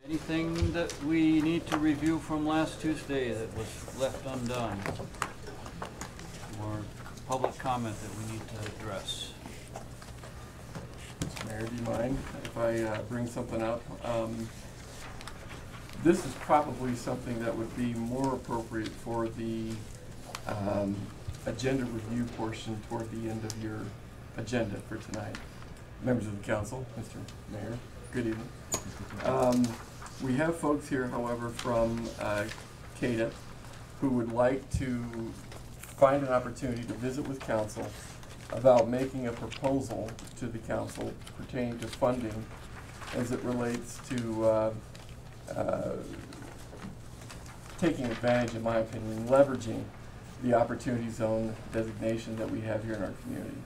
Anything that we need to review from last Tuesday that was left undone? Or public comment that we need to address? Mayor, do you mind if I bring something up? This is probably something that would be more appropriate for the agenda review portion toward the end of your agenda for tonight. Members of the council, Mr. Mayor, good evening. We have folks here, however, from CADA who would like to find an opportunity to visit with council about making a proposal to the council pertaining to funding as it relates to taking advantage, in my opinion, leveraging the opportunity zone designation that we have here in our community.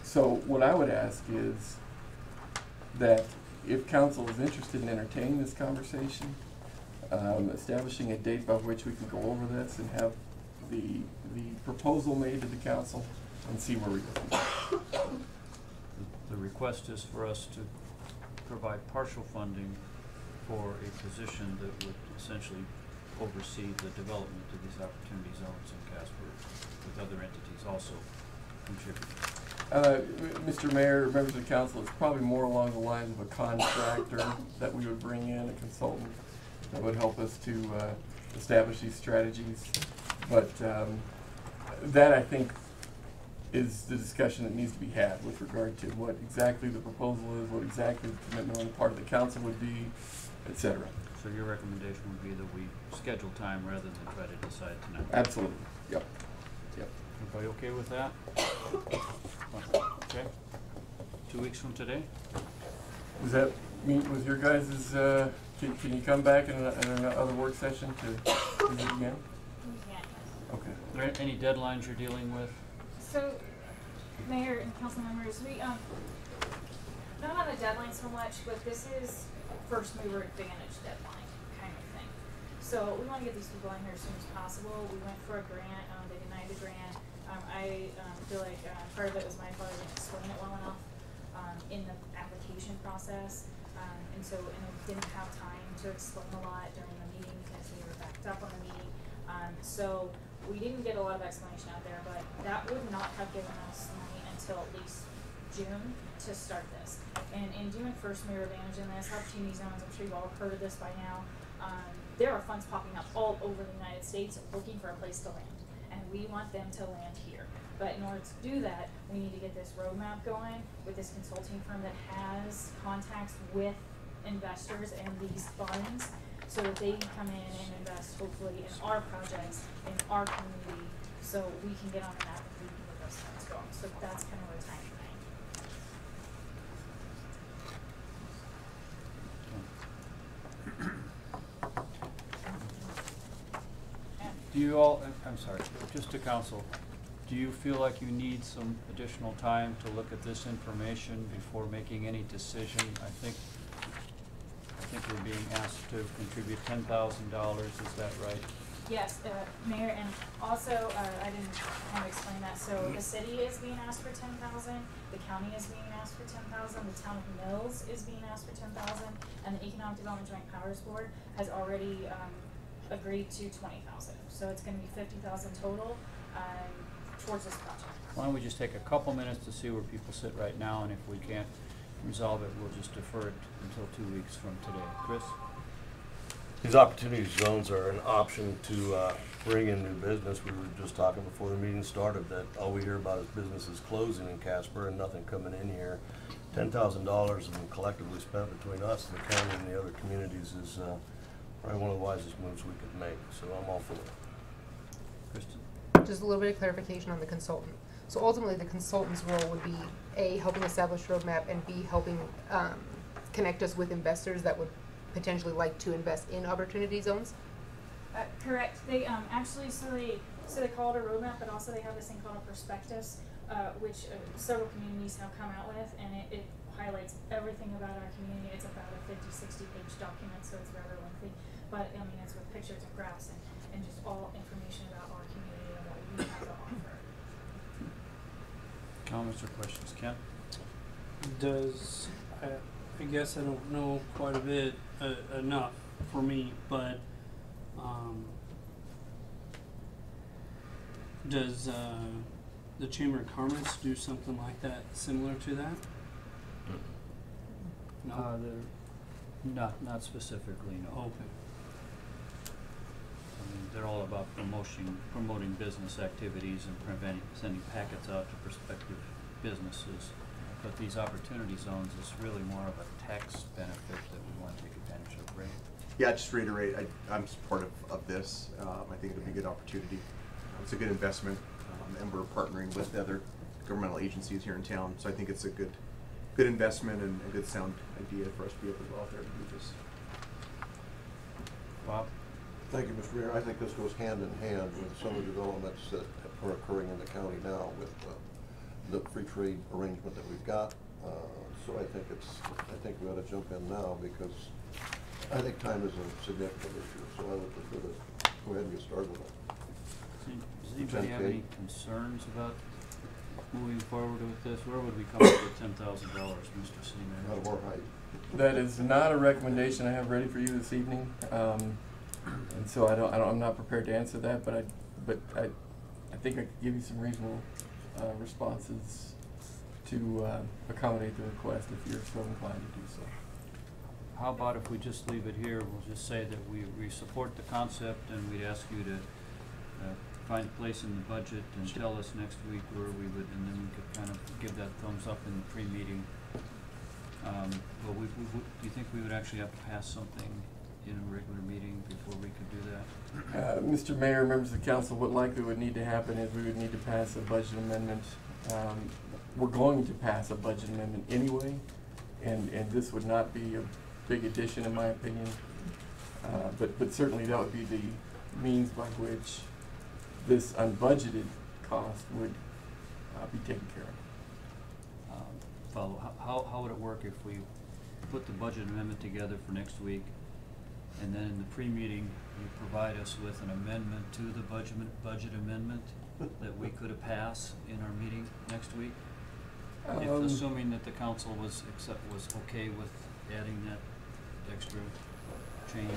So what I would ask is that if council is interested in entertaining this conversation, establishing a date by which we can go over this and have the proposal made to the council and see where we go. The request is for us to provide partial funding for a position that would essentially oversee the development of these opportunity zones in Casper, with other entities also contributing. Mr. Mayor, members of the council, it's probably more along the lines of a contractor that we would bring in, a consultant that would help us to establish these strategies. But that, I think, is the discussion that needs to be had with regard to what exactly the proposal is, what exactly the commitment on the part of the council would be, etc. So your recommendation would be that we schedule time rather than try to decide tonight? Absolutely. Yep. Yep. Everybody okay with that? Okay. 2 weeks from today? Does that meet with your guys', can you come back in another work session to visit again? Okay. Are there any deadlines you're dealing with? So, Mayor and council members, we not on a deadline so much, but this is first mover advantage deadline kind of thing. So we want to get these people in here as soon as possible. We went for a grant. They denied the grant. I feel like part of it was my fault. I didn't explain it well enough in the application process, and I didn't have time to explain a lot during the meeting because we were backed up on the meeting. So we didn't get a lot of explanation out there, but that would not have given us money until at least June to start this. And in doing first mover advantage in this, opportunity zones, I'm sure you all have heard of this by now, there are funds popping up all over the United States looking for a place to land. And we want them to land here. But in order to do that, we need to get this roadmap going with this consulting firm that has contacts with investors and these funds so that they can come in and invest hopefully in our projects, in our community, so we can get on the map and we can get those funds going. So that's kind of our time frame. Do you all, I'm sorry, just to council, do you feel like you need some additional time to look at this information before making any decision? I think we're being asked to contribute $10,000, is that right? Yes, Mayor, and also I didn't want to explain that. So the city is being asked for $10,000, the county is being asked for $10,000, the town of Mills is being asked for $10,000, and the Economic Development Joint Powers Board has already agreed to $20,000. So it's going to be $50,000 total towards this project. Why don't we just take a couple minutes to see where people sit right now, and if we can't resolve it, we'll just defer it until 2 weeks from today. Chris? These opportunity zones are an option to bring in new business. We were just talking before the meeting started that all we hear about is businesses closing in Casper and nothing coming in here. $10,000 has been collectively spent between us and the county and the other communities is probably one of the wisest moves we could make. So I'm all for it. Kristen? Just a little bit of clarification on the consultant. So ultimately the consultant's role would be A, helping establish roadmap, and B, helping connect us with investors that would potentially like to invest in opportunity zones? Correct. They actually, so they call it a roadmap, but also they have this thing called a prospectus, which several communities have come out with, and it highlights everything about our community. It's about a 50, 60 page document, so it's rather lengthy, but I mean, it's with pictures and graphs and just all information about our community and what we have to offer. Comments or questions? Ken? Does I guess I don't know quite a bit enough for me, but does the Chamber of Commerce do something like that, similar to that? No. They're not specifically, no. Okay. I mean, they're all about promoting business activities and sending packets out to prospective businesses. But these opportunity zones is really more of a tax benefit that we want to take advantage of, right? Yeah, just to reiterate, I'm supportive of this. I think it'll be a good opportunity. It's a good investment, and we're partnering with the other governmental agencies here in town. So I think it's a good investment and a good sound idea for us to be able to go out there and do this. Bob? Thank you, Mr. Mayor. I think this goes hand in hand with some of the developments that are occurring in the county now with the free trade arrangement that we've got. So I think we ought to jump in now because I think time is a significant issue. So I would prefer to go ahead and get started with it. Does anybody have any concerns about moving forward with this? Where would we come up with $10,000, Mr. City Manager? Out of our height. That is not a recommendation I have ready for you this evening, and so I'm not prepared to answer that. But I think I could give you some reasonable responses to accommodate the request if you're so inclined to do so. How about if we just leave it here? We'll just say that we support the concept and we'd ask you to find a place in the budget and tell us next week where we would, and then we could kind of give that thumbs up in the pre-meeting. But do you think we would actually have to pass something in a regular meeting before we could do that? Mr. Mayor, members of the council, what likely would need to happen is we would need to pass a budget amendment. We're going to pass a budget amendment anyway, and this would not be a big addition in my opinion. But certainly that would be the means by which this unbudgeted cost would be taken care of. How would it work if we put the budget amendment together for next week, and then in the pre-meeting you provide us with an amendment to the budget amendment that we could have passed in our meeting next week? If assuming that the council was okay with adding that extra change.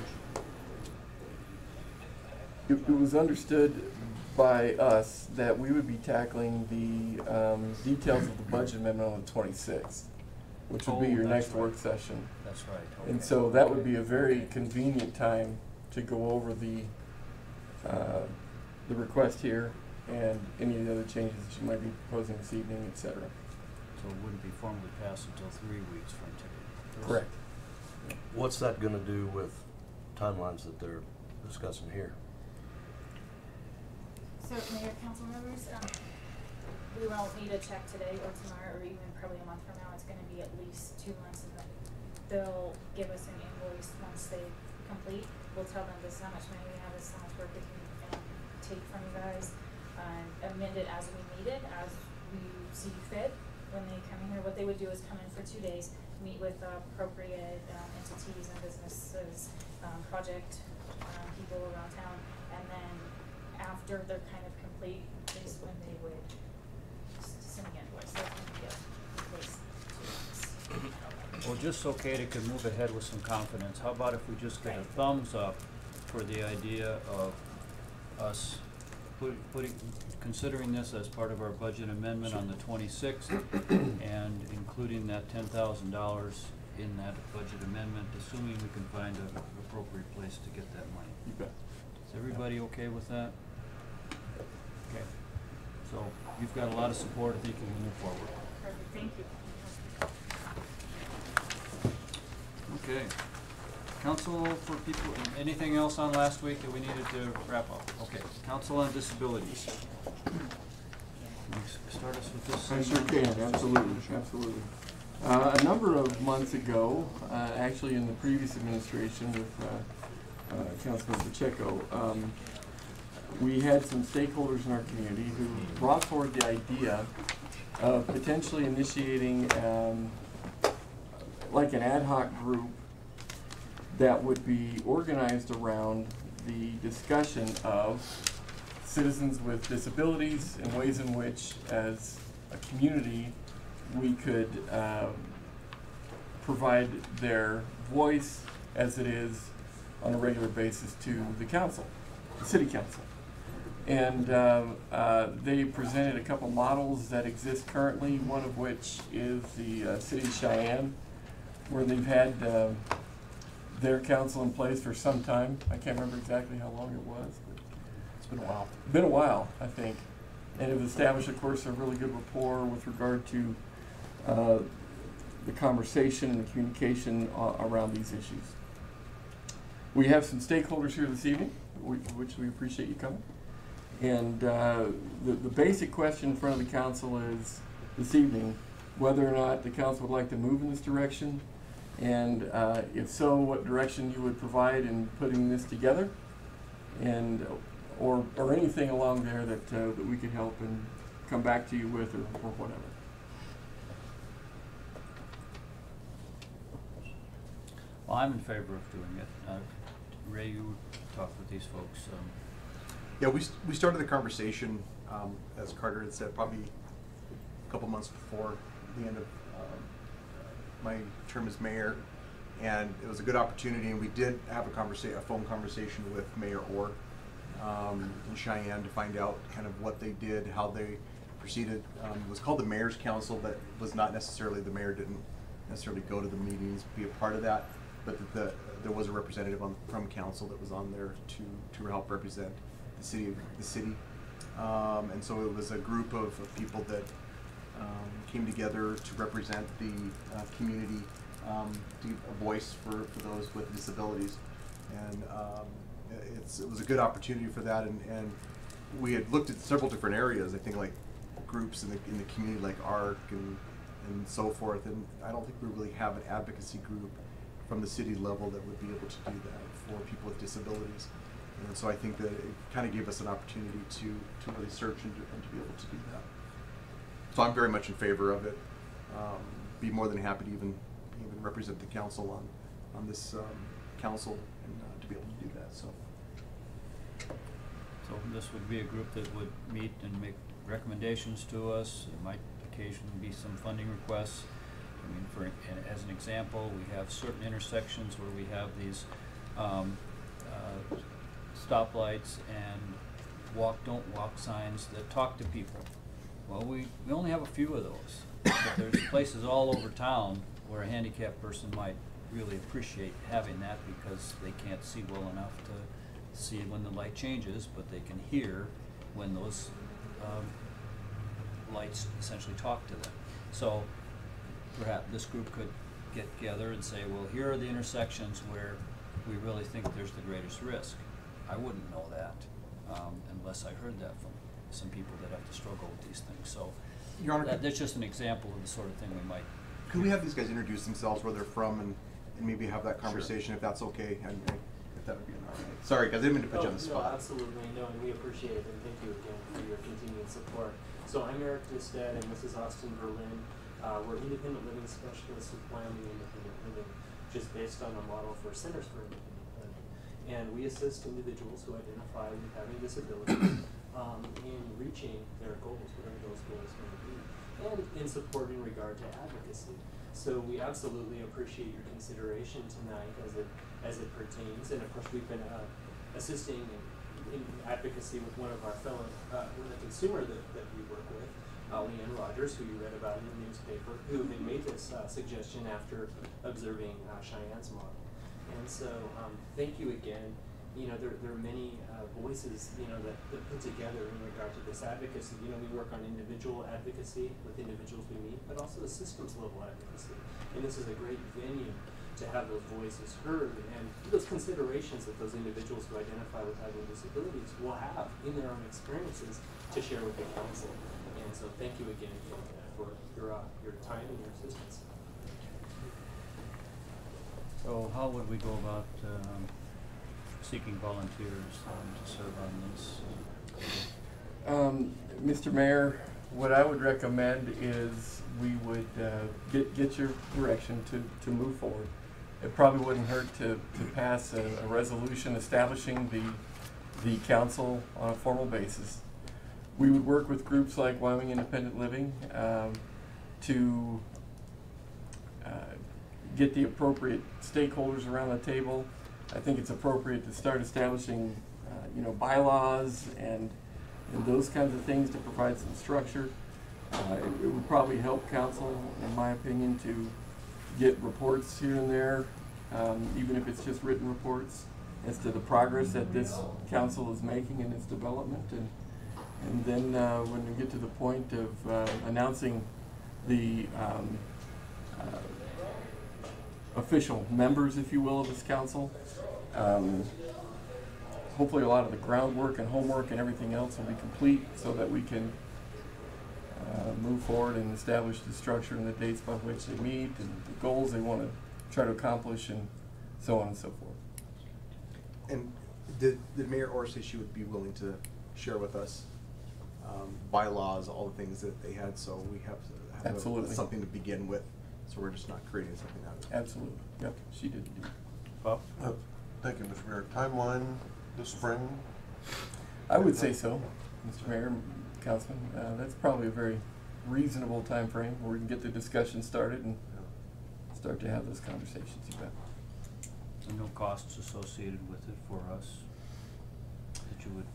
It was understood by us that we would be tackling the details of the budget amendment on the 26th, which would be your next work session. That's right. Okay. And so that would be a very convenient time to go over the request here and any of the other changes that you might be proposing this evening, et cetera. So it wouldn't be formally passed until 3 weeks from today. Correct. What's that gonna do with timelines that they're discussing here? So, Mayor, council members, we won't need a check today or tomorrow or even probably a month from now. It's gonna be at least 2 months, and then they'll give us an invoice once they complete. We'll tell them this is how much money we have, this is how much work we can take from you guys, amend it as we need it, as we see fit. When they come in here, what they would do is come in for 2 days, meet with appropriate entities and businesses, project people around town, and then after they're kind of complete is when they would send an invoice. That's when we get at least 2 months. Well, just so Katie could move ahead with some confidence, how about if we just get a thumbs up for the idea of us considering this as part of our budget amendment on the 26th and including that $10,000 in that budget amendment, assuming we can find an appropriate place to get that money. You bet. Is everybody okay with that? Okay. So you've got a lot of support. I think we can move forward. Perfect, thank you. Okay. Council for people, anything else on last week that we needed to wrap up? Okay. Council on Disabilities. Can you start us with this? I sure can, absolutely, absolutely. A number of months ago, actually in the previous administration with Councilman Pacheco, we had some stakeholders in our community who brought forward the idea of potentially initiating like an ad hoc group that would be organized around the discussion of citizens with disabilities and ways in which, as a community, we could provide their voice as it is on a regular basis to the council, the city council. And they presented a couple models that exist currently, one of which is the city of Cheyenne, where they've had their council in place for some time. I can't remember exactly how long it was, but It's been a while. been a while, I think. And have established, of course, a really good rapport with regard to the conversation and the communication around these issues. We have some stakeholders here this evening, which we appreciate you coming. And the basic question in front of the council is, this evening, whether or not the council would like to move in this direction, and if so, what direction you would provide in putting this together, and or anything along there that we could help and come back to you with, or whatever. Well, I'm in favor of doing it. Ray, you talked with these folks. Yeah, we started the conversation, as Carter had said, probably a couple months before the end of my term as mayor, and it was a good opportunity. And we did have a phone conversation with Mayor Orr in Cheyenne to find out kind of what they did, how they proceeded. It was called the Mayor's Council, but was not necessarily, the mayor didn't necessarily go to the meetings, be a part of that, but there was a representative from council that was on there to help represent the city. And so it was a group of people that came together to represent the community, to give a voice for those with disabilities. And it was a good opportunity for that, and we had looked at several different areas, I think, like groups in the community like ARC and so forth, and I don't think we really have an advocacy group from the city level that would be able to do that for people with disabilities. And so I think that it kind of gave us an opportunity to really search and to be able to do that. So I'm very much in favor of it. Be more than happy to even represent the council on this council and to be able to do that. So this would be a group that would meet and make recommendations to us. There might occasionally be some funding requests. I mean, as an example, we have certain intersections where we have these stoplights and don't walk signs that talk to people. Well, we only have a few of those, but there's places all over town where a handicapped person might really appreciate having that, because they can't see well enough to see when the light changes, but they can hear when those lights essentially talk to them. So perhaps this group could get together and say, well, here are the intersections where we really think there's the greatest risk. I wouldn't know that unless I heard that from some people that have to struggle with these things. So Your Honor, that's just an example of the sort of thing we might. could we have these guys introduce themselves, where they're from, and maybe have that conversation, if that's okay, and if that would be all right. Sorry, guys, I didn't mean to put you on the spot. No, absolutely, no, and we appreciate it, and thank you again for your continued support. So I'm Eric Disted, and this is Austin Berlin. We're independent living specialists with Wyoming Independent Living, just based on a model for Centers for Independent Living. And we assist individuals who identify with having disabilities in reaching their goals, whatever those goals may be, and in support in regard to advocacy. So we absolutely appreciate your consideration tonight as it pertains, and of course we've been assisting in advocacy with one of our fellow, with a consumer that we work with, Leanne Rogers, who you read about in the newspaper, who had made this suggestion after observing Cheyenne's model. And so thank you again. You know, there are many voices, you know, that put together in regard to this advocacy. You know, we work on individual advocacy with individuals we meet, but also the systems level advocacy. And this is a great venue to have those voices heard, and those considerations that those individuals who identify with having disabilities will have in their own experiences to share with the council. And so thank you again for your time and your assistance. So how would we go about seeking volunteers to serve on this? Mr. Mayor, what I would recommend is we would get your direction to move forward. It probably wouldn't hurt to pass a resolution establishing the council on a formal basis. We would work with groups like Wyoming Independent Living to get the appropriate stakeholders around the table. I think it's appropriate to start establishing, bylaws and those kinds of things to provide some structure. It would probably help council, in my opinion, to get reports here and there, even if it's just written reports, as to the progress that this council is making in its development. And then when we get to the point of announcing the official members, if you will, of this council, hopefully a lot of the groundwork and homework and everything else will be complete so that we can move forward and establish the structure and the dates by which they meet and the goals they want to try to accomplish and so on and so forth. And did Mayor Orr say she would be willing to share with us bylaws, all the things that they had, so we have Absolutely. Something to begin with, so we're just not creating something out of it? Absolutely. Yep, she did indeed. Bob? Thank you, Mr. Mayor. Timeline this spring? I would say so, Mr. Mayor, Councilman. That's probably a very reasonable time frame where we can get the discussion started and start to have those conversations. You bet. And no costs associated with it for us that you would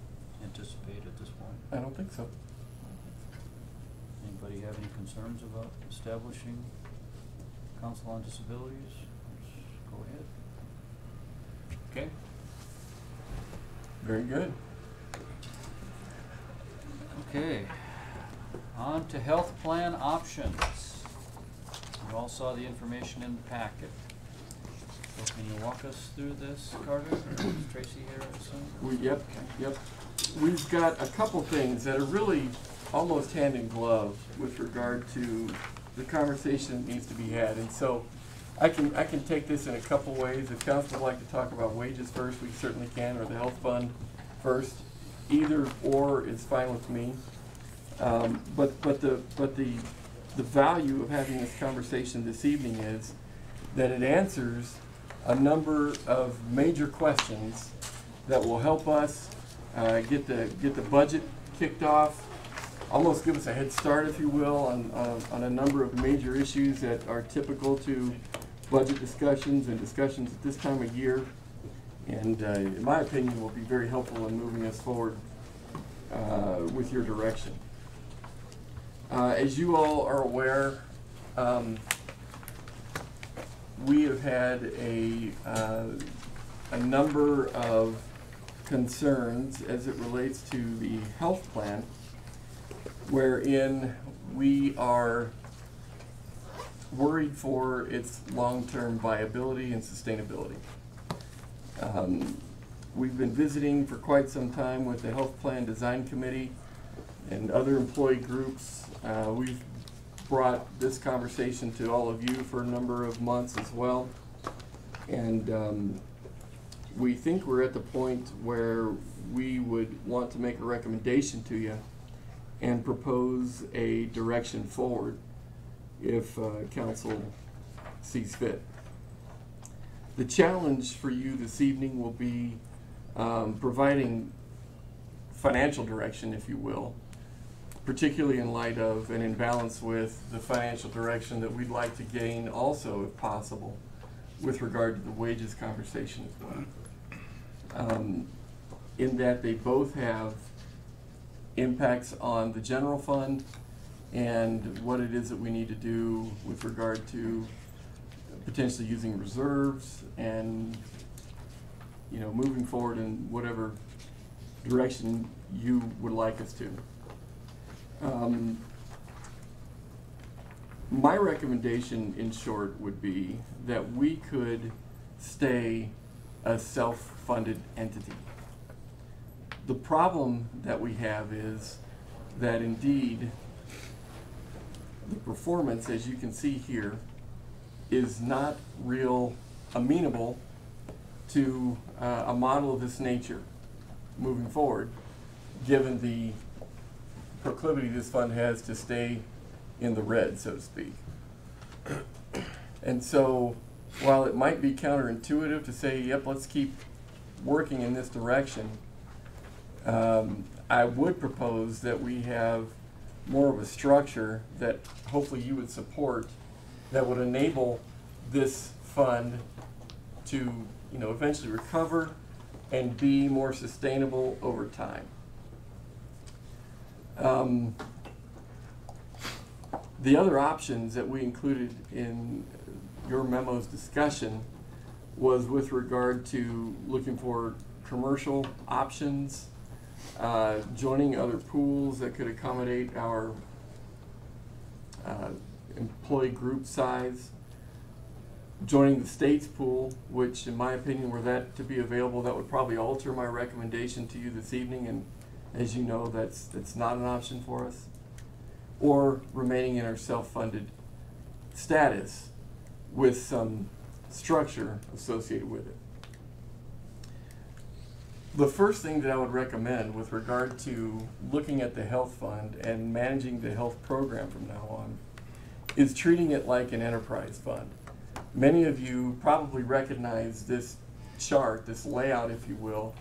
anticipate at this point? I don't think so. Anybody have any concerns about establishing Council on Disabilities? Let's go ahead. Okay. Very good. Okay. On to health plan options. You all saw the information in the packet. So can you walk us through this, Carter? Or is Tracy here, I assume? Yep. We've got a couple things that are really almost hand in glove with regard to the conversation that needs to be had. And so I can take this in a couple ways. If council would like to talk about wages first, we certainly can, or the health fund first. Either or is fine with me. But the value of having this conversation this evening is that it answers a number of major questions that will help us get the budget kicked off, almost give us a head start, if you will, on a number of major issues that are typical to budget discussions and discussions at this time of year. And in my opinion, will be very helpful in moving us forward with your direction. As you all are aware, we have had a number of concerns as it relates to the health plan, wherein we are worried for its long-term viability and sustainability. We've been visiting for quite some time with the Health Plan Design Committee and other employee groups. We've brought this conversation to all of you for a number of months as well. And we think we're at the point where we would want to make a recommendation to you and propose a direction forward if council sees fit. The challenge for you this evening will be providing financial direction, if you will, particularly in light of an imbalance with the financial direction that we'd like to gain also, if possible, with regard to the wages conversation as well. In that they both have impacts on the general fund and what it is that we need to do with regard to potentially using reserves and, you know, moving forward in whatever direction you would like us to. My recommendation, in short, would be that we could stay a self-funded entity. The problem that we have is that indeed the performance, as you can see here, is not real amenable to a model of this nature moving forward, given the proclivity this fund has to stay in the red, so to speak. And so while it might be counterintuitive to say, yep, let's keep working in this direction, I would propose that we have more of a structure that hopefully you would support that would enable this fund to, eventually recover and be more sustainable over time. The other options that we included in your memo's discussion was with regard to looking for commercial options, joining other pools that could accommodate our employee group size, joining the state's pool, which in my opinion, were that to be available, that would probably alter my recommendation to you this evening, and as you know, that's not an option for us, or remaining in our self-funded status with some structure associated with it. The first thing that I would recommend with regard to looking at the health fund and managing the health program from now on is treating it like an enterprise fund. Many of you probably recognize this chart, this layout, if you will,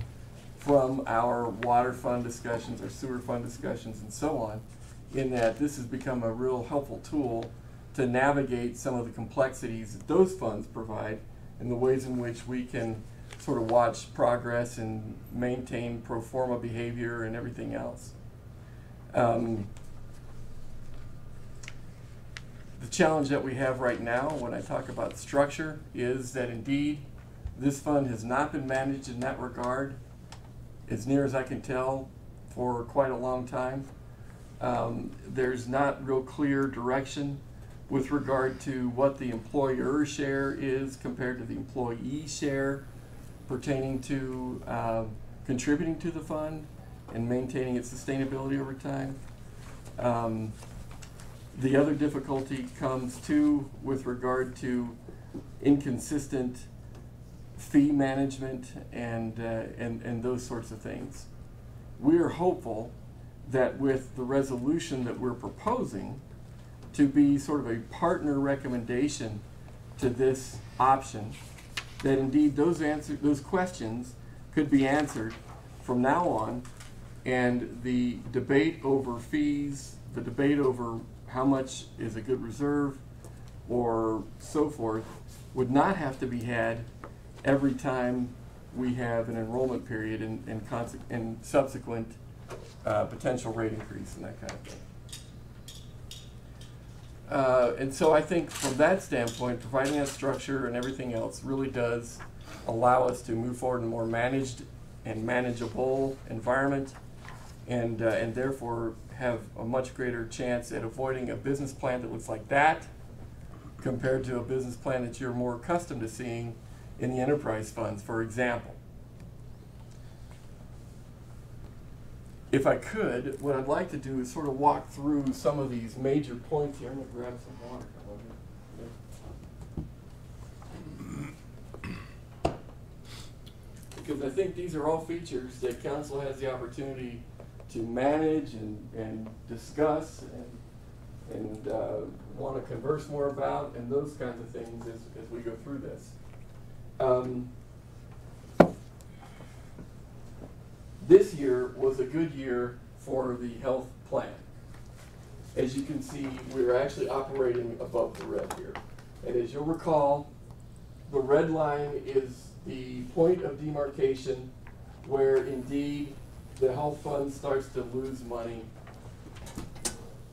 from our water fund discussions, our sewer fund discussions, and so on, in that this has become a real helpful tool to navigate some of the complexities that those funds provide and the ways in which we can sort of watch progress and maintain pro forma behavior and everything else. The challenge that we have right now when I talk about structure is that indeed this fund has not been managed in that regard, as near as I can tell, for quite a long time. There's not real clear direction with regard to what the employer share is compared to the employee share pertaining to contributing to the fund and maintaining its sustainability over time. The other difficulty comes too with regard to inconsistent fee management and those sorts of things. We are hopeful that with the resolution that we're proposing to be sort of a partner recommendation to this option, that indeed those questions could be answered from now on, and the debate over fees, the debate over how much is a good reserve or so forth, would not have to be had every time we have an enrollment period and subsequent potential rate increase and that kind of thing. And so I think from that standpoint, providing that structure and everything else really does allow us to move forward in a more managed and manageable environment, and therefore have a much greater chance at avoiding a business plan that looks like that compared to a business plan that you're more accustomed to seeing in the enterprise funds, for example. If I could, what I'd like to do is sort of walk through some of these major points here. I'm going to grab some water. Because I think these are all features that council has the opportunity to manage and discuss and want to converse more about, and those kinds of things as we go through this. This year was a good year for the health plan. As you can see, we're actually operating above the red here. And as you'll recall, the red line is the point of demarcation where indeed the health fund starts to lose money.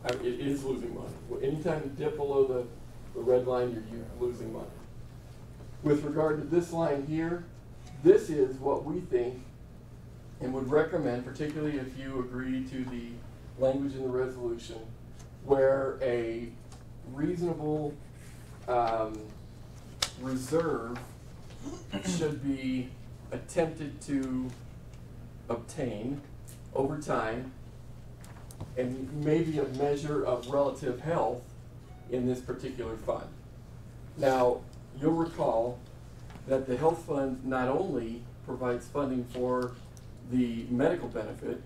It is losing money. Anytime you dip below the red line, you're losing money. With regard to this line here, this is what we think and would recommend, particularly if you agree to the language in the resolution, where a reasonable reserve should be attempted to obtain over time, and maybe a measure of relative health in this particular fund. Now, you'll recall that the health fund not only provides funding for the medical benefit,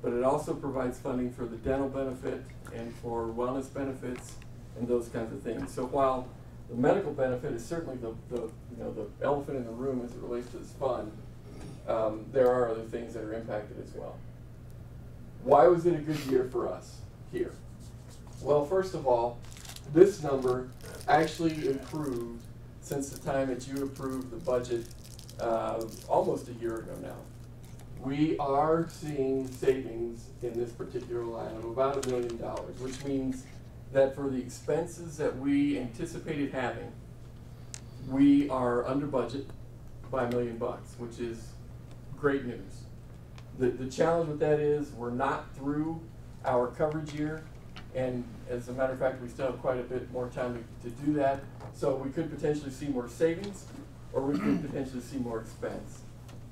but it also provides funding for the dental benefit and for wellness benefits and those kinds of things. So while the medical benefit is certainly the elephant in the room as it relates to this fund, there are other things that are impacted as well. Why was it a good year for us here? Well, first of all, this number actually improved since the time that you approved the budget almost a year ago now. We are seeing savings in this particular line of about $1 million, which means that for the expenses that we anticipated having, we are under budget by $1 million, which is great news. The challenge with that is we're not through our coverage year, and as a matter of fact, we still have quite a bit more time to do that. So we could potentially see more savings, or we could potentially see more expense.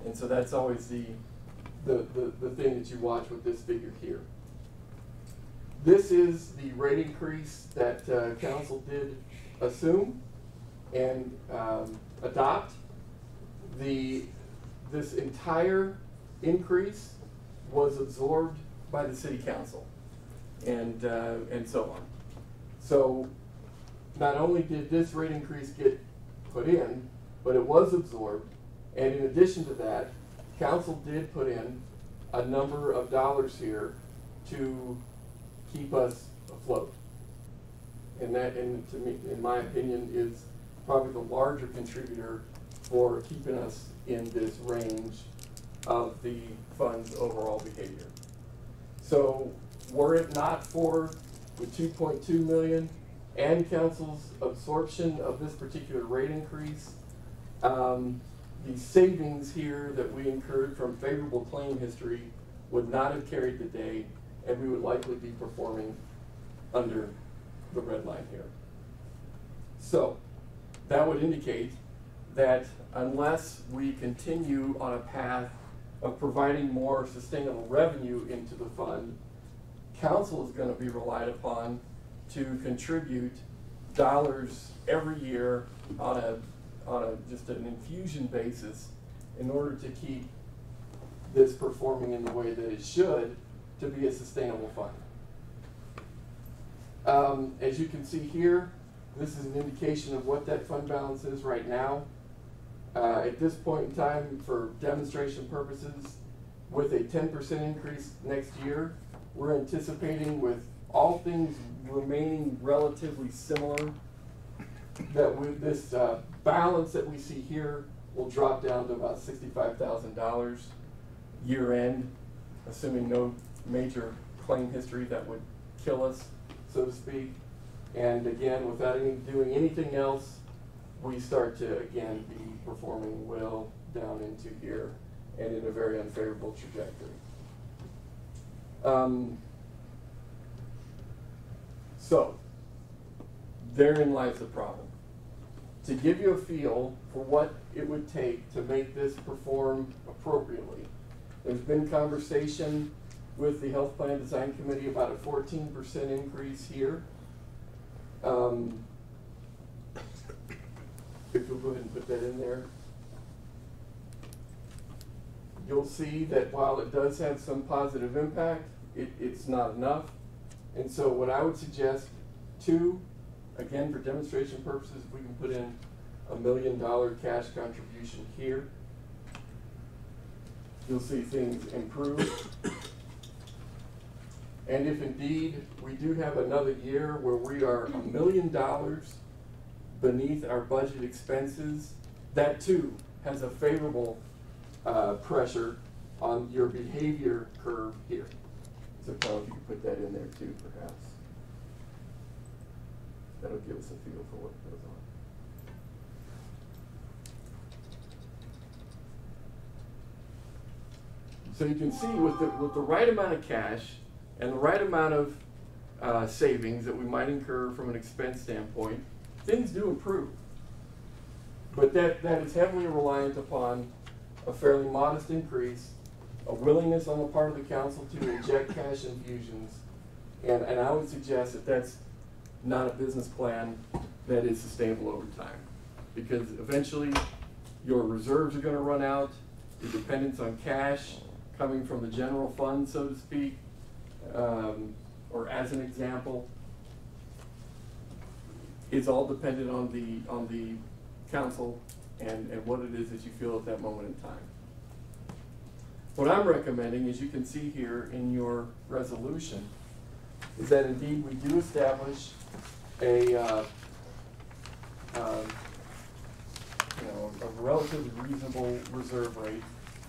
And so that's always the thing that you watch with this figure here. This is the rate increase that council did assume and adopt. This entire increase was absorbed by the city council and so on. So not only did this rate increase get put in, but it was absorbed, and in addition to that, council did put in a number of dollars here to keep us afloat. And that, to me, in my opinion, is probably the larger contributor for keeping us in this range of the fund's overall behavior. So were it not for the $2.2 million and council's absorption of this particular rate increase, the savings here that we incurred from favorable claim history would not have carried the day, and we would likely be performing under the red line here. So that would indicate that unless we continue on a path of providing more sustainable revenue into the fund, council is going to be relied upon to contribute dollars every year on a just an infusion basis in order to keep this performing in the way that it should to be a sustainable fund. As you can see here, this is an indication of what that fund balance is right now. At this point in time, for demonstration purposes, with a 10% increase next year, we're anticipating, with all things remaining relatively similar, that with this balance that we see here will drop down to about $65,000 year end, assuming no major claim history that would kill us, so to speak. And again, without doing anything else, we start to again be performing well down into here and in a very unfavorable trajectory. So therein lies the problem. To give you a feel for what it would take to make this perform appropriately, there's been conversation with the Health Plan Design Committee about a 14% increase here. If you'll go ahead and put that in there, you'll see that while it does have some positive impact, it's not enough. And so what I would suggest, again, for demonstration purposes, we can put in $1 million cash contribution here. You'll see things improve. And if indeed we do have another year where we are $1 million beneath our budget expenses, that too has a favorable pressure on your behavior curve here. So Carl, if you could put that in there too, perhaps. That'll give us a feel for what goes on. So you can see with the right amount of cash and the right amount of savings that we might incur from an expense standpoint, things do improve. But that is heavily reliant upon a fairly modest increase, a willingness on the part of the council to inject cash infusions, and I would suggest that that's not a business plan that is sustainable over time, because eventually your reserves are going to run out, your dependence on cash coming from the general fund, so to speak, or as an example, is all dependent on the council and what it is that you feel at that moment in time. What I'm recommending, as you can see here in your resolution, is that indeed we do establish a a relatively reasonable reserve rate,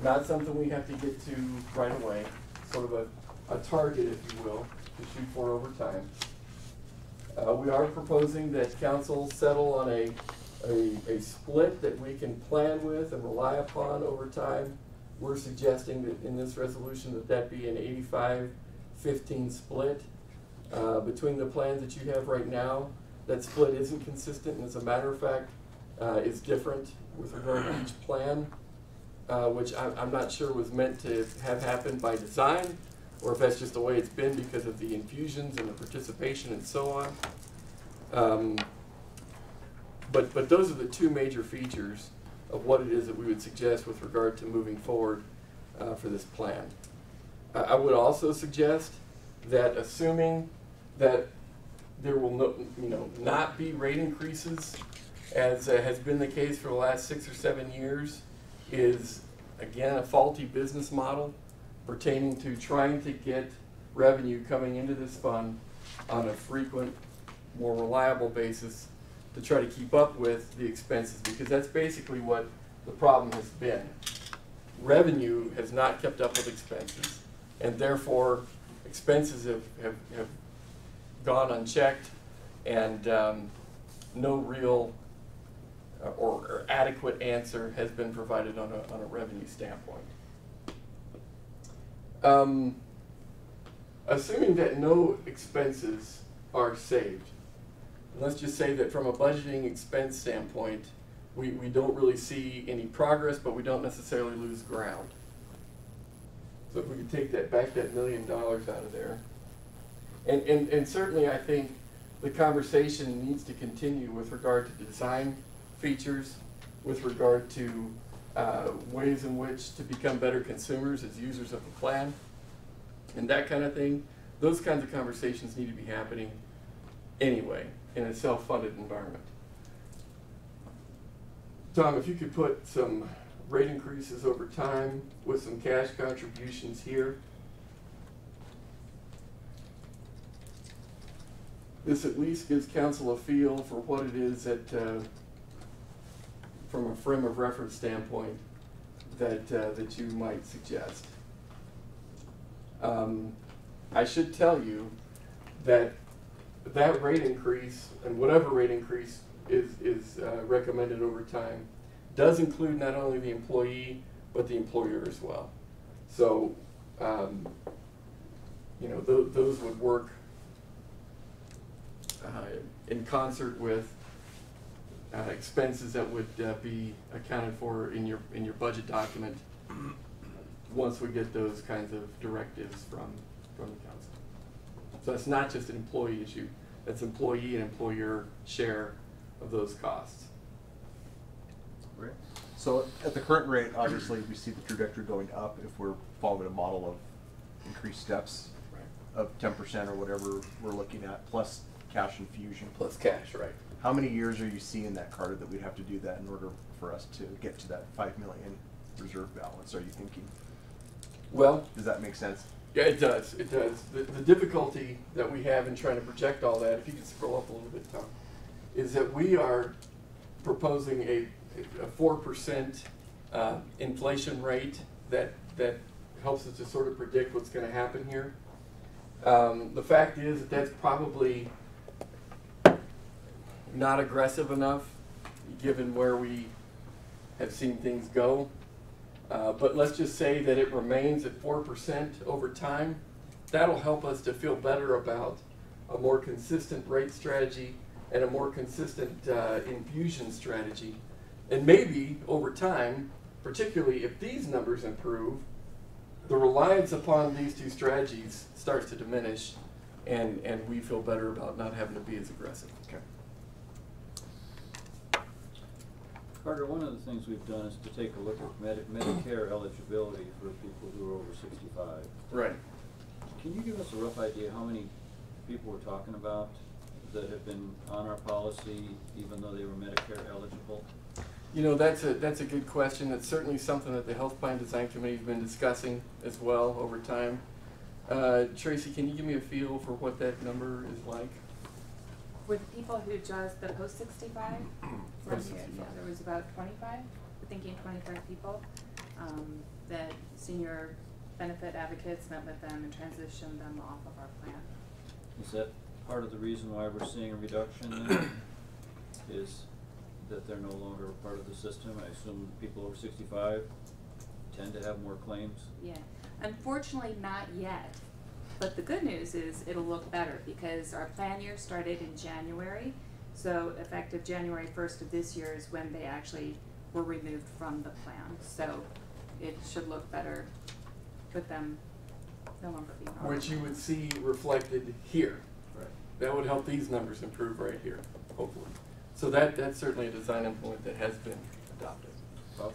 not something we have to get to right away, sort of a target, if you will, to shoot for over time. We are proposing that council settle on a split that we can plan with and rely upon over time. We're suggesting that in this resolution that be an 85-15 split. Between the plans that you have right now, that split isn't consistent, and as a matter of fact, is different with regard to each plan, which I'm not sure was meant to have happened by design, or if that's just the way it's been because of the infusions and the participation and so on. But those are the two major features of what it is that we would suggest with regard to moving forward for this plan. I would also suggest that assuming that there will not be rate increases, as has been the case for the last 6 or 7 years, is again a faulty business model pertaining to trying to get revenue coming into this fund on a frequent, more reliable basis to try to keep up with the expenses, because that's basically what the problem has been. Revenue has not kept up with expenses, and therefore expenses have gone unchecked, and no real or adequate answer has been provided on a revenue standpoint. Assuming that no expenses are saved, let's just say that from a budgeting expense standpoint, we don't really see any progress, but we don't necessarily lose ground. So if we could take that back, that $1 million out of there. And certainly I think the conversation needs to continue with regard to design features, with regard to ways in which to become better consumers as users of the plan, and that kind of thing. Those kinds of conversations need to be happening anyway in a self-funded environment. Tom, if you could put some rate increases over time with some cash contributions here. This at least gives council a feel for what it is that, from a frame of reference standpoint, that you might suggest. I should tell you that that rate increase, and whatever rate increase is recommended over time, does include not only the employee but the employer as well. So, those would work in concert with expenses that would be accounted for in your budget document once we get those kinds of directives from the council. So it's not just an employee issue, that's employee and employer share of those costs. Right. So at the current rate, obviously we see the trajectory going up if we're following a model of increased steps of 10% or whatever we're looking at, plus cash infusion. Plus cash, right. How many years are you seeing that, Carter, that we'd have to do that in order for us to get to that 5 million reserve balance, are you thinking? Well, does that make sense? Yeah, it does. It does. The difficulty that we have in trying to project all that, if you could scroll up a little bit, Tom, is that we are proposing a 4% inflation rate that helps us to sort of predict what's going to happen here. The fact is that that's probably not aggressive enough given where we have seen things go. But let's just say that it remains at 4% over time. That'll help us to feel better about a more consistent rate strategy and a more consistent infusion strategy. And maybe over time, particularly if these numbers improve, the reliance upon these two strategies starts to diminish, and we feel better about not having to be as aggressive. Okay. Carter, one of the things we've done is to take a look at Medicare eligibility for people who are over 65. Right. Can you give us a rough idea how many people we're talking about that have been on our policy even though they were Medicare eligible? You know, that's a good question. It's certainly something that the Health Plan Design Committee has been discussing as well over time. Tracy, can you give me a feel for what that number is like? With people who chose the post 65, Post yeah, 65. there was about 25, thinking 25 people, that senior benefit advocates met with them and transitioned them off of our plan. Is that part of the reason why we're seeing a reduction then? Is that they're no longer a part of the system? I assume people over 65 tend to have more claims? Yeah, unfortunately not yet, but the good news is it'll look better because our plan year started in January, so effective January 1st of this year is when they actually were removed from the plan, so it should look better with them no longer being on. Which you would see reflected here. Right. That would help these numbers improve right here, hopefully. So that's certainly a design implement that has been adopted. Bob?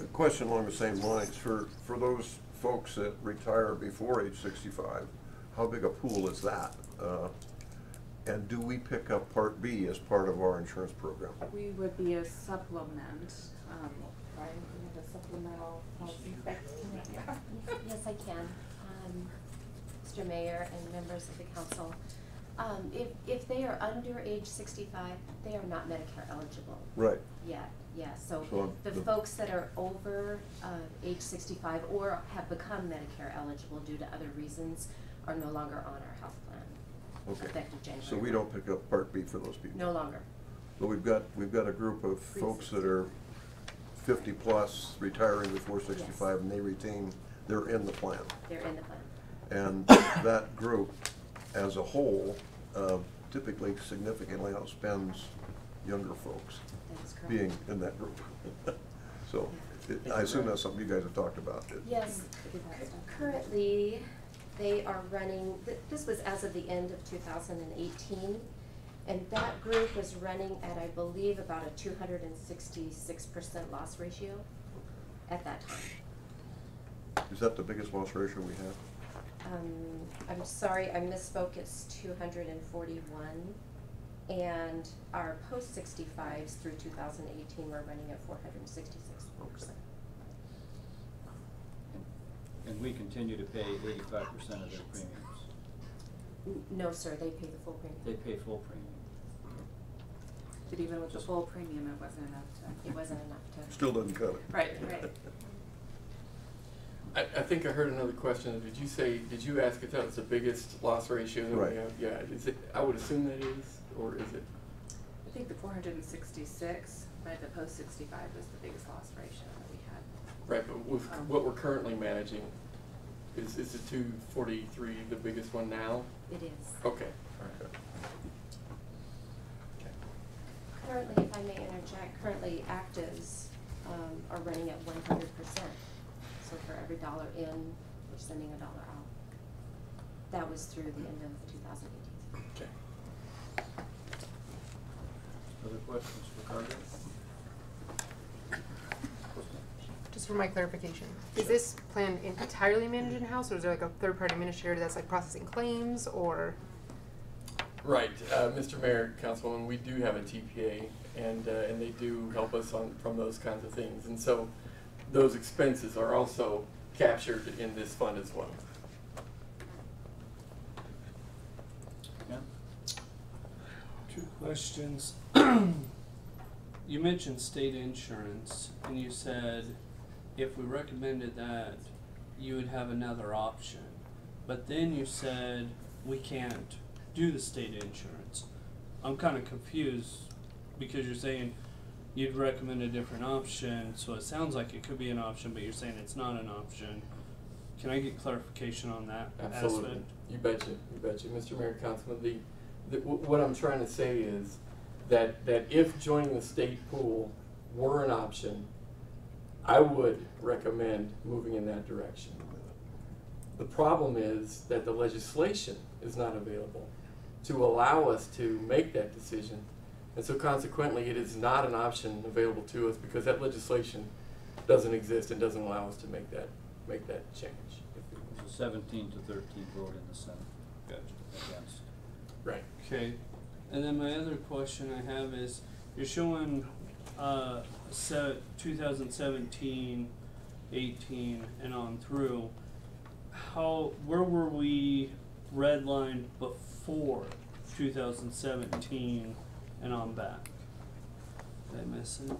A question along the same lines, for those folks that retire before age 65, how big a pool is that? And do we pick up Part B as part of our insurance program? We would be a supplement, right, we have a supplemental policy. Yes, I can. Mr. Mayor and members of the council, if they are under age 65, they are not Medicare eligible Right. yet. Yeah, so So the folks that are over age 65 or have become Medicare eligible due to other reasons are no longer on our health plan. Okay. Effective January. So we don't pick up Part B for those people? No longer. But we've got a group of folks that are 50 plus, retiring before 65, and they're in the plan. They're in the plan. And that group as a whole typically significantly outspends younger folks That is correct. being in that group. So I assume that's something you guys have talked about. Yes, currently, they are running, this was as of the end of 2018, and that group was running at, I believe, about a 266% loss ratio at that time. Is that the biggest loss ratio we have? I'm sorry, I misspoke, it's 241, and our post-65s through 2018 were running at 466%. And we continue to pay 85% of their premiums. No, sir, they pay the full premium. They pay full premium. But even with the full premium, it wasn't enough to. It wasn't enough to. Still doesn't cut it. Right, right. I think I heard another question. Did you ask if that was the biggest loss ratio that Right. we have? Yeah, is it, I would assume that is, or is it? I think the 466 by the post 65 was the biggest loss ratio that we had. Right, but with what we're currently managing, is the 243 the biggest one now? It is. Okay. Currently, if I may interject, currently actives are running at 100%. So for every dollar in, we're sending a dollar out. That was through the end of 2018. Okay. Other questions for Carter? Just for my clarification, is this plan entirely managed in-house, or is there like a third-party administrator that's like processing claims, or? Right, Mr. Mayor, Councilwoman, we do have a TPA, and they do help us from those kinds of things, and so those expenses are also captured in this fund as well. Yeah. Two questions. You mentioned state insurance, and you said if we recommended that, you would have another option. But then you said we can't do the state insurance. I'm kind of confused because you're saying you'd recommend a different option, so it sounds like it could be an option, but you're saying it's not an option. Can I get clarification on that Absolutely. aspect? You betcha. Mr. Mayor, Councilman, what I'm trying to say is that if joining the state pool were an option, I would recommend moving in that direction. The problem is that the legislation is not available to allow us to make that decision. And so consequently, it is not an option available to us because that legislation doesn't exist and doesn't allow us to make that change. It was a 17 to 13 vote in the Senate. Gotcha. Against. Right. Okay, and then my other question I have is, you're showing 2017, 18, and on through. Where were we redlined before 2017 and on back. Did I miss it?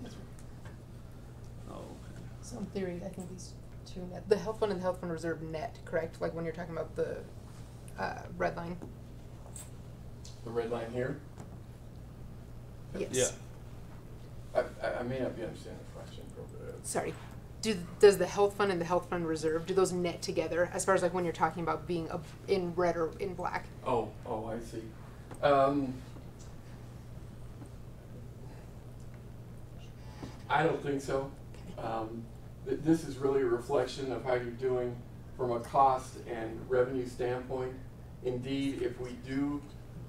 Oh, okay. So in theory, I think these two net, the health fund and the health fund reserve net, correct? Like when you're talking about the red line? The red line here? Yes. Yeah. I may not be understanding the question appropriately. Sorry. Does the health fund and the health fund reserve, do those net together as far as like when you're talking about being in red or in black? Oh, I see. I don't think so. This is really a reflection of how you're doing from a cost and revenue standpoint. Indeed, if we do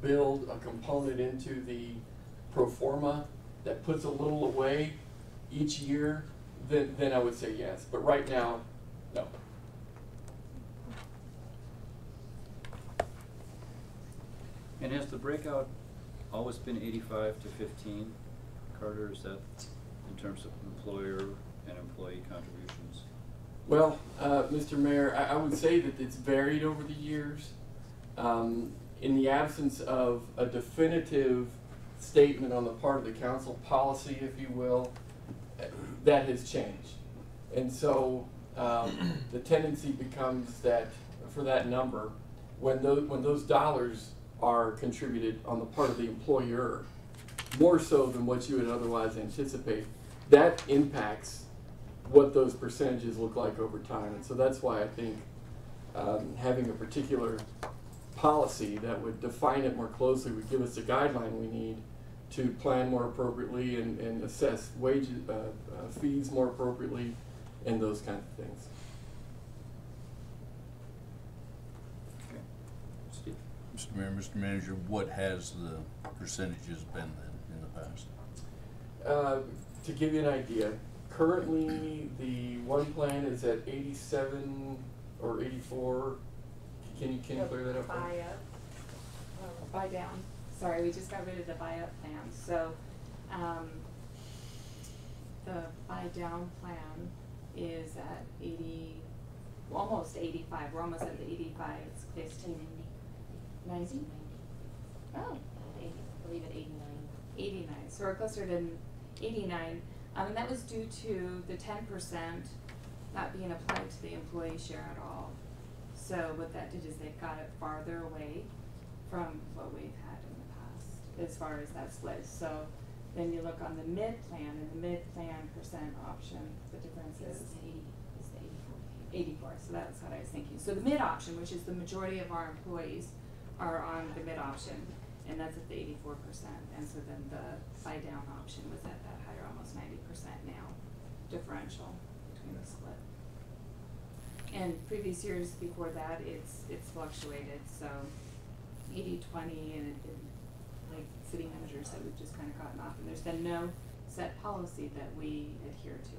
build a component into the pro forma that puts a little away each year, then I would say yes. But right now, no. And has the breakout always been 85 to 15, Carter? Is that in terms of employer and employee contributions? Well, Mr. Mayor, I would say that it's varied over the years. In the absence of a definitive statement on the part of the council policy, if you will, that has changed. And so the tendency becomes that for that number, when those dollars are contributed on the part of the employer, more so than what you would otherwise anticipate, that impacts what those percentages look like over time. And so that's why I think having a particular policy that would define it more closely would give us the guideline we need to plan more appropriately and assess wages, fees more appropriately, and those kinds of things. Okay. Steve? Mr. Mayor, Mr. Manager, what has the percentages been then in the past? To give you an idea, currently the one plan is at 87 or 84. Can you clear that up? Buy up, buy down. Sorry, we just got rid of the buy up plan. So the buy down plan is at 80, almost 85. We're almost at the 85. It's 90. Oh, 80, I believe at 89. 89. So we're closer to 89. And that was due to the 10% not being applied to the employee share at all. So what that did is they got it farther away from what we've had in the past as far as that split. So then you look on the mid plan, and the mid plan percent option, the difference is 84. So that's what I was thinking. So the mid option, which is the majority of our employees, are on the mid option, and that's at the 84%. And so then the buy down option was at that higher, almost 90% now, differential between the split. And previous years before that, it's fluctuated. So 80-20, and like city managers that we've just kind of gotten off, and there's been no set policy that we adhere to.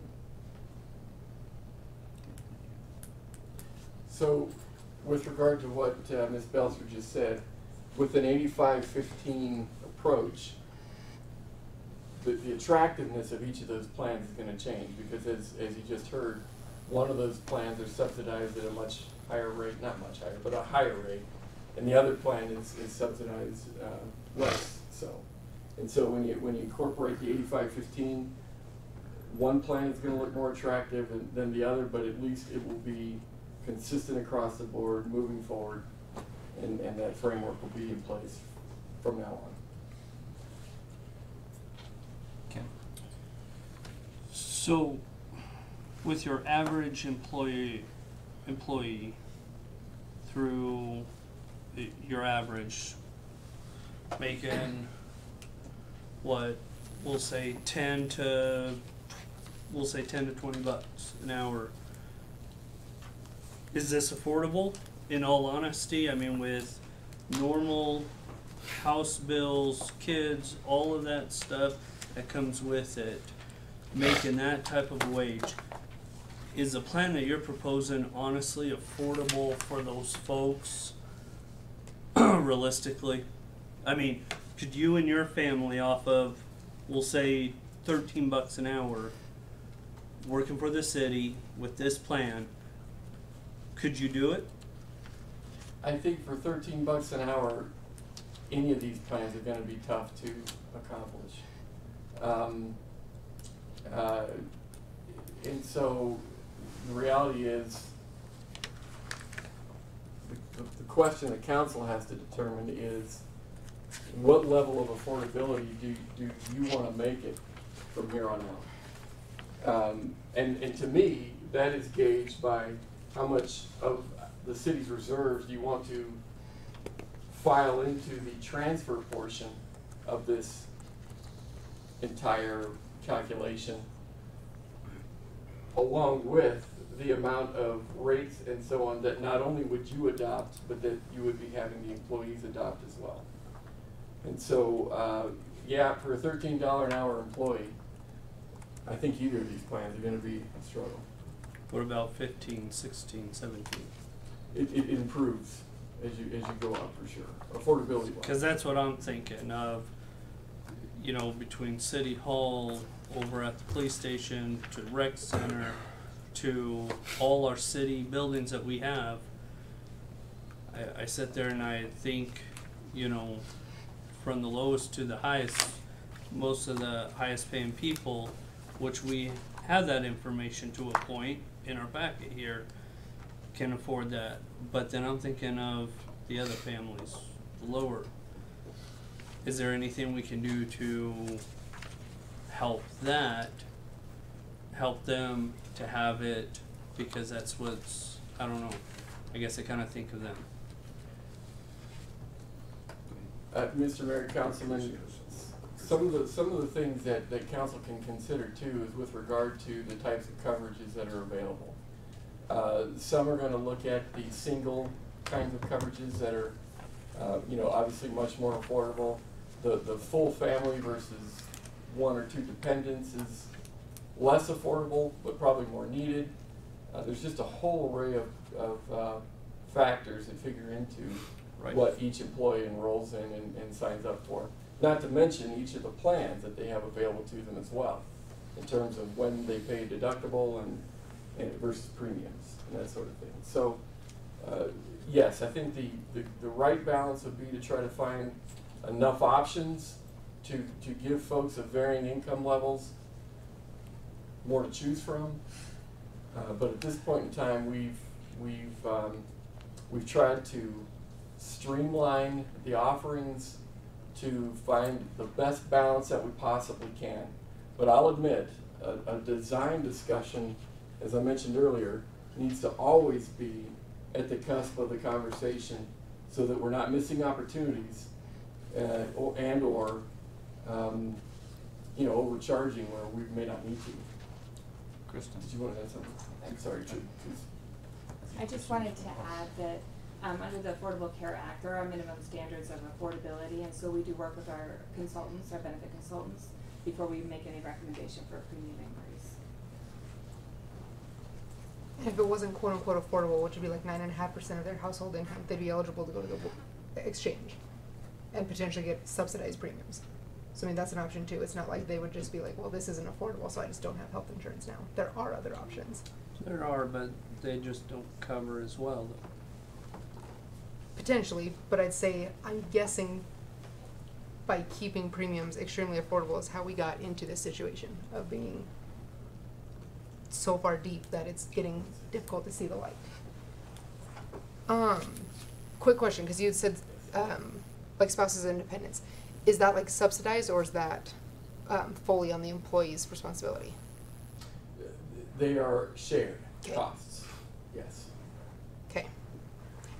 So, with regard to what Ms. Belzer just said, with an 85-15 approach, the attractiveness of each of those plans is going to change, because as you just heard, one of those plans are subsidized at a much higher rate, not much higher, but a higher rate, and the other plan is subsidized less so. And so when you incorporate the 85-15, one plan is going to look more attractive than the other, but at least it will be consistent across the board moving forward, and that framework will be in place from now on. Ken? So, with your average employee through your average making what we'll say 10 to 20 bucks an hour, is this affordable? In all honesty, I mean, with normal house bills, kids, all of that stuff that comes with it, making that type of wage, is the plan that you're proposing honestly affordable for those folks realistically? I mean, could you and your family off of, we'll say, 13 bucks an hour, working for the city with this plan, could you do it? I think for 13 bucks an hour, any of these plans are gonna be tough to accomplish. And so the reality is, the question the council has to determine is, what level of affordability do you want to make it from here on out? And to me, that is gauged by how much of the city's reserves do you want to file into the transfer portion of this entire calculation, along with the amount of rates and so on that not only would you adopt, but that you would be having the employees adopt as well. And so, yeah, for a $13 an hour employee, I think either of these plans are going to be a struggle. What about 15, 16, 17? It improves as you go up for sure, affordability wise. Because that's what I'm thinking of, you know, between City Hall, over at the police station, to the rec center, to all our city buildings that we have. I sit there and I think, you know, from the lowest to the highest, most of the highest paying people, which we have that information to a point in our packet here, can afford that. But then I'm thinking of the other families, the lower. Is there anything we can do to help them to have it, because that's what's, I don't know, I guess I kind of think of them. Mr. Mayor, Councilman, some of the things that council can consider too is with regard to the types of coverages that are available. Some are going to look at the single kinds of coverages that are, you know, obviously much more affordable. The full family versus one or two dependents is less affordable, but probably more needed. There's just a whole array of factors that figure into what each employee enrolls in and signs up for. Not to mention each of the plans that they have available to them as well, in terms of when they pay deductible and versus premiums and that sort of thing. So, yes, I think the right balance would be to try to find enough options to give folks of varying income levels more to choose from. But at this point in time, we've tried to streamline the offerings to find the best balance that we possibly can. But I'll admit, a design discussion, as I mentioned earlier, needs to always be at the cusp of the conversation so that we're not missing opportunities or you know, overcharging where we may not need to. Kristen, did you want to add something? I'm sorry, please. I just wanted to add that under the Affordable Care Act, there are minimum standards of affordability, and so we do work with our consultants, our benefit consultants, before we make any recommendation for a premium increase. And if it wasn't quote unquote affordable, which would be like 9.5% of their household income, they'd be eligible to go to the exchange and potentially get subsidized premiums. So I mean, that's an option too. It's not like they would just be like, well, this isn't affordable, so I just don't have health insurance now. There are other options. There are, but they just don't cover as well, though. Potentially, but I'd say, I'm guessing by keeping premiums extremely affordable is how we got into this situation of being so far deep that it's getting difficult to see the light. Quick question, because you had said like spouses and dependents. Is that like subsidized, or is that fully on the employee's responsibility? They are shared costs, yes. Okay.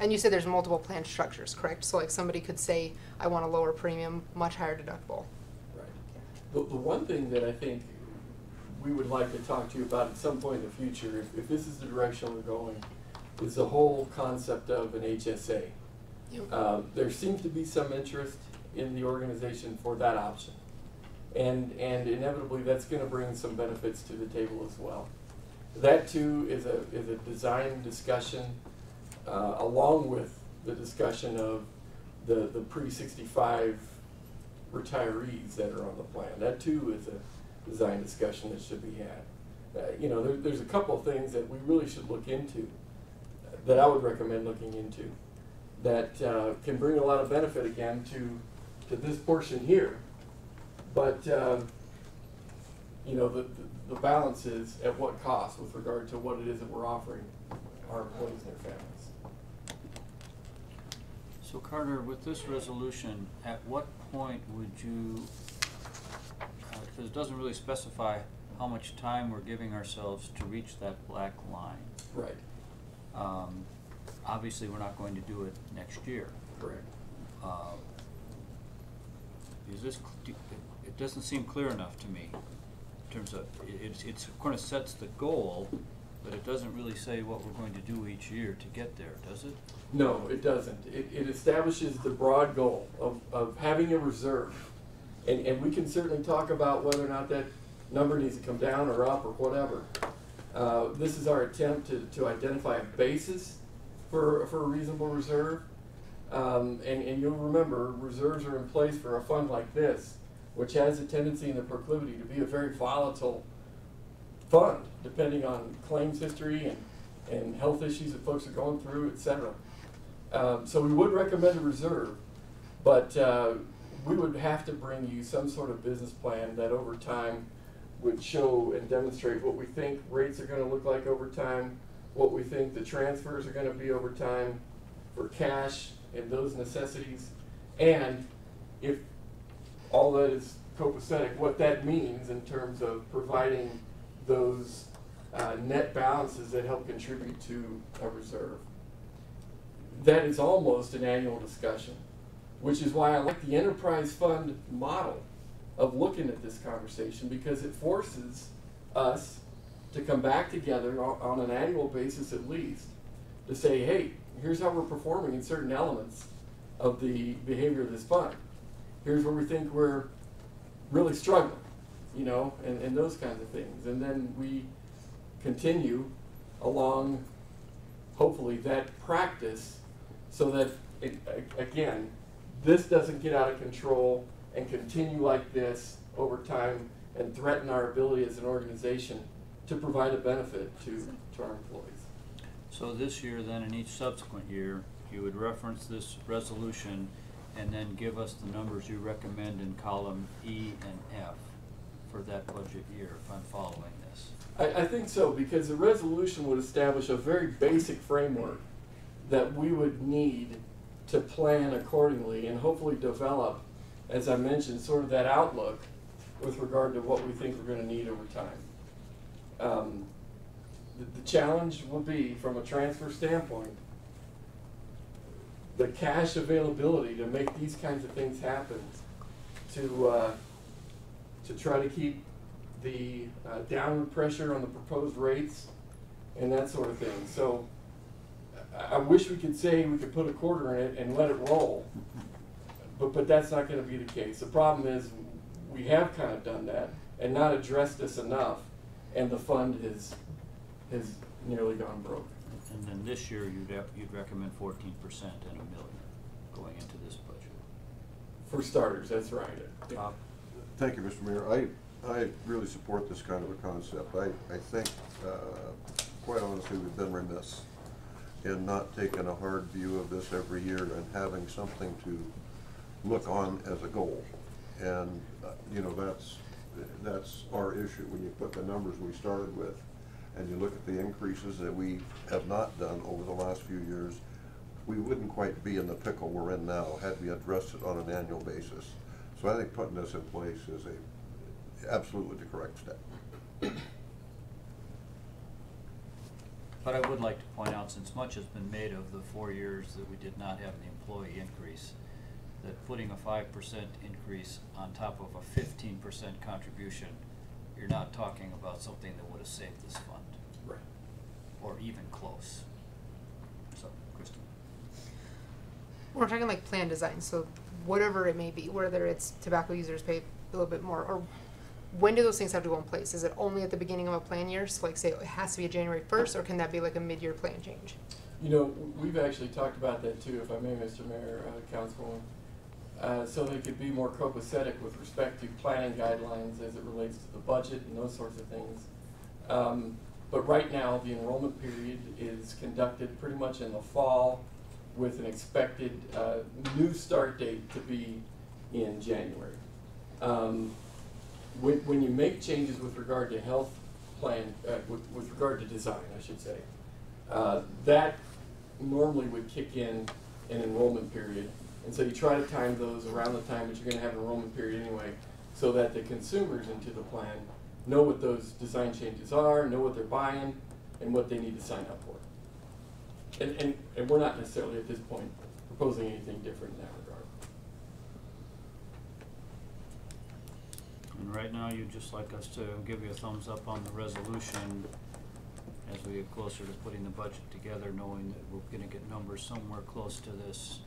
And you said there's multiple plan structures, correct? So like somebody could say, I want a lower premium, much higher deductible. Right. The one thing that I think we would like to talk to you about at some point in the future, if this is the direction we're going, is the whole concept of an HSA. Yep. There seems to be some interest in the organization for that option. And inevitably that's going to bring some benefits to the table as well. That too is a design discussion along with the discussion of the pre-65 retirees that are on the plan. That too is a design discussion that should be had. You know, there's a couple of things that we really should look into that I would recommend looking into. that can bring a lot of benefit again to this portion here. But you know, the balance is at what cost with regard to what it is that we're offering our employees and their families. So Carter, with this resolution, at what point would you, because it doesn't really specify how much time we're giving ourselves to reach that black line. Right. Obviously, we're not going to do it next year. Correct. Is this, it doesn't seem clear enough to me in terms of, it's kind of sets the goal, but it doesn't really say what we're going to do each year to get there, does it? No, it doesn't. It establishes the broad goal of having a reserve. And we can certainly talk about whether or not that number needs to come down or up or whatever. This is our attempt to identify a basis for a reasonable reserve. And you'll remember, reserves are in place for a fund like this, which has a tendency and the proclivity to be a very volatile fund, depending on claims history and health issues that folks are going through, et cetera. So we would recommend a reserve, but we would have to bring you some sort of business plan that over time would show and demonstrate what we think rates are going to look like over time, what we think the transfers are going to be over time for cash and those necessities, and if all that is copacetic, what that means in terms of providing those net balances that help contribute to a reserve. That is almost an annual discussion, which is why I like the enterprise fund model of looking at this conversation, because it forces us to come back together on an annual basis at least to say, hey, here's how we're performing in certain elements of the behavior of this fund. Here's where we think we're really struggling, you know, and those kinds of things. And then we continue along, hopefully, that practice so that, again, this doesn't get out of control and continue like this over time and threaten our ability as an organization to provide a benefit to our employees. So this year, then, in each subsequent year, you would reference this resolution and then give us the numbers you recommend in column E and F for that budget year, if I'm following this. I think so, because the resolution would establish a very basic framework that we would need to plan accordingly and hopefully develop, as I mentioned, sort of that outlook with regard to what we think we're going to need over time. The challenge will be, from a transfer standpoint, the cash availability to make these kinds of things happen, to try to keep the downward pressure on the proposed rates and that sort of thing. So I wish we could say we could put a quarter in it and let it roll, but that's not going to be the case. The problem is we have kind of done that and not addressed this enough, and the fund has nearly gone broke. And then this year, you'd recommend 14% and $1 million going into this budget. For starters, that's right. Bob? Thank you, Mr. Mayor. I really support this kind of a concept. I think, quite honestly, we've been remiss in not taking a hard view of this every year and having something to look on as a goal. And, you know, that's our issue. When you put the numbers we started with and you look at the increases that we have not done over the last few years, we wouldn't quite be in the pickle we're in now had we addressed it on an annual basis. So I think putting this in place is absolutely the correct step. But I would like to point out, since much has been made of the 4 years that we did not have the employee increase, that putting a 5% increase on top of a 15% contribution, you're not talking about something that would have saved this fund. Right. Or even close. So, Kristen. We're talking like plan design, so whatever it may be, whether it's tobacco users pay a little bit more, or when do those things have to go in place? Is it only at the beginning of a plan year? So like say it has to be a January 1st, or can that be like a mid-year plan change? You know, we've actually talked about that too, if I may, Mr. Mayor, Councilwoman. So they could be more copacetic with respect to planning guidelines as it relates to the budget and those sorts of things. But right now, the enrollment period is conducted pretty much in the fall with an expected new start date to be in January. When you make changes with regard to health plan, with regard to design, I should say, that normally would kick in an enrollment period. And so you try to time those around the time that you're going to have an enrollment period anyway, so that the consumers into the plan know what those design changes are, know what they're buying, and what they need to sign up for. And we're not necessarily at this point proposing anything different in that regard. And right now, you'd just like us to give you a thumbs up on the resolution as we get closer to putting the budget together, knowing that we're gonna get numbers somewhere close to this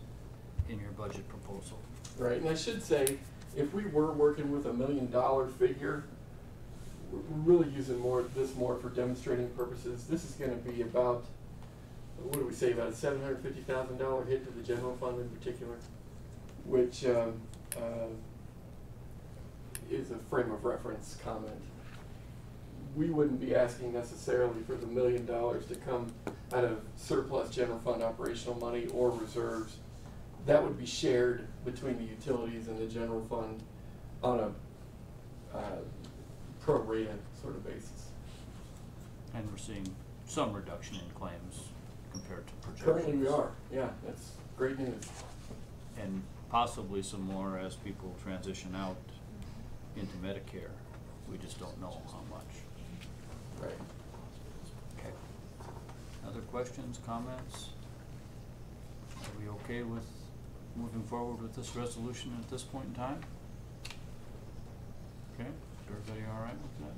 in your budget proposal. Right, and I should say, if we were working with $1 million figure, we're really using this more for demonstrating purposes. This is gonna be about, what do we say, about a $750,000 hit to the general fund in particular, which is a frame of reference comment. We wouldn't be asking necessarily for the $1 million to come out of surplus general fund operational money or reserves. That would be shared between the utilities and the general fund on a pro rata sort of basis. And we're seeing some reduction in claims compared to projections. Currently we are, yeah, that's great news. And possibly some more as people transition out into Medicare. We just don't know how much. Right. Okay. Other questions, comments? Are we okay with moving forward with this resolution at this point in time? Okay, everybody all right with that?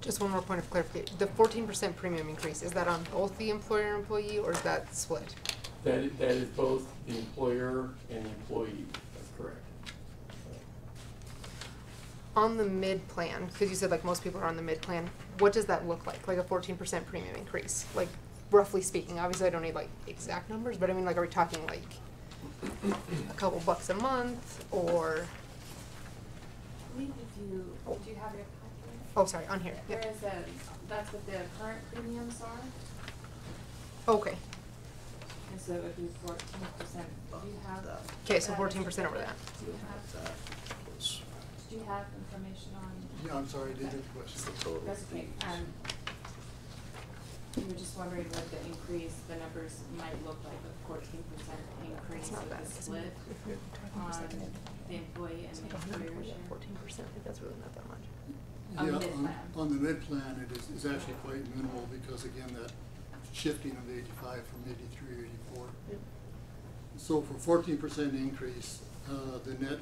Just one more point of clarification. The 14% premium increase, is that on both the employer and employee, or is that split? That is both the employer and the employee, that's correct. On the mid plan, because you said like most people are on the mid plan, what does that look like a 14% premium increase? Like, roughly speaking, obviously I don't need like exact numbers, but I mean, like, are we talking like a couple bucks a month, or? I believe if you, do you have your calculator? Oh, sorry, on here. There Yep. is that's what the current premiums are, Okay, and so it would be 14%. Do you have? okay, so 14% over that. Do you have, do you have information on? Yeah, I'm sorry, I didn't get the question. That's okay. We were just wondering what the increase, the numbers might look like, a 14% increase It's not with bad, the 'cause split if you're talking on percentage, the employee and it's the like employer 140 share. at 14%, I think that's really not that much. On the Yeah, mid-plan. on the mid-plan, it is actually quite minimal because again, that shifting of 85 from 83 to 84. Yep. So for 14% increase, the net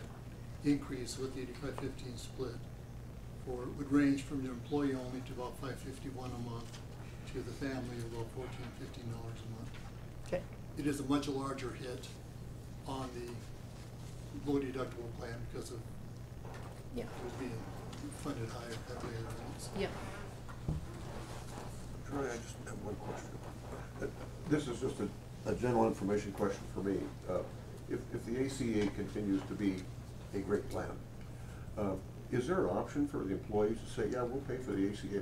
increase with the 85-15 split would range from the employee only to about $551 a month, to the family about $14-15 a month. Okay. It is a much larger hit on the low deductible plan because of Yeah. it was being funded higher that way around. So. Yeah. Troy, I just have one question. This is just a general information question for me. If the ACA continues to be a great plan, is there an option for the employees to say, yeah, we'll pay for the ACA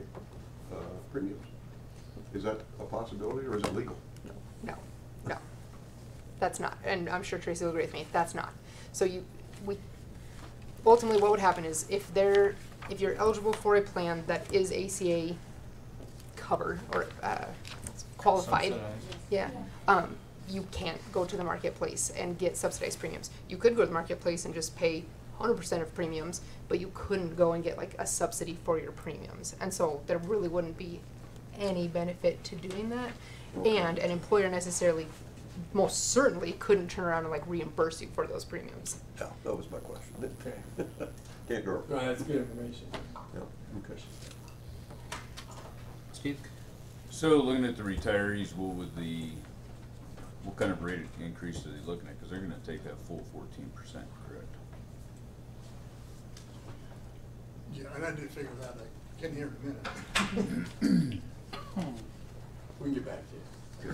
premiums? Is that a possibility, or is it legal? No, that's not, and I'm sure Tracy will agree with me, that's not. So ultimately what would happen is if you're eligible for a plan that is ACA covered or qualified, Subsidized. yeah, you can't go to the marketplace and get subsidized premiums. You could go to the marketplace and just pay 100% of premiums, but you couldn't go and get like a subsidy for your premiums. And so there really wouldn't be any benefit to doing that. Okay. And an employer necessarily, most certainly, couldn't turn around and like reimburse you for those premiums. Yeah, that was my question. Okay. Can't go. Right, that's good information. Yeah, okay. Steve? So looking at the retirees, what kind of rate increase are they looking at? Because they're gonna take that full 14%, correct? Yeah, and I did figure that. I can hear in a minute. We can get back to you.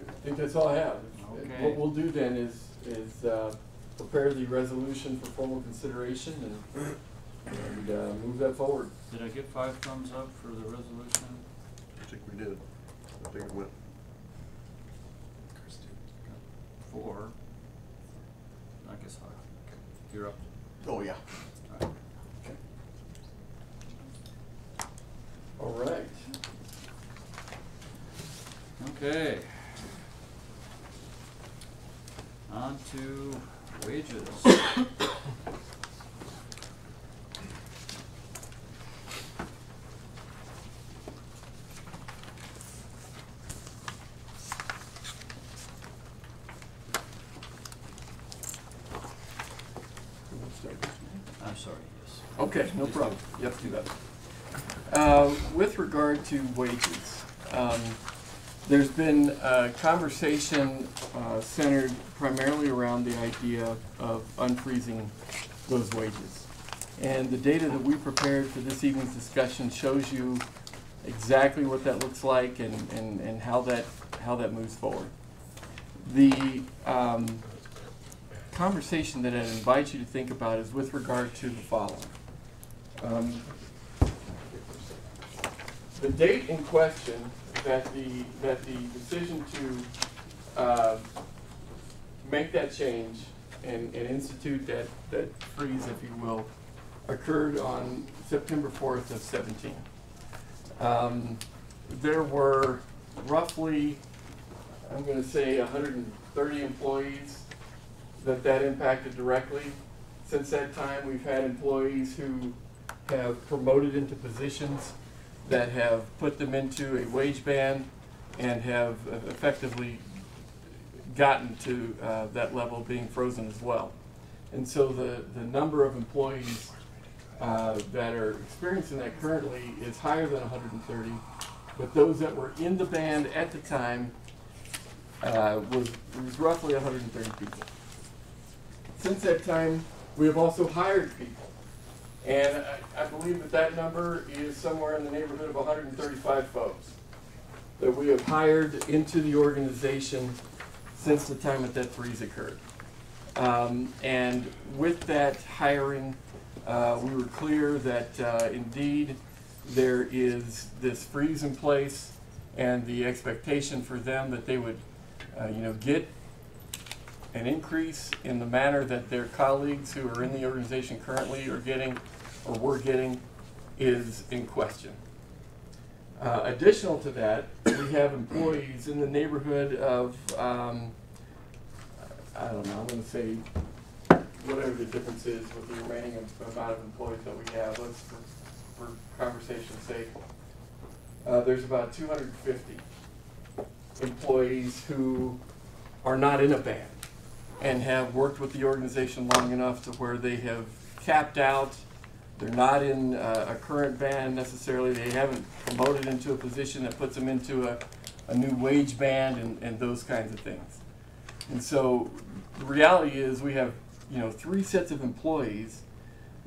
I think that's all I have. Okay. What we'll do then is prepare the resolution for formal consideration and move that forward. Did I get 5 thumbs up for the resolution? I think we did. I think it went. 4. I guess 5. You're up. Oh, yeah. All right. Okay. On to wages. I'm sorry, yes. Okay, no problem. You have to do that. With regard to wages, there's been a conversation centered primarily around the idea of unfreezing those wages. And the data that we prepared for this evening's discussion shows you exactly what that looks like and how that moves forward. The conversation that I'd invite you to think about is with regard to the following. The date in question that the decision to make that change and institute that freeze, if you will, occurred on September 4th of 17. There were roughly, I'm going to say, 130 employees that impacted directly. Since that time, we've had employees who have promoted into positions that have put them into a wage band and have effectively gotten to that level being frozen as well. And so the number of employees that are experiencing that currently is higher than 130, but those that were in the band at the time was roughly 130 people. Since that time, we have also hired people. And I believe that number is somewhere in the neighborhood of 135 folks that we have hired into the organization since the time that freeze occurred. And with that hiring, we were clear that indeed there is this freeze in place and the expectation for them that they would get an increase in the manner that their colleagues who are in the organization currently are getting or were getting is in question. Additional to that, we have employees in the neighborhood of, I don't know, I'm going to say whatever the difference is with the remaining amount of employees that we have. Let's, for conversation's sake, there's about 250 employees who are not in a band and have worked with the organization long enough to where they have capped out. They're not in a current band necessarily. They haven't promoted into a position that puts them into a new wage band and those kinds of things. And so the reality is we have 3 sets of employees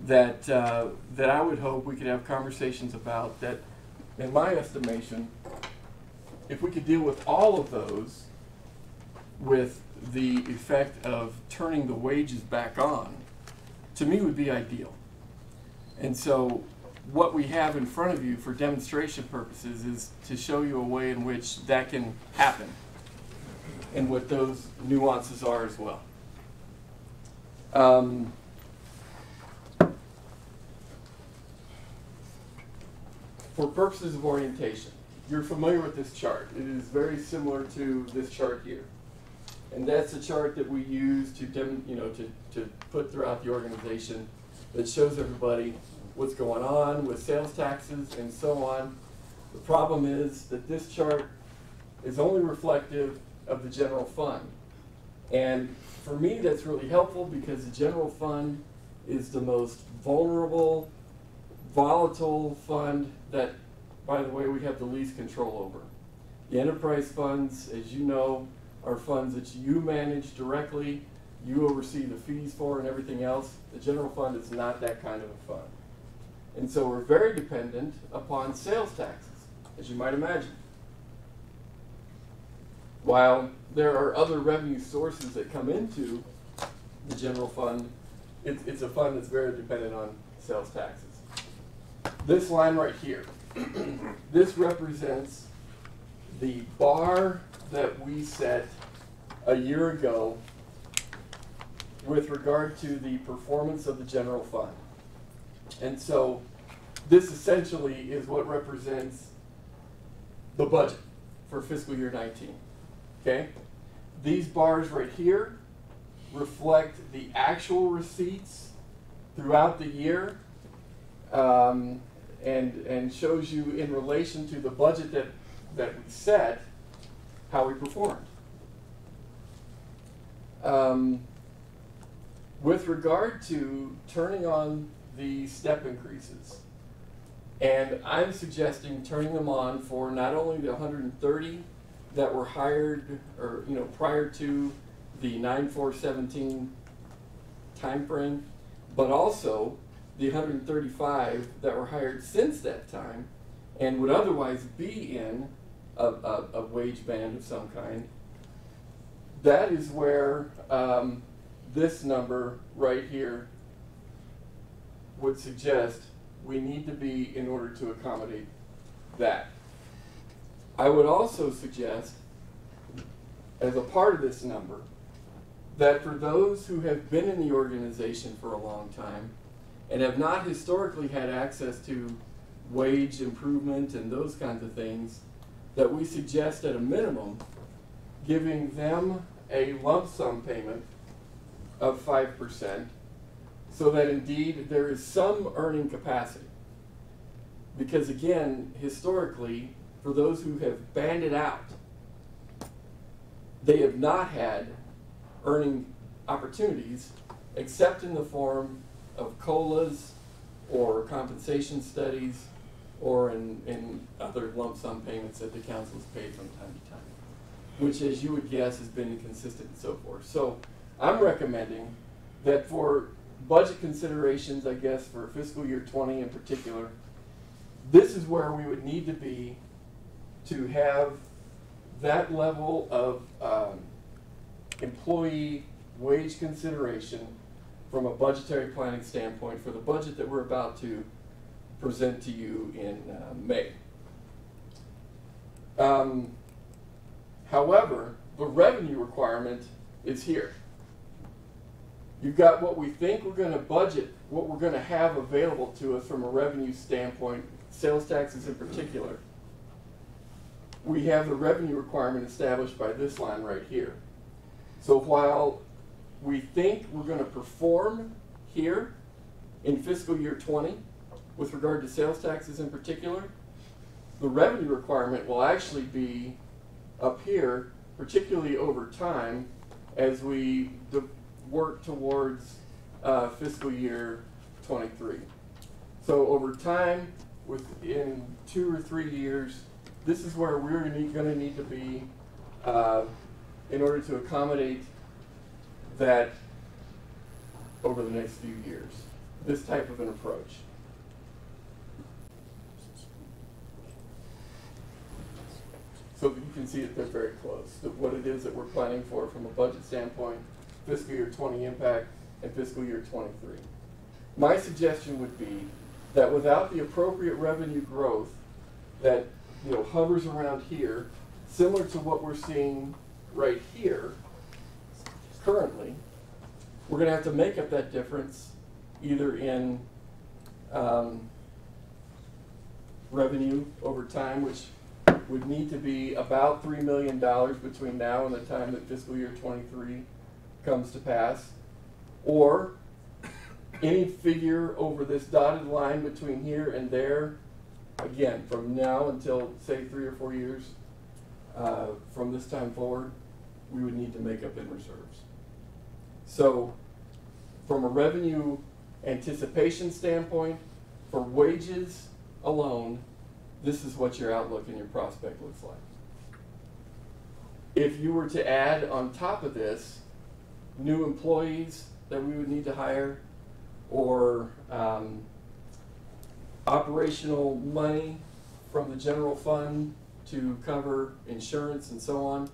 that I would hope we could have conversations about that, in my estimation, if we could deal with all of those with the effect of turning the wages back on, to me would be ideal. And so what we have in front of you for demonstration purposes is to show you a way in which that can happen and what those nuances are as well. For purposes of orientation, you're familiar with this chart. It is very similar to this chart here. And that's a chart that we use to put throughout the organization that shows everybody what's going on with sales taxes and so on. The problem is that this chart is only reflective of the general fund. And for me, that's really helpful because the general fund is the most vulnerable, volatile fund that, by the way, we have the least control over. The enterprise funds, as you know, are funds that you manage directly, you oversee the fees for and everything else. The general fund is not that kind of a fund. And so we're very dependent upon sales taxes, as you might imagine. While there are other revenue sources that come into the general fund, it's a fund that's very dependent on sales taxes. This line right here, this represents the bar that we set a year ago with regard to the performance of the general fund. And so this essentially is what represents the budget for fiscal year 19. Okay? These bars right here reflect the actual receipts throughout the year, and shows you in relation to the budget that we set, how we performed. With regard to turning on the step increases, and I'm suggesting turning them on for not only the 130 that were hired, or prior to the 9/4/17 time frame, but also the 135 that were hired since that time and would otherwise be in a wage band of some kind. That is where this number right here would suggest we need to be in order to accommodate that. I would also suggest, as a part of this number, that for those who have been in the organization for a long time and have not historically had access to wage improvement and those kinds of things, that we suggest at a minimum giving them a lump sum payment of 5%, so that indeed there is some earning capacity. Because again, historically, for those who have banded out, they have not had earning opportunities except in the form of COLAs or compensation studies or in other lump sum payments that the council has paid from time to time, which, as you would guess, has been inconsistent and so forth. So I'm recommending that for budget considerations, I guess, for fiscal year 20 in particular, this is where we would need to be to have that level of employee wage consideration from a budgetary planning standpoint for the budget that we're about to present to you in May. However, the revenue requirement is here. You've got what we think we're going to budget, what we're going to have available to us from a revenue standpoint, sales taxes in particular. We have the revenue requirement established by this line right here. So while we think we're going to perform here in fiscal year 20 with regard to sales taxes in particular, the revenue requirement will actually be up here, particularly over time, as we work towards fiscal year 23. So over time, within 2 or 3 years, this is where we're going to need to be in order to accommodate that over the next few years, this type of an approach. So you can see that they're very close to what it is that we're planning for from a budget standpoint, fiscal year 20 impact, and fiscal year 23. My suggestion would be that without the appropriate revenue growth that hovers around here, similar to what we're seeing right here currently, we're going to have to make up that difference either in revenue over time, which would need to be about $3 million between now and the time that fiscal year 23 comes to pass, or any figure over this dotted line between here and there, again, from now until, say, 3 or 4 years from this time forward, we would need to make up in reserves. So from a revenue anticipation standpoint, for wages alone, this is what your outlook and your prospect looks like. If you were to add on top of this new employees that we would need to hire, or operational money from the general fund to cover insurance and so on,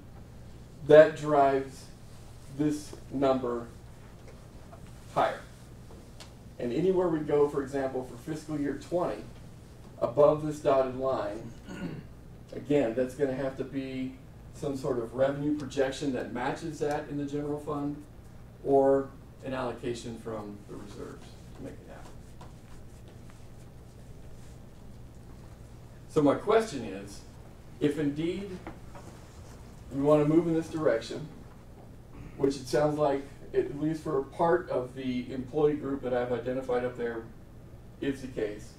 that drives this number higher. And anywhere we go, for example, for fiscal year 20, above this dotted line, again, that's going to have to be some sort of revenue projection that matches that in the general fund, or an allocation from the reserves to make it happen. So my question is, if indeed we want to move in this direction, which it sounds like, at least for a part of the employee group that I've identified up there, is the case,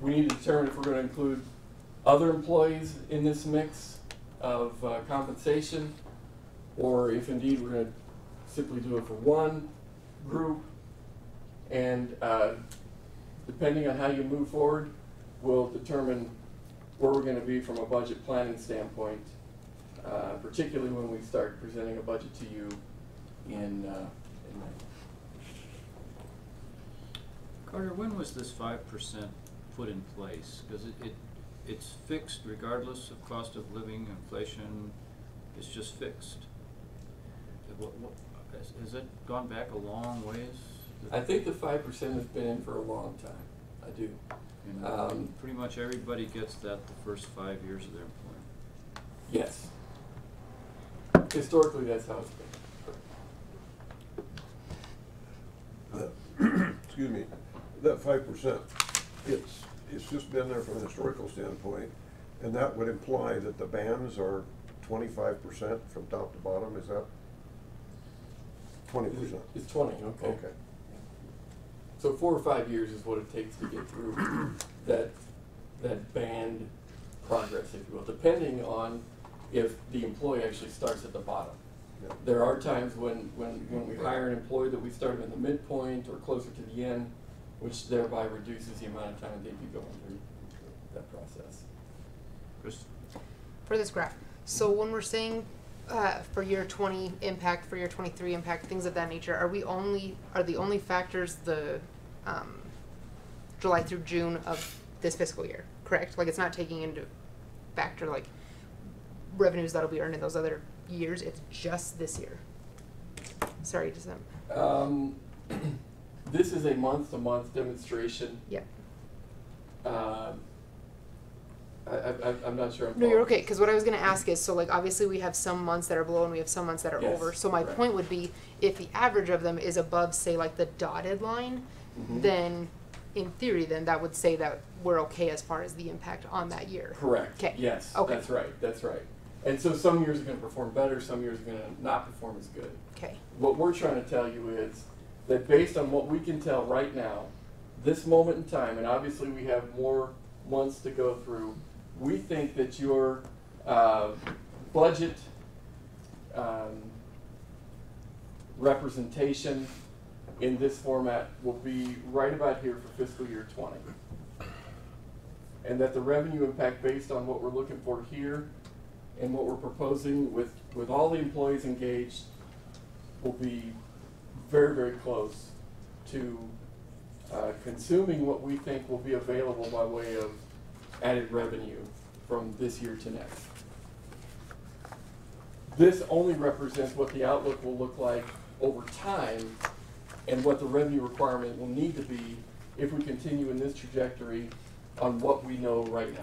we need to determine if we're going to include other employees in this mix of compensation, or if indeed we're going to simply do it for one group. And depending on how you move forward, will determine where we're going to be from a budget planning standpoint, particularly when we start presenting a budget to you in May. Carter, when was this 5% put in place? Because it's fixed regardless of cost of living, inflation, it's just fixed. Has it gone back a long ways? I think the 5% has been in for a long time. I do. And pretty much everybody gets that the first 5 years of their employment. Yes. Historically, that's how it's been. Excuse me, that 5%, it's just been there from a historical standpoint, and that would imply that the bands are 25% from top to bottom. Is that 20%? It's 20, okay. Okay. So 4 or 5 years is what it takes to get through that band progress, if you will, depending on if the employee actually starts at the bottom. Yeah. There are times when we hire an employee that we start them in the midpoint or closer to the end, which thereby reduces the amount of time they'd be going through that process. Chris? For this graph, so when we're saying for year 20 impact, for year 23 impact, things of that nature, are the only factors the July through June of this fiscal year, correct? Like, it's not taking into factor like revenues that'll be earned in those other years. It's just this year. Sorry, does that? This is a month-to-month demonstration. Yeah. I'm not sure. No, you're okay. Because what I was going to ask is, so like obviously we have some months that are below and we have some months that are Yes, over. So my correct. point would be, if the average of them is above, say, like the dotted line, Mhm. then in theory, then that would say that we're okay as far as the impact on that year. Correct. 'Kay. Yes. Okay. That's right. That's right. And so some years are going to perform better, some years are going to not perform as good. Okay. What we're trying to tell you is that based on what we can tell right now, this moment in time, and obviously we have more months to go through, we think that your budget representation in this format will be right about here for fiscal year 20. And that the revenue impact based on what we're looking for here and what we're proposing with all the employees engaged will be very, very close to consuming what we think will be available by way of added revenue from this year to next. This only represents what the outlook will look like over time and what the revenue requirement will need to be if we continue in this trajectory on what we know right now.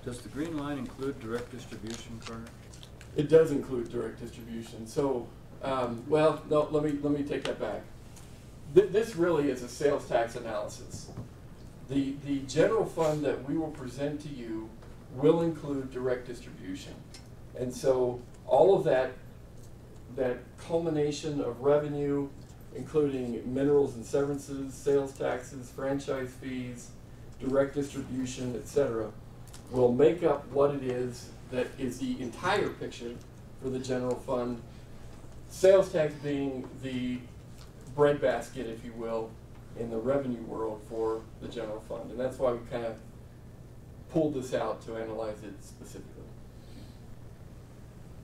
Does the green line include direct distribution, Carter? It does include direct distribution. So, well, no, let me take that back. This really is a sales tax analysis. The general fund that we will present to you will include direct distribution. And so all of that culmination of revenue, including minerals and severances, sales taxes, franchise fees, direct distribution, etc., will make up what it is that is the entire picture for the general fund. Sales tax being the breadbasket, if you will, in the revenue world for the general fund. And that's why we kind of pulled this out to analyze it specifically.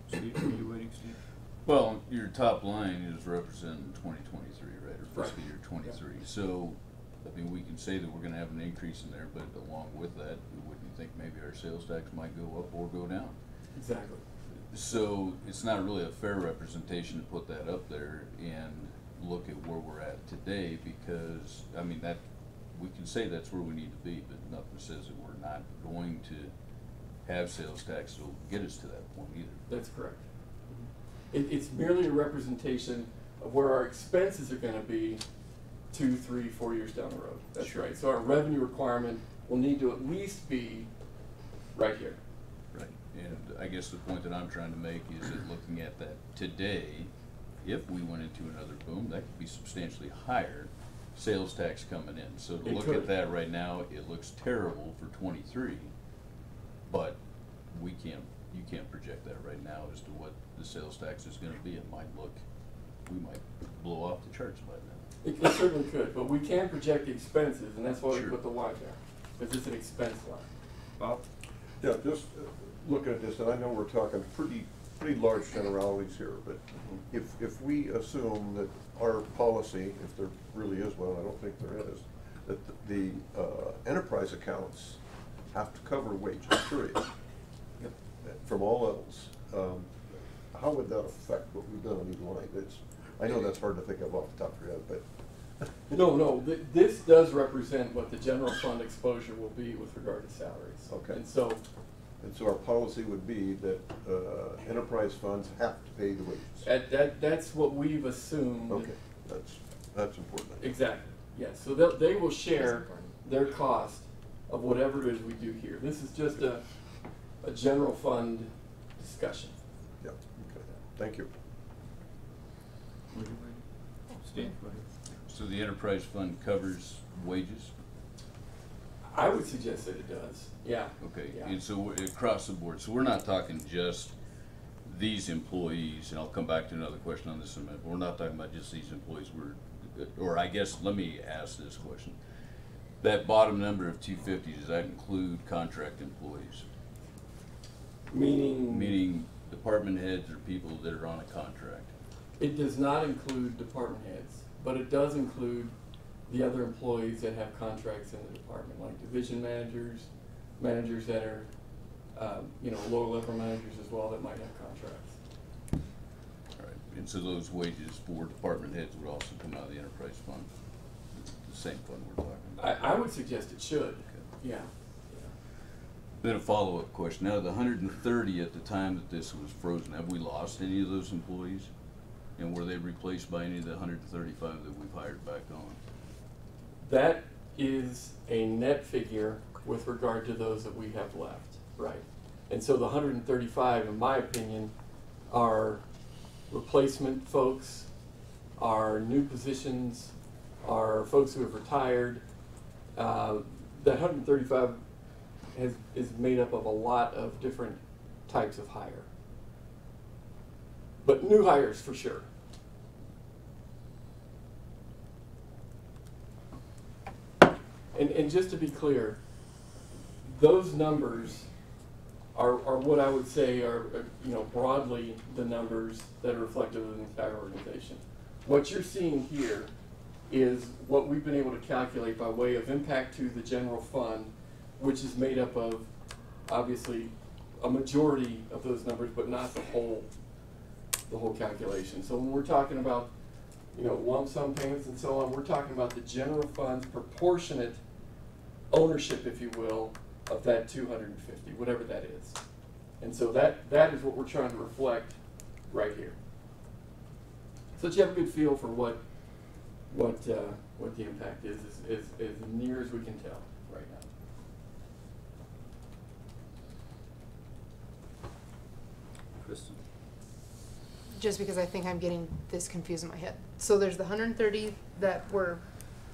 Steve, are you waiting, Steve? Well, your top line is representing 2023, right, or fiscal Right. year 23. So, I mean, we can say that we're gonna have an increase in there, but along with that, wouldn't you think maybe our sales tax might go up or go down? Exactly. So it's not really a fair representation to put that up there and look at where we're at today, because, I mean, that, we can say that's where we need to be, but nothing says that we're not going to have sales tax that'll get us to that point either. That's correct. It's merely a representation of where our expenses are gonna be 2, 3, 4 years down the road. That's Sure. right. So our revenue requirement will need to at least be right here. Right. And I guess the point that I'm trying to make is that looking at that today, if we went into another boom, that could be substantially higher sales tax coming in. So to It look could. at that right now, it looks terrible for 23, but you can't project that right now as to what the sales tax is gonna be. It might look, we might blow off the charts by then. It certainly could, but we can project the expenses, and that's why we Sure. put the line there, because it's an expense line. Bob? Yeah, just looking at this, and I know we're talking pretty large generalities here, but if we assume that our policy, if there really is one, I don't think there is, that the enterprise accounts have to cover wages, period, from all levels, how would that affect what we've done on each line? I know that's hard to think of off the top of your head, but. No, this does represent what the general fund exposure will be with regard to salaries. Okay. And so, our policy would be that enterprise funds have to pay the wages. that's what we've assumed. Okay, that's important. Exactly, yes. So they will share their cost of whatever it is we do here. This is just a general fund discussion. Yeah, okay, thank you. Steve, go ahead. So the enterprise fund covers wages? I would suggest that it does, yeah. Okay, Yeah. and so across the board, so we're not talking just these employees, and I'll come back to another question on this in a minute, but we're not talking about just these employees, or I guess, let me ask this question. That bottom number of 250, does that include contract employees? Meaning department heads or people that are on a contract? It does not include department heads, but it does include the other employees that have contracts in the department, like division managers, managers that are, lower level managers as well that might have contracts. All right, and so those wages for department heads would also come out of the enterprise fund, the same fund we're talking about? I would suggest it should, yeah. Then a follow-up question, out of the 130 at the time that this was frozen, have we lost any of those employees? And were they replaced by any of the 135 that we've hired back on? That is a net figure with regard to those that we have left, right? And so the 135, in my opinion, are replacement folks, are new positions, are folks who have retired. That 135 is made up of a lot of different types of hire. But new hires for sure. And just to be clear, those numbers are what I would say are, broadly the numbers that are reflective of the entire organization. What you're seeing here is what we've been able to calculate by way of impact to the general fund, which is made up of, obviously, a majority of those numbers, but not the whole calculation. So when we're talking about, lump sum payments and so on, we're talking about the general fund's proportionate ownership, if you will, of that 250, whatever that is. And so that is what we're trying to reflect right here. So that you have a good feel for what the impact is as near as we can tell right now. Kristen? Just because I think I'm getting this confused in my head. So there's the 130 that were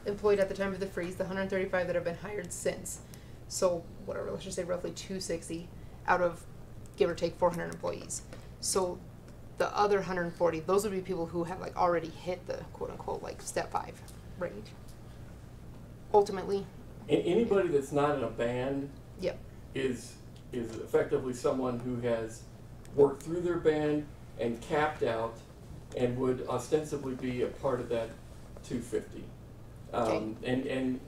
employed at the time of the freeze, the 135 that have been hired since. So whatever, let's just say roughly 260 out of, give or take, 400 employees. So the other 140, those would be people who have already hit the quote unquote step 5 rate. Ultimately. Anybody that's not in a band Yep. is effectively someone who has worked through their band and capped out and would ostensibly be a part of that 250. Okay. And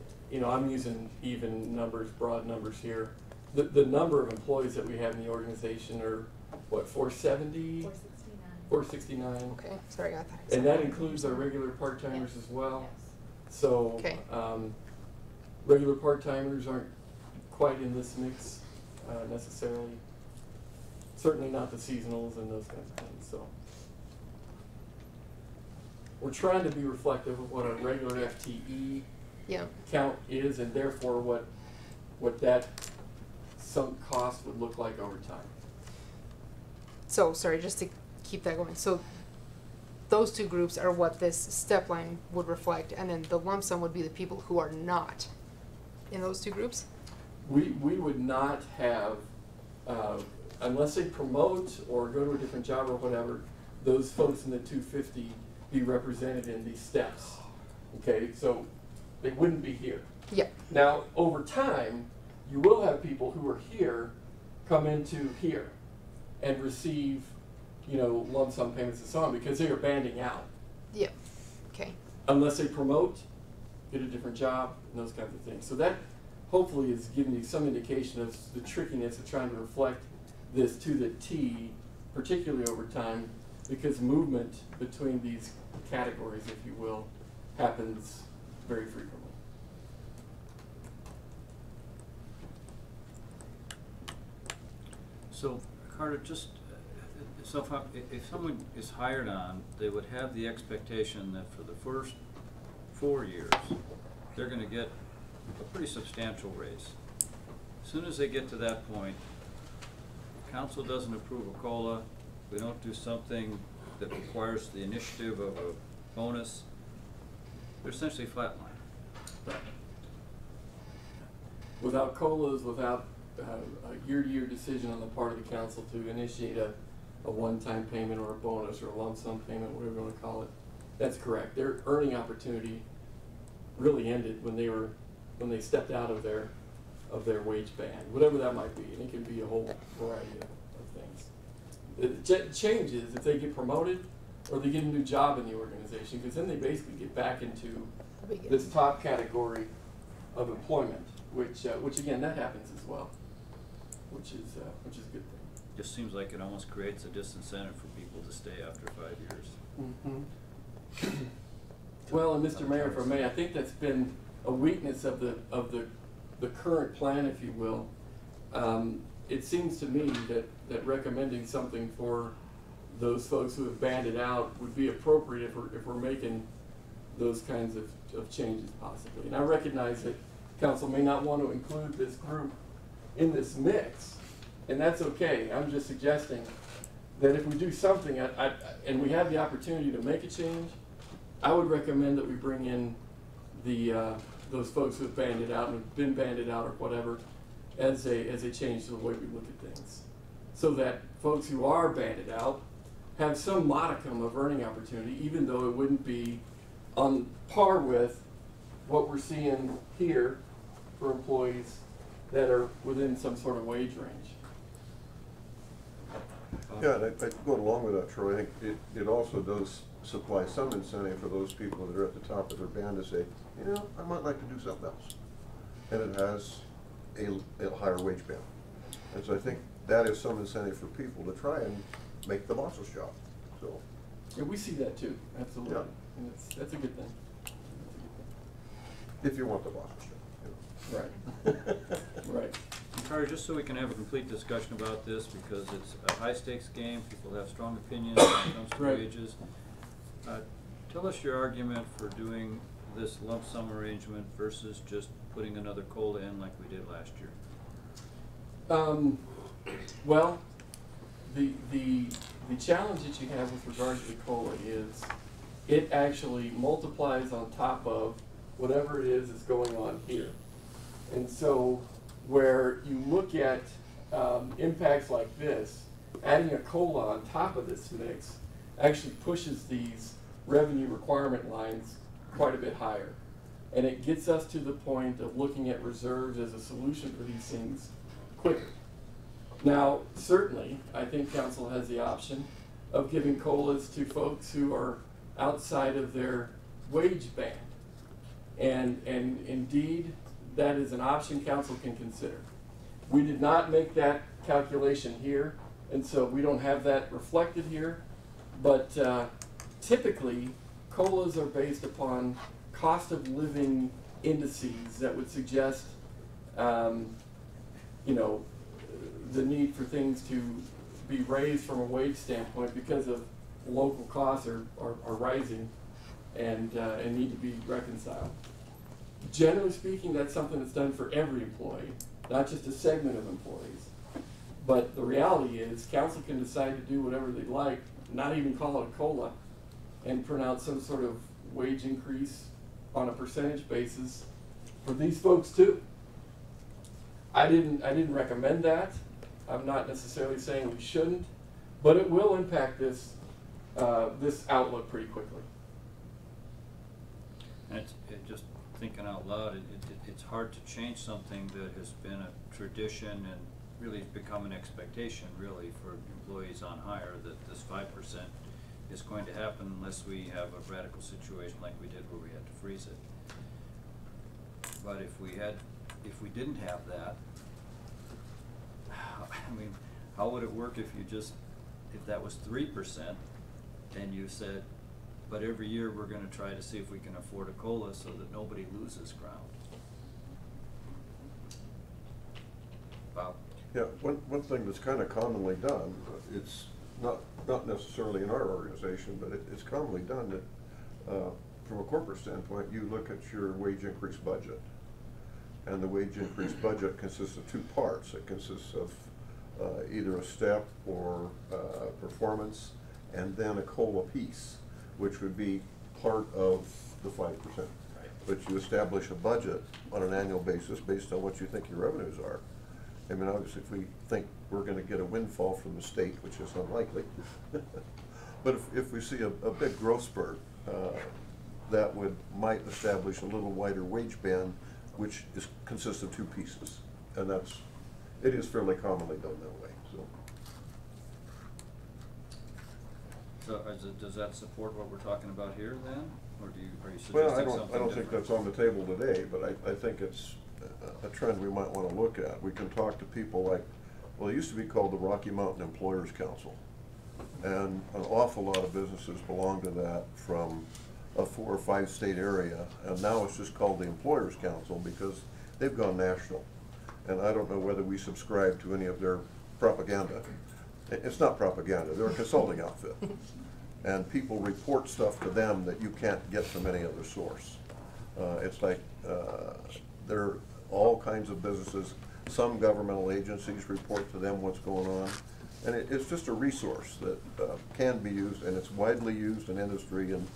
I'm using even numbers, broad numbers here. the number of employees that we have in the organization are, what, 470? 469. Okay, sorry, I thought. And that includes our regular part-timers as well. Yes. So, Okay. regular part-timers aren't quite in this mix necessarily. Certainly not the seasonals and those kinds of things, so. We're trying to be reflective of what our regular FTE Yeah. count is, and therefore what that sunk cost would look like over time. So, sorry, just to keep that going. So, those two groups are what this step line would reflect, and then the lump sum would be the people who are not in those two groups? We would not have, unless they promote or go to a different job or whatever, those folks in the 250 be represented in these steps. Okay, so they wouldn't be here. Yeah. Now, over time, you will have people who are here come into here and receive, lump sum payments and so on, because they are banding out. Yeah. Okay. Unless they promote, get a different job, and those kinds of things. So that hopefully is giving you some indication of the trickiness of trying to reflect this to the T, particularly over time, because movement between these categories, if you will, happens very frequently. So, Carter, just, so if someone is hired on, they would have the expectation that for the first 4 years, they're gonna get a pretty substantial raise. As soon as they get to that point, council doesn't approve a COLA, we don't do something that requires the initiative of a bonus, they're essentially flatline. Without COLAs, without a year-to-year decision on the part of the council to initiate a one-time payment or a bonus or a lump sum payment, whatever you want to call it, that's correct. Their earning opportunity really ended when they stepped out of their wage band, whatever that might be, and it can be a whole variety of things. It changes if they get promoted or they get a new job in the organization, because then they basically get back into this top category of employment, which again, that happens as well, which is a good thing. Just seems like it almost creates a disincentive for people to stay after 5 years. Mm-hmm. Well, and Mr. Mayor, if I may, I think that's been a weakness of the current plan, if you will. It seems to me that recommending something for those folks who have banded out would be appropriate if we're making those kinds of changes possibly. And I recognize that council may not want to include this group in this mix, and that's okay. I'm just suggesting that if we do something, and we have the opportunity to make a change, I would recommend that we bring in those folks who have banded out and have been banded out or whatever as a change to the way we look at things, so that folks who are banded out have some modicum of earning opportunity, even though it wouldn't be on par with what we're seeing here for employees that are within some sort of wage range. Yeah, and I go along with that, Troy. I think it also does supply some incentive for those people that are at the top of their band to say, I might like to do something else. And it has a higher wage band. And so I think that is some incentive for people to try and make the boss's job. So. Yeah, we see that too, absolutely. Yeah. And that's a good thing. If you want the boss's job. Right. Right. Carter, just so we can have a complete discussion about this, because it's a high-stakes game, people have strong opinions when it comes to Right. wages. Tell us your argument for doing this lump sum arrangement versus just putting another COLA in like we did last year. Well, the challenge that you have with regard to the COLA is it actually multiplies on top of whatever it is that's going on here. And so where you look at impacts like this, adding a COLA on top of this mix actually pushes these revenue requirement lines quite a bit higher. And it gets us to the point of looking at reserves as a solution for these things quicker. Now, certainly, I think council has the option of giving COLAs to folks who are outside of their wage band. And indeed, that is an option council can consider. We did not make that calculation here, and so we don't have that reflected here. But typically, COLAs are based upon cost of living indices that would suggest, you know, the need for things to be raised from a wage standpoint because of local costs are rising and need to be reconciled. Generally speaking, that's something that's done for every employee, not just a segment of employees. But the reality is, council can decide to do whatever they'd like, not even call it a COLA, and print out some sort of wage increase on a percentage basis for these folks too. I didn't recommend that. I'm not necessarily saying we shouldn't, but it will impact this this outlook pretty quickly. And just thinking out loud, it's hard to change something that has been a tradition and really has become an expectation, really, for employees on hire, that this 5% is going to happen unless we have a radical situation like we did where we had to freeze it. But if we didn't have that, I mean, how would it work if that was 3% and you said, but every year we're going to try to see if we can afford a COLA so that nobody loses ground? Bob? Yeah, one thing that's kind of commonly done, it's not necessarily in our organization, but it's commonly done that from a corporate standpoint, you look at your wage increase budget. And the wage increase budget consists of two parts. It consists of either a step or performance, and then a COLA piece, which would be part of the 5%. Right. But you establish a budget on an annual basis based on what you think your revenues are. I mean, obviously, if we think we're going to get a windfall from the state, which is unlikely, but if we see a big growth spurt, that might establish a little wider wage band, which consists of two pieces, and it is fairly commonly done that way. So does that support what we're talking about here then, or are you suggesting well, something different? I don't think that's on the table today, but I think it's a trend we might want to look at. We can talk to people like, well, it used to be called the Rocky Mountain Employers Council, and an awful lot of businesses belong to that from a 4 or 5 state area, and now it's just called the Employers Council because they've gone national. And I don't know whether we subscribe to any of their propaganda. It's not propaganda, they're a consulting outfit. And people report stuff to them that you can't get from any other source. It's like there are all kinds of businesses, some governmental agencies report to them what's going on. And it's just a resource that can be used, and it's widely used in industry, and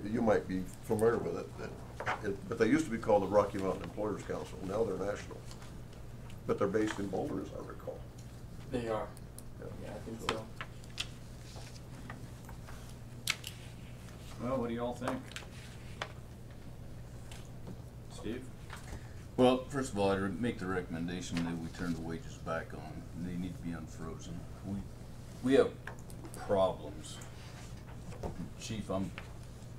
you might be familiar with it. But they used to be called the Rocky Mountain Employers Council. Now they're national. But they're based in Boulder, as I recall. They are. Yeah, I think so. Well, what do you all think? Steve? Well, first of all, I'd make the recommendation that we turn the wages back on. They need to be unfrozen. We have problems. Chief, I'm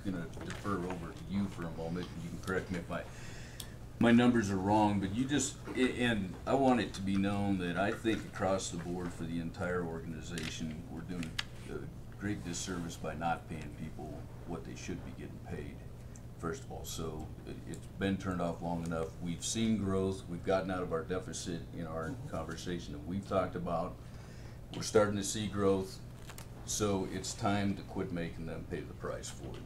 gonna defer over to you for a moment. You can correct me if my numbers are wrong, but and I want it to be known that I think across the board for the entire organization, we're doing a great disservice by not paying people what they should be getting paid, first of all. So it's been turned off long enough. We've seen growth. We've gotten out of our deficit in our conversation that we've talked about. We're starting to see growth. So it's time to quit making them pay the price for it.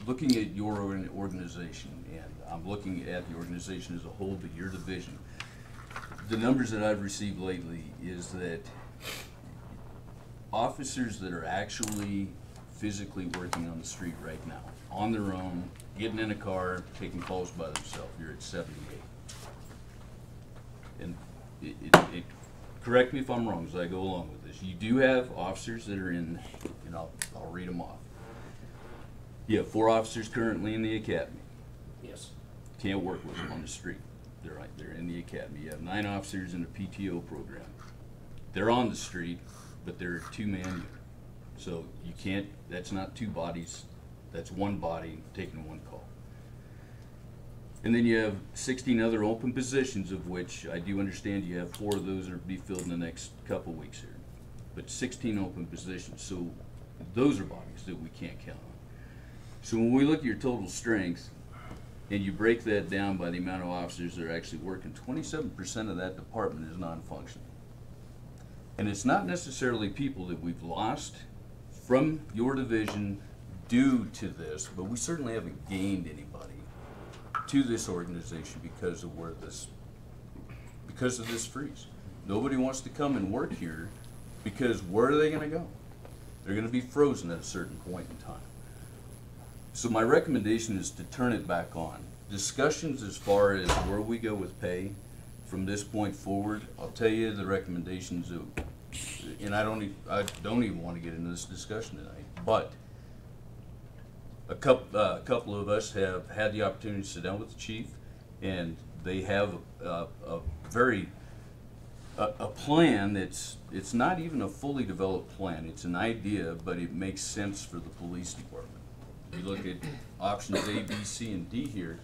Looking at your organization, and I'm looking at the organization as a whole, but your division, the numbers that I've received lately is that officers that are actually physically working on the street right now, on their own, getting in a car, taking calls by themselves, you're at 78. And correct me if I'm wrong as I go along with this. You do have officers that are in, and I'll read them off. You have 4 officers currently in the academy. Yes. Can't work with them on the street. They're in the academy. You have 9 officers in the PTO program. They're on the street, but they're a 2-man unit. So you can't, that's not 2 bodies, that's 1 body taking 1 call. And then you have 16 other open positions, of which I do understand you have 4 of those that are to be filled in the next couple weeks here. But 16 open positions, so those are bodies that we can't count on. So when we look at your total strength, and you break that down by the amount of officers that are actually working, 27% of that department is non-functional. And it's not necessarily people that we've lost from your division due to this, but we certainly haven't gained anybody to this organization because of this freeze. Nobody wants to come and work here because where are they going to go? They're going to be frozen at a certain point in time. So my recommendation is to turn it back on. Discussions as far as where we go with pay from this point forward, I'll tell you the recommendations of, and I don't even want to get into this discussion tonight, but a couple of us have had the opportunity to sit down with the chief, and they have a plan that's, it's not even a fully developed plan. It's an idea, but it makes sense for the police department. You look at options A, B, C, and D here.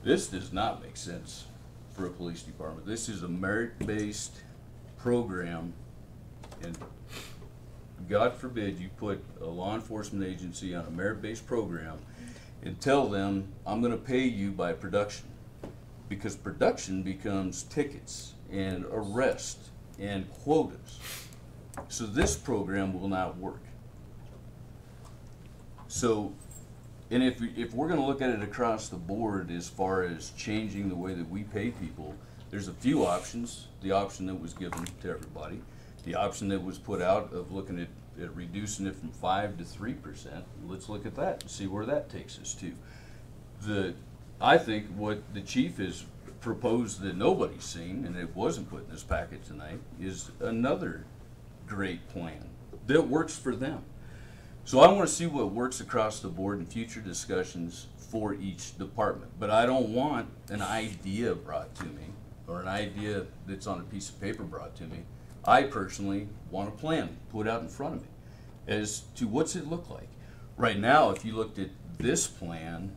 This does not make sense for a police department. This is a merit-based program, and God forbid you put a law enforcement agency on a merit-based program and tell them, I'm going to pay you by production, because production becomes tickets and arrest and quotas. So this program will not work. So, and if we're going to look at it across the board as far as changing the way that we pay people, there's a few options. The option that was given to everybody, the option that was put out of looking at reducing it from 5 to 3%. Let's look at that and see where that takes us to. I think what the chief has proposed that nobody's seen, and it wasn't put in this package tonight, is another great plan that works for them. So I want to see what works across the board in future discussions for each department. But I don't want an idea brought to me or an idea that's on a piece of paper brought to me. I personally want a plan put out in front of me as to what's it look like. Right now, if you looked at this plan,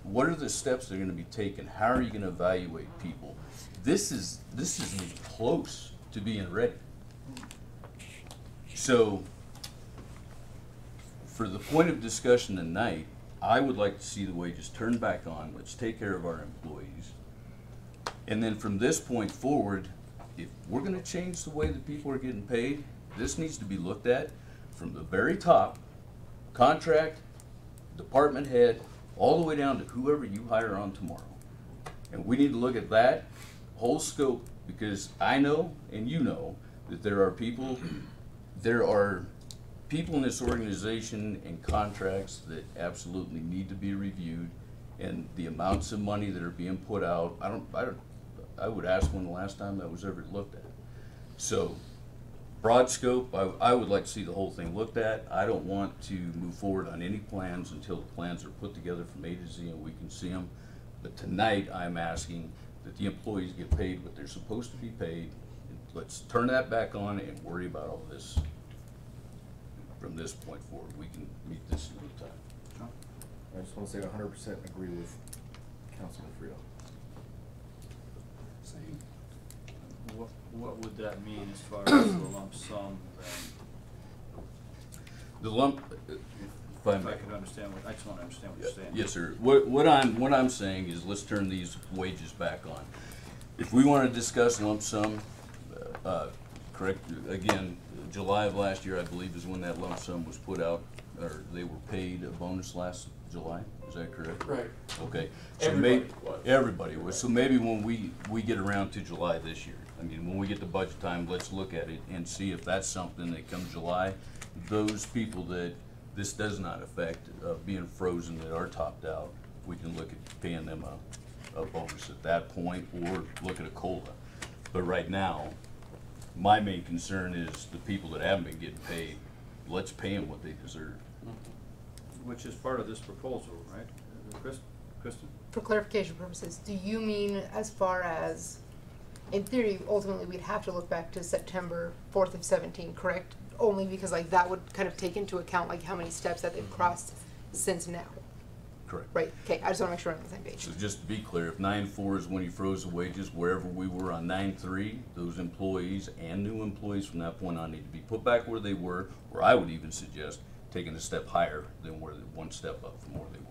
what are the steps that are going to be taken? How are you going to evaluate people? This isn't close to being ready. So, for the point of discussion tonight, I would like to see the wages turned back on. Let's take care of our employees. And then from this point forward, if we're going to change the way that people are getting paid, this needs to be looked at from the very top, contract, department head, all the way down to whoever you hire on tomorrow. And we need to look at that whole scope, because I know and you know that there are people in this organization and contracts that absolutely need to be reviewed, and the amounts of money that are being put out, I would ask when the last time that was ever looked at. So, broad scope, I would like to see the whole thing looked at. I don't want to move forward on any plans until the plans are put together from A to Z and we can see them. But tonight, I'm asking that the employees get paid what they're supposed to be paid. Let's turn that back on and worry about all this from this point forward. We can meet this in no time. I just want to say 100% agree with Councilman Friel. Same. What would that mean as far as the lump sum then? The lump, If I could understand I just want to understand what you're saying. yes, sir. What I'm saying is, let's turn these wages back on. If we want to discuss lump sum, correct, again, July of last year, I believe, is when that lump sum was put out, or they were paid a bonus last July. Is that correct? Right. Okay. So everybody was. So maybe when we get around to July this year, I mean, when we get to budget time, let's look at it and see if that's something that come July, those people that this does not affect, being frozen, that are topped out, we can look at paying them a bonus at that point, or look at a COLA. But right now, my main concern is the people that haven't been getting paid. Let's pay them what they deserve. Which is part of this proposal, right? Kristen? For clarification purposes, do you mean as far as, in theory, ultimately we'd have to look back to September 4th of 17, correct? Only because like that would kind of take into account like how many steps that they've crossed since now. Correct. Right, okay, I just wanna make sure we're on the same page. So just to be clear, if 9.4 is when you froze the wages, wherever we were on 9.3, those employees and new employees from that point on need to be put back where they were, or I would even suggest taking a step higher than where one step up from where they were.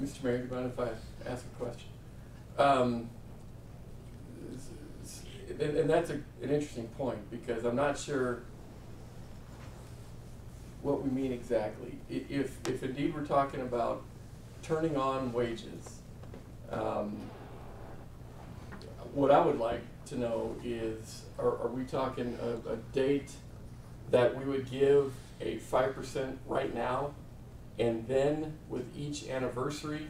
Mr. Mayor, do you mind if I ask a question? And that's an interesting point, because I'm not sure what we mean exactly. If indeed we're talking about turning on wages, what I would like to know is, are we talking a date that we would give a 5% right now, and then with each anniversary,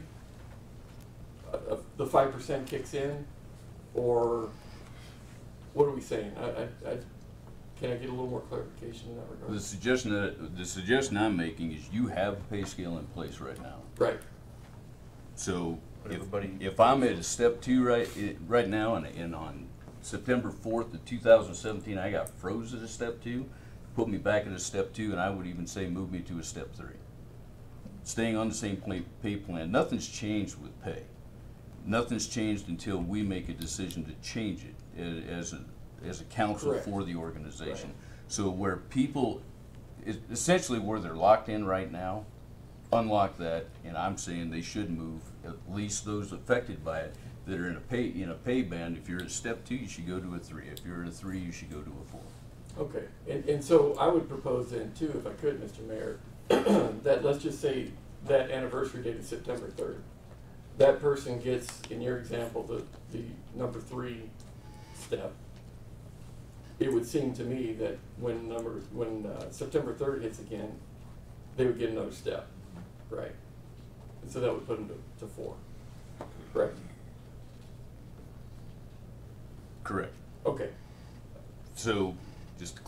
the 5% kicks in, or what are we saying? Can I get a little more clarification in that regard? The suggestion I'm making is you have a pay scale in place right now. Right. So But everybody- if I'm at a step 2 right now, and on September 4th of 2017, I got froze at a step 2, put me back at a step 2, and I would even say move me to a step 3. Staying on the same pay plan, nothing's changed with pay. Nothing's changed until we make a decision to change it as a council Correct. for the organization. Right. So where people, essentially where they're locked in right now, unlock that, and I'm saying they should move, at least those affected by it, that are in a pay band. If you're at step 2, you should go to a 3. If you're at a 3, you should go to a 4. Okay, and so I would propose then too, if I could, Mr. Mayor, that let's just say that anniversary date is September 3rd. That person gets, in your example, the number 3 step. It would seem to me that when September 3rd hits again, they would get another step, right? And so that would put them to 4, correct? Correct. Okay, So, just to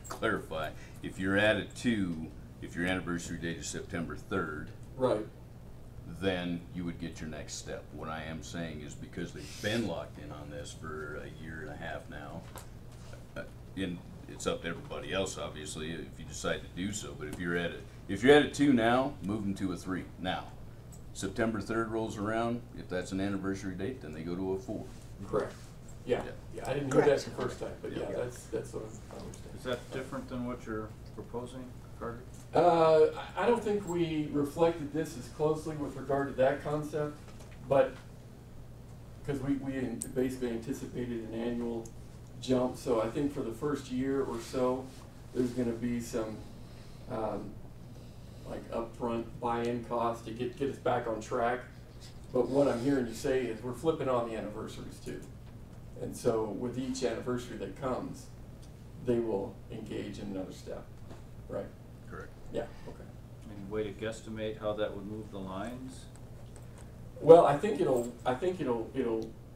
clarify, if you're at a 2, if your anniversary date is September 3rd, right, then you would get your next step. What I am saying is, because they've been locked in on this for a year and a half now, and it's up to everybody else, obviously, if you decide to do so. But if you're at a 2 now, move them to a 3 now. September 3rd rolls around. If that's an anniversary date, then they go to a 4. correct. Yeah, Yeah. yeah, I didn't hear that Correct. the first time, but yeah, Yeah. that's what I understand. Is that different than what you're proposing, Carter? I don't think we reflected this as closely with regard to that concept, but, because we basically anticipated an annual jump, so I think for the first year or so, there's gonna be some, like upfront buy-in cost to get us back on track. But what I'm hearing you say is we're flipping on the anniversaries too. And so with each anniversary that comes, they will engage in another step, right? Correct. Yeah, okay. Any way to guesstimate how that would move the lines? Well, I think it'll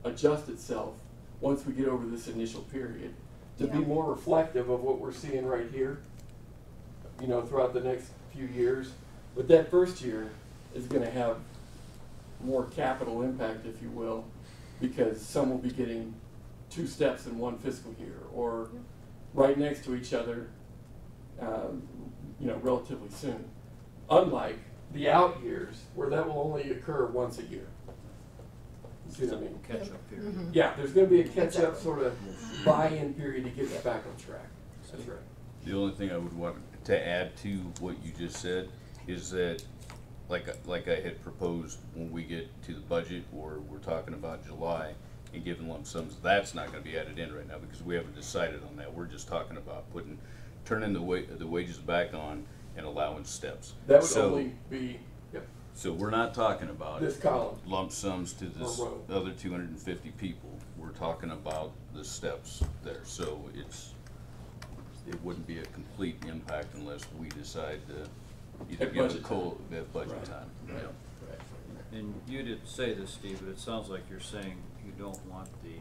adjust itself once we get over this initial period to be Yeah. more reflective of what we're seeing right here, throughout the next few years. But that first year is gonna have more capital impact, if you will, because some will be getting 2 steps in one fiscal year, or right next to each other, relatively soon. Unlike the out years, where that will only occur once a year. You see what I mean? Catch-up period. Mhm. Yeah, there's gonna be a catch-up Exactly. sort of buy-in period to get us back on track. That's right. The only thing I would want to add to what you just said is that, like I had proposed when we get to the budget, or we're talking about July and giving lump sums, that's not gonna be added in right now because we haven't decided on that. We're just talking about turning the wages back on and allowing steps. That would So- only be, yep, So we're not talking about this column. lump sums to this Or row. other 250 people. We're talking about the steps there. So it wouldn't be a complete impact unless we decide to either At give a budget coal at budget Right. time. Right. Yeah. Right. And you didn't say this, Steve, but it sounds like you're saying you don't want the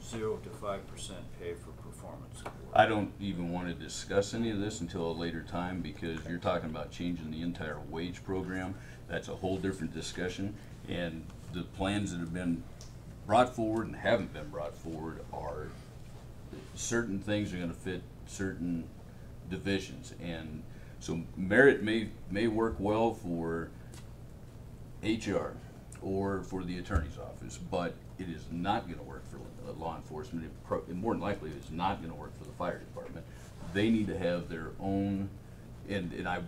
0 to 5% pay for performance award. I don't even want to discuss any of this until a later time, because you're talking about changing the entire wage program. That's a whole different discussion. And the plans that have been brought forward and haven't been brought forward are, certain things are going to fit certain divisions. And So merit may work well for HR or for the attorney's office, but it is not gonna work for law enforcement. It more than likely is not gonna work for the fire department. They need to have their own, and I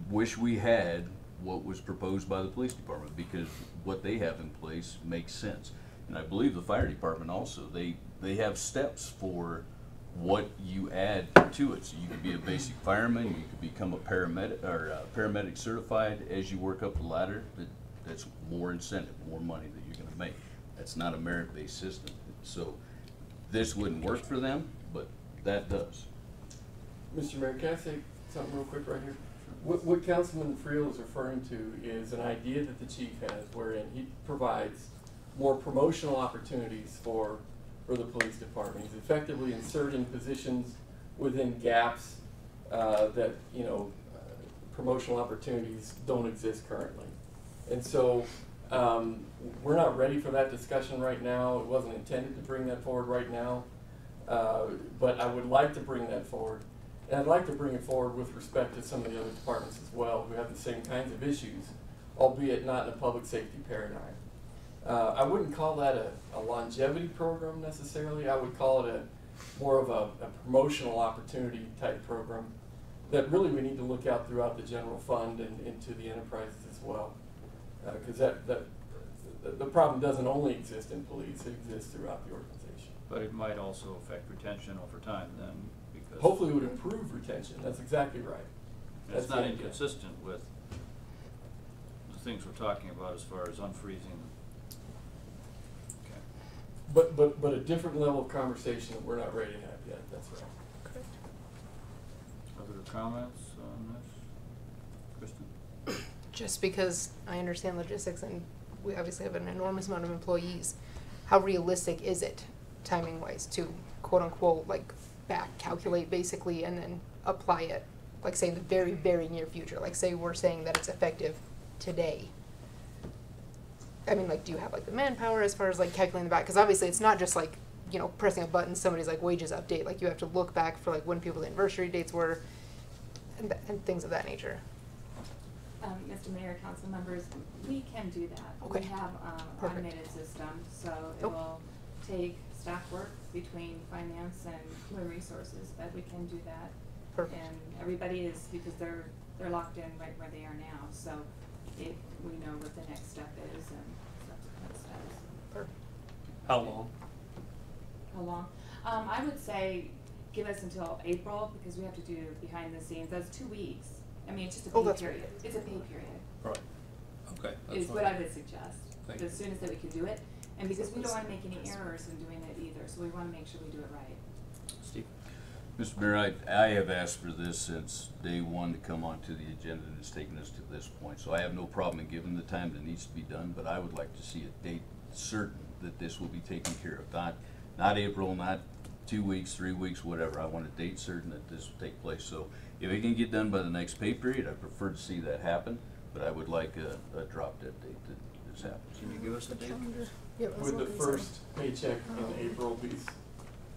wish we had what was proposed by the police department, because what they have in place makes sense. And I believe the fire department also, they have steps for what you add to it. So you could be a basic fireman, you could become a paramedic, or paramedic certified as you work up the ladder. That's more incentive, more money that you're gonna make. That's not a merit-based system. So this wouldn't work for them, but that does. Mr. Mayor, can I say something real quick right here? What Councilman Friel is referring to is an idea that the chief has wherein he provides more promotional opportunities for the police department. He's effectively inserting positions within gaps that, promotional opportunities don't exist currently. And so we're not ready for that discussion right now. It wasn't intended to bring that forward right now, but I would like to bring that forward. And I'd like to bring it forward with respect to some of the other departments as well who have the same kinds of issues, albeit not in a public safety paradigm. I wouldn't call that a longevity program necessarily. I would call it more of a promotional opportunity type program that really we need to look out throughout the general fund and into the enterprises as well. Because the problem doesn't only exist in police, it exists throughout the organization. But it might also affect retention over time then, because. Hopefully it would improve retention, that's exactly right. It's not inconsistent with the things we're talking about as far as unfreezing. Okay. But a different level of conversation that we're not ready to have yet, that's right. Okay. Other comments on this? Kristen? Just because I understand logistics and we obviously have an enormous amount of employees, how realistic is it, timing-wise, to quote-unquote, like, back calculate basically and then apply it, like, say, in the very, very near future? Like, say we're saying that it's effective today. I mean, like, do you have, like, the manpower as far as, like, calculating the back? Because obviously it's not just, like, pressing a button, somebody's, like, wages update. Like, you have to look back for, like, when people's anniversary dates were and things of that nature. Mr. Mayor, council members, we can do that. Okay. We have Perfect. automated system, so it will take staff work between finance and human resources, but we can do that. Perfect. And everybody is, because they're locked in right where they are now, so we know what the next step is and subsequent steps. Perfect. How long? How long? I would say give us until April, because we have to do behind the scenes. That's 2 weeks. I mean, it's just a pay That's period. right. It's a pay period. Right. Okay. That's Is fine. what I would suggest. Thank As you. soon as that we can do it, and because we don't want to make any errors in doing it either, so we want to make sure we do it right. Steve? Mr. Mayor, I have asked for this since day one to come onto the agenda, and it's taken us to this point. So I have no problem in giving the time that needs to be done, but I would like to see a date certain that this will be taken care of. Not April, not 2 weeks, 3 weeks, whatever. I want a date certain that this will take place. So if it can get done by the next pay period, I prefer to see that happen, but I would like a drop dead date that this happens. Can you give us a date? Yeah, that's Would the what we said. first paycheck in April be,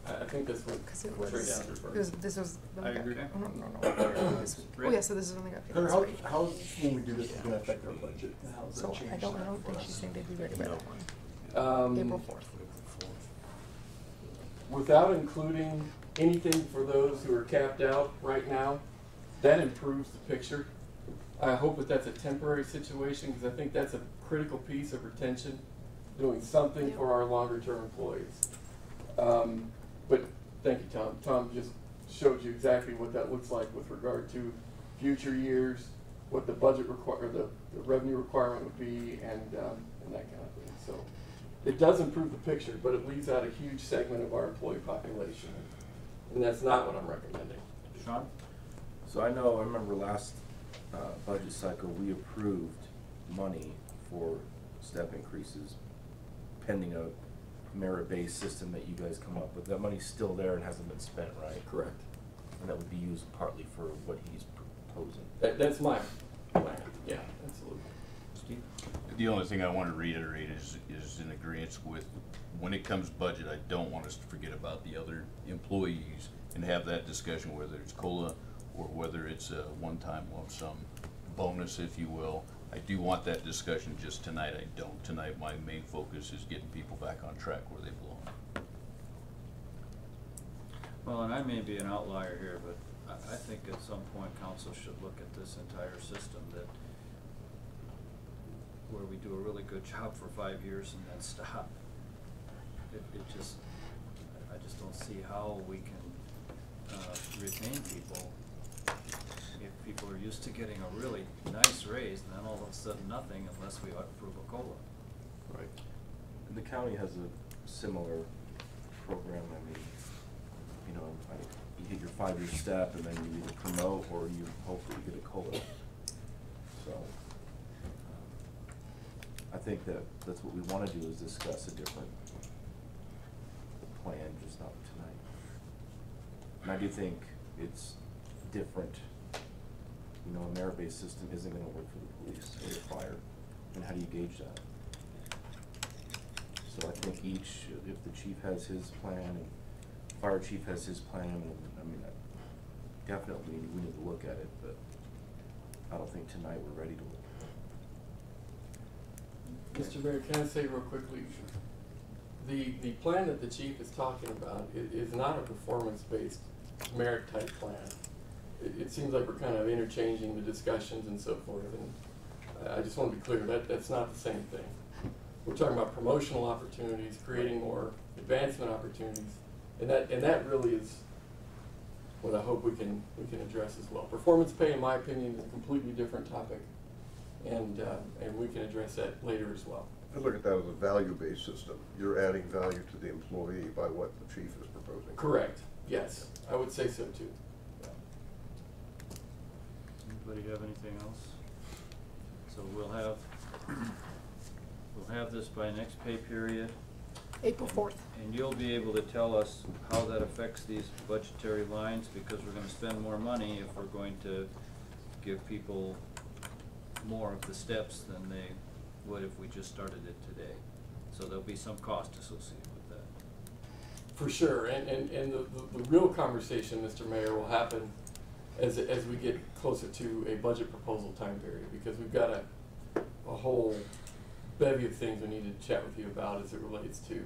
I think that's what Because it Trey was, Downs referred to. this was. I agree. Oh, no. This week. Oh, yeah, so this is only got. Heather, how, when we do this, is gonna affect our budget? How's that So change I don't that think for she's us? saying they'd be ready by that one. April 4th. Without including anything for those who are capped out right now, that improves the picture. I hope that that's a temporary situation, because I think that's a critical piece of retention, doing something Yeah. for our longer term employees. But thank you, Tom. Tom just showed you exactly what that looks like with regard to future years, what the budget the revenue requirement would be, and that kind of thing. So it does improve the picture, but it leaves out a huge segment of our employee population, and that's not what I'm recommending. Sean? So I remember last budget cycle, we approved money for step increases pending a merit-based system that you guys come up with. That money's still there and hasn't been spent, right? Correct. And that would be used partly for what he's proposing. That's my plan. Yeah, absolutely. Steve? The only thing I want to reiterate is in agreement with, when it comes budget, I don't want us to forget about the other employees and have that discussion, whether it's COLA or whether it's a one-time lump sum bonus, if you will. I do want that discussion, just tonight I don't. Tonight my main focus is getting people back on track where they belong. Well, and I may be an outlier here, but I think at some point council should look at this entire system, that where we do a really good job for 5 years and then stop. I just don't see how we can retain people if people are used to getting a really nice raise and then all of a sudden nothing unless we approve a COLA. Right. And the county has a similar program. I mean, you know, you hit your 5-year step and then you either promote or you hope that you get a COLA. So I think that's what we want to do, is discuss a different plan, just not tonight. And I do think it's different. You know, a merit-based system isn't going to work for the police or the fire. And how do you gauge that? So I think if the chief has his plan and fire chief has his plan, and I mean, definitely we need to look at it, but I don't think tonight we're ready to look at it. Mr. Mayor, can I say real quickly, the plan that the chief is talking about is not a performance-based merit type plan. It seems like we're kind of interchanging the discussions and so forth, and I just want to be clear that that's not the same thing. We're talking about promotional opportunities, creating more advancement opportunities, and that really is what I hope we can address as well. Performance pay, in my opinion, is a completely different topic, and we can address that later as well. I look at that as a value-based system. You're adding value to the employee by what the chief is proposing. Correct. Yes, I would say so too. Anybody have anything else? So we'll have this by next pay period. April 4th. And you'll be able to tell us how that affects these budgetary lines, because we're gonna spend more money if we're going to give people more of the steps than they would if we just started it today. So there'll be some cost associated with that. For sure, and the real conversation, Mr. Mayor, will happen as we get closer to a budget proposal time period, because we've got a whole bevy of things we need to chat with you about as it relates to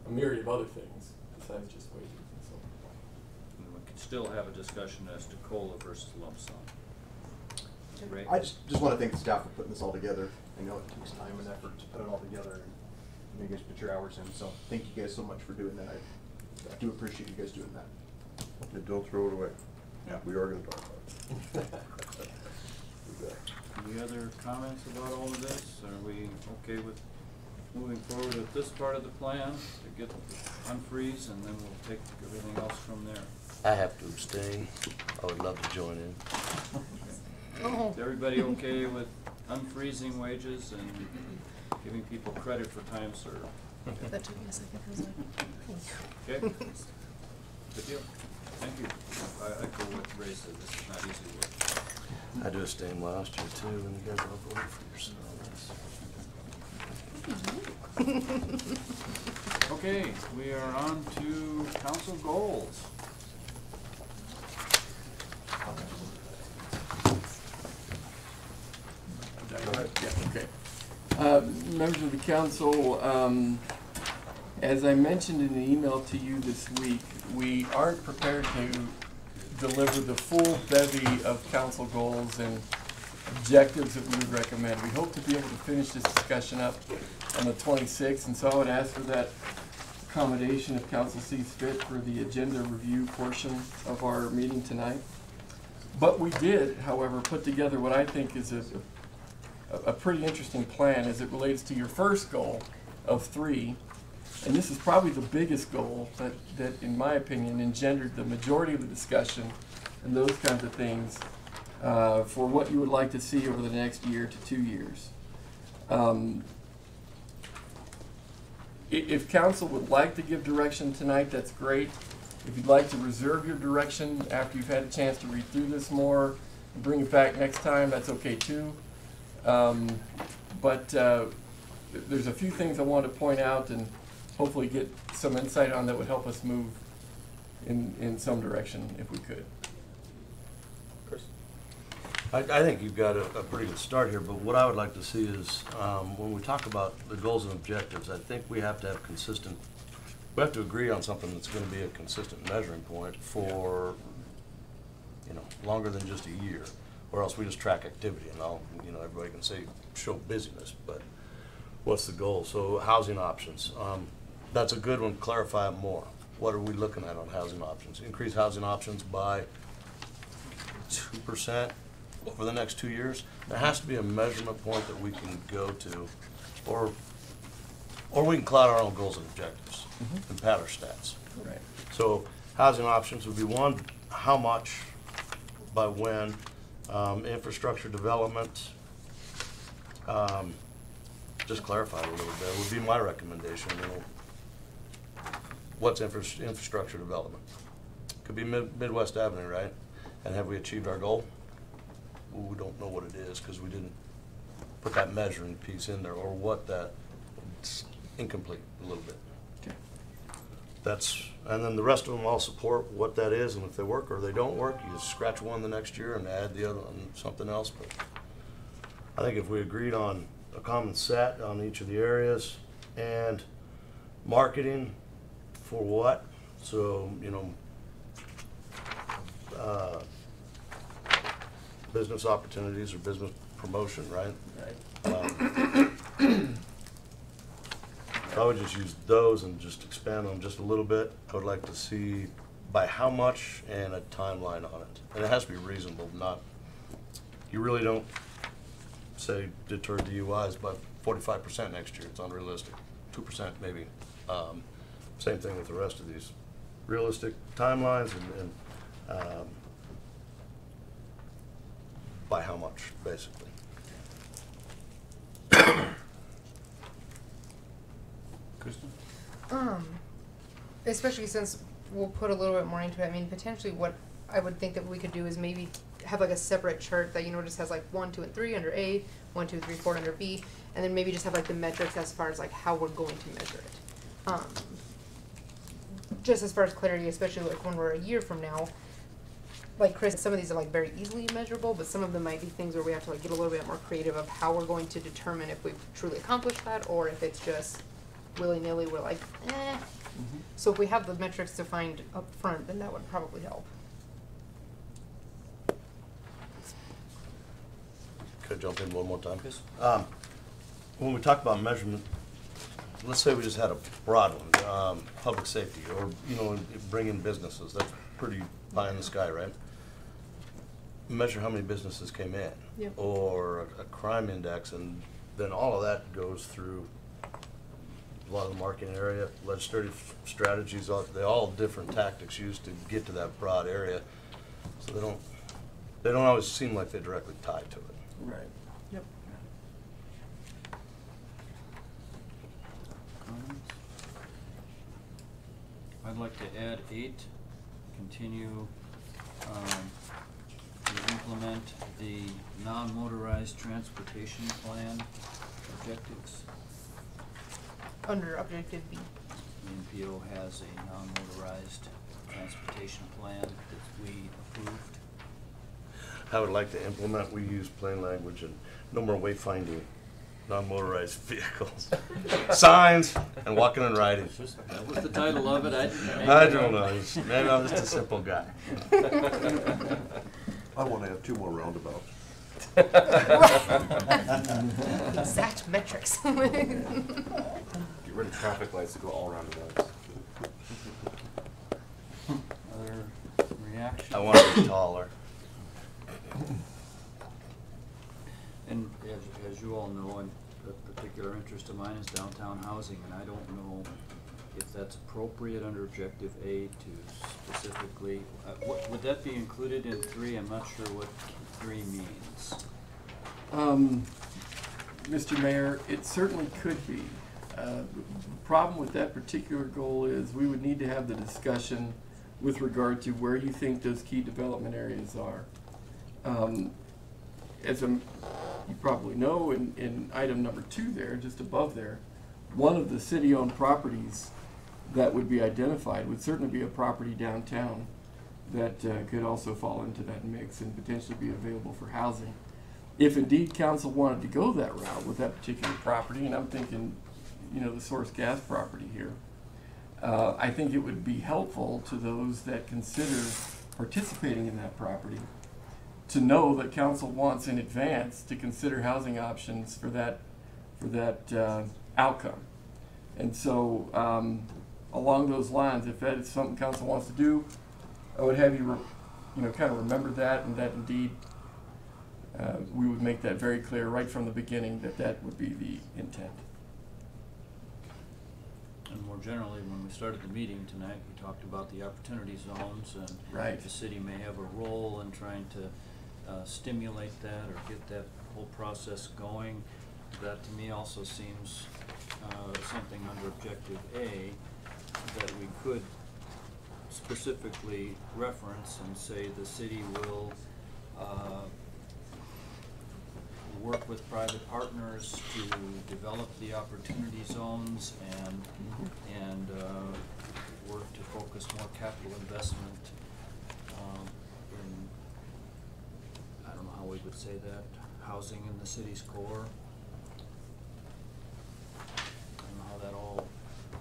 a myriad of other things besides just wages and so on. And we could still have a discussion as to COLA versus lump sum. Ray? I just want to thank the staff for putting this all together. I know it takes time and effort to put it all together, and you guys put your hours in, so thank you guys so much for doing that. I do appreciate you guys doing that. And don't throw it away. Yeah. We are going to talk about it. Any other comments about all of this? Are we okay with moving forward with this part of the plan to get unfreeze, and then we'll take everything else from there? I have to abstain. I would love to join in. Is everybody okay with unfreezing wages and giving people credit for time served? That took me a second. I was like, Okay? Good deal. Thank you. I go with Ray said, this is not easy work. I do abstain last year too, and you guys all voted for yourselves. Okay, we are on to council goals. Yeah, okay. Members of the council, as I mentioned in an email to you this week, we aren't prepared to deliver the full bevy of council goals and objectives that we would recommend. We hope to be able to finish this discussion up on the 26th, and so I would ask for that accommodation if council sees fit for the agenda review portion of our meeting tonight. But we did, however, put together what I think is a pretty interesting plan as it relates to your first goal of 3. And this is probably the biggest goal that in my opinion, engendered the majority of the discussion and those kinds of things for what you would like to see over the next year to 2 years. If council would like to give direction tonight, that's great. If you'd like to reserve your direction after you've had a chance to read through this more and bring it back next time, that's okay too. But there's a few things I want to point out and hopefully get some insight on that would help us move in some direction if we could. I think you've got a pretty good start here, but what I would like to see is, when we talk about the goals and objectives, I think we have to have consistent, we have to agree on something that's gonna be a consistent measuring point for, you know, longer than just a year, or else we just track activity, and everybody can say, show busyness, but what's the goal? So housing options, that's a good one, clarify it more. What are we looking at on housing options? Increase housing options by 2% over the next 2 years. There has to be a measurement point that we can go to, or we can cloud our own goals and objectives and pad our stats. Right. So housing options would be one, how much, by when, infrastructure development, just clarify it a little bit, would be my recommendation, what's infrastructure development? Could be Midwest Avenue, right? And have we achieved our goal? Well, we don't know what it is because we didn't put that measuring piece in there, or what that, it's incomplete a little bit. Okay. And then the rest of them all support what that is, and if they work or they don't work, you just scratch one the next year and add the other on something else. But I think if we agreed on a common set on each of the areas, and marketing for what, so, business opportunities or business promotion, right? I would just use those and just expand on just a little bit. I would like to see by how much and a timeline on it. And it has to be reasonable, you really don't say deter DUIs by 45% next year. It's unrealistic. 2% maybe. Same thing with the rest of these. Realistic timelines and by how much, basically. Kristen? Especially since we'll put a little bit more into it. I mean, potentially what I would think that we could do is maybe have like a separate chart that, just has like 1, 2, and 3 under A, 1, 2, 3, 4 under B, and then maybe just have like the metrics as far as like how we're going to measure it. Just as far as clarity, especially like when we're a year from now, like Chris, some of these are like very easily measurable, but some of them might be things where we have to like get a little bit more creative of how we're going to determine if we've truly accomplished that, or if it's just willy-nilly, we're like, eh. So if we have the metrics defined up front, then that would probably help. Could I jump in one more time? Yes. When we talk about measurement, let's say we just had a broad one, public safety, or, bring in businesses. That's pretty pie in the sky, right? Measure how many businesses came in. Yep. Or a crime index, and then all of that goes through a lot of the marketing area, legislative strategies, they're all different tactics used to get to that broad area. So they don't always seem like they're directly tied to it. Right. Yep. Comments? I'd like to add 8, continue to implement the non-motorized transportation plan objectives. Under objective B. The NPO has a non-motorized transportation plan that we approved. I would like to implement, we use plain language, and no more wayfinding non-motorized vehicles. Signs and walking and riding. That was the title of it. I don't know, maybe I'm just a simple guy. I want to have 2 more roundabouts. Exact metrics. Get rid of traffic lights to go all around the roads. Other reaction? I want to be taller. And as you all know, and a particular interest of mine is downtown housing, and I don't know if that's appropriate under Objective A to specifically, would that be included in 3? I'm not sure what 3 means. Mr. Mayor, it certainly could be. The problem with that particular goal is we would need to have the discussion with regard to where you think those key development areas are. As you probably know, in item number 2 there, just above there, one of the city-owned properties that would be identified would certainly be a property downtown that could also fall into that mix and potentially be available for housing. If indeed council wanted to go that route with that particular property, and I'm thinking, you know, the source gas property here, I think it would be helpful to those that consider participating in that property to know that council wants in advance to consider housing options for that outcome. And so along those lines, if that is something council wants to do, I would have you, kind of remember that, and that indeed we would make that very clear right from the beginning that that would be the intent. And more generally, when we started the meeting tonight, we talked about the opportunity zones, and Right. the city may have a role in trying to stimulate that or get that whole process going. That to me also seems something under Objective A that we could specifically reference and say the city will work with private partners to develop the opportunity zones and work to focus more capital investment in, I don't know how we would say that, housing in the city's core. I don't know how that all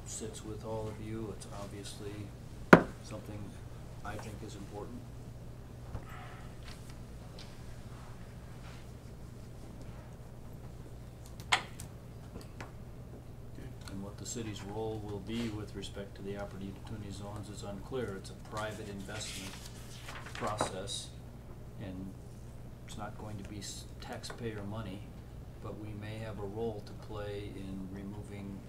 sits with all of you. It's obviously something I think is important. And what the city's role will be with respect to the opportunity zones is unclear. It's a private investment process, and it's not going to be taxpayer money, but we may have a role to play in removing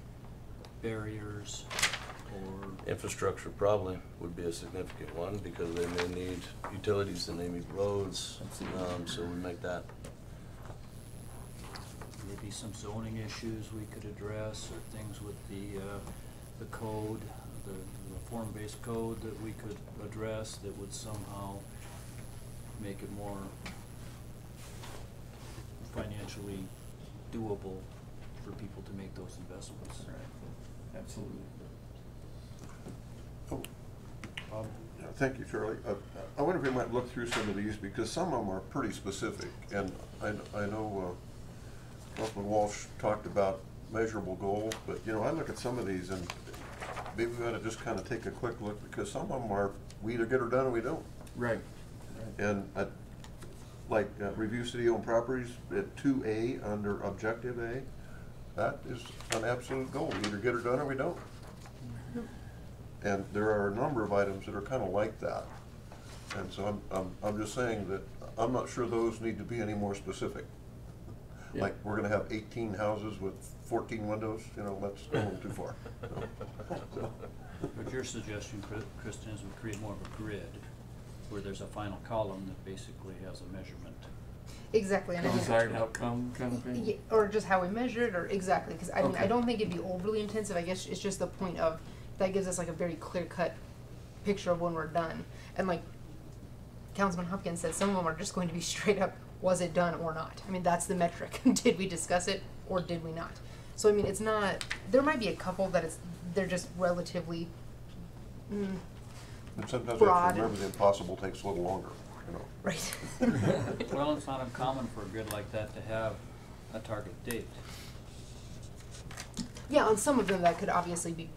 barriers or Infrastructure probably would be a significant one, because they may need utilities and they need roads, so we make that. maybe some zoning issues we could address, or things with the code, the form-based code that we could address that would somehow make it more financially doable for people to make those investments. Right. Absolutely. Oh, yeah, thank you, Charlie. I wonder if we might look through some of these, because some of them are pretty specific, and I know Councilman Walsh talked about measurable goals, but I look at some of these and maybe we ought to just kind of take a quick look, because some of them are, we either get her done or we don't. Right. And review city-owned properties at 2A under Objective A, that is an absolute goal. We either get her done or we don't. And there are a number of items that are kind of like that. And so I'm just saying that I'm not sure those need to be any more specific. Yeah. Like, we're gonna have 18 houses with 14 windows, that's a little too far. So. But your suggestion, Kristen, is we create more of a grid where there's a final column that basically has a measurement. Exactly. And I think- Desired outcome kind of thing? Yeah, or just how we measure it, or exactly, because I mean, Okay. I don't think it'd be overly intensive. I guess it's just the point of that gives us like a very clear-cut picture of when we're done. And like Councilman Hopkins said, some of them are just going to be straight up, was it done or not? I mean, that's the metric. Did we discuss it or did we not? So I mean, it's not. There might be a couple that they're just relatively. And sometimes broad. I have to remember the impossible takes a little longer, Right. Well, it's not uncommon for a grid like that to have a target date. Yeah, on some of them that could obviously be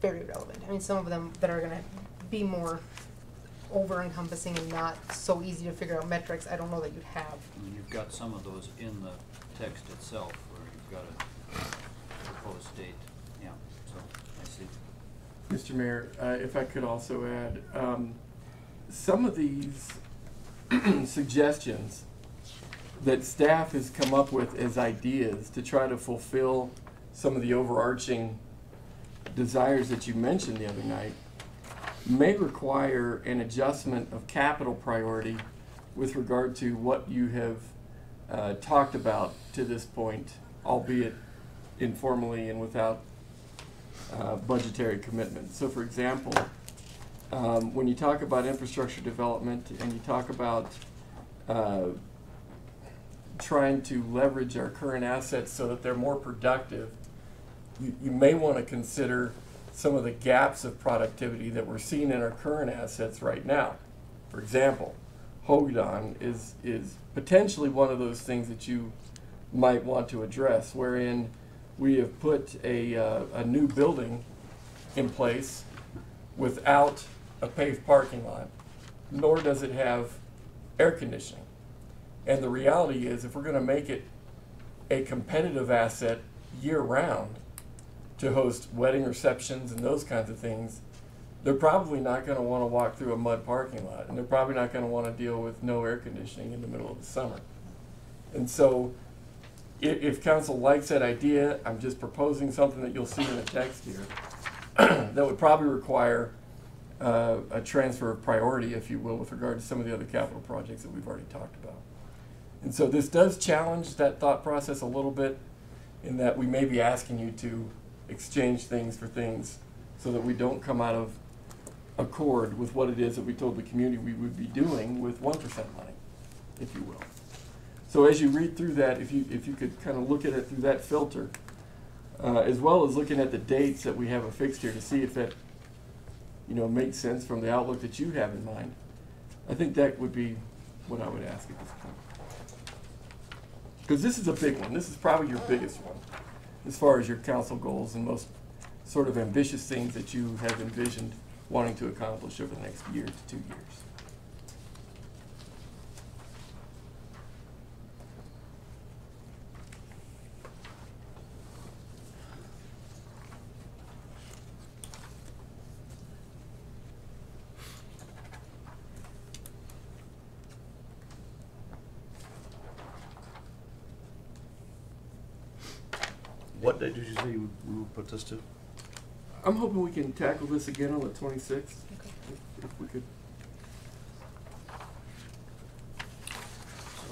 very relevant. I mean, some of them that are going to be more over-encompassing and not so easy to figure out metrics, I don't know that you'd have. I mean, you've got some of those in the text itself where you've got a proposed date. Yeah, so I see. Mr. Mayor, if I could also add, some of these suggestions that staff has come up with as ideas to try to fulfill some of the overarching desires that you mentioned the other night may require an adjustment of capital priority with regard to what you have talked about to this point, albeit informally and without budgetary commitment. So for example, when you talk about infrastructure development and you talk about trying to leverage our current assets so that they're more productive, you may want to consider some of the gaps of productivity that we're seeing in our current assets right now. For example, Hogadon is potentially one of those things that you might want to address, wherein we have put a new building in place without a paved parking lot, nor does it have air conditioning. And the reality is, if we're going to make it a competitive asset year-round to host wedding receptions and those kinds of things, they're probably not going to want to walk through a mud parking lot, and they're probably not going to want to deal with no air conditioning in the middle of the summer. And so, if council likes that idea, I'm just proposing something that you'll see in the text here that would probably require a transfer of priority, if you will, with regard to some of the other capital projects that we've already talked about. And so this does challenge that thought process a little bit, in that we may be asking you to exchange things for things so that we don't come out of accord with what it is that we told the community we would be doing with 1% money, if you will. So as you read through that, if you could kind of look at it through that filter, as well as looking at the dates that we have affixed here to see if that, makes sense from the outlook that you have in mind, I think that would be what I would ask at this point. Because this is a big one. This is probably your biggest one as far as your council goals and most sort of ambitious things that you have envisioned wanting to accomplish over the next year to 2 years. What day did you say we would put this to? I'm hoping we can tackle this again on the 26th, if we could. So,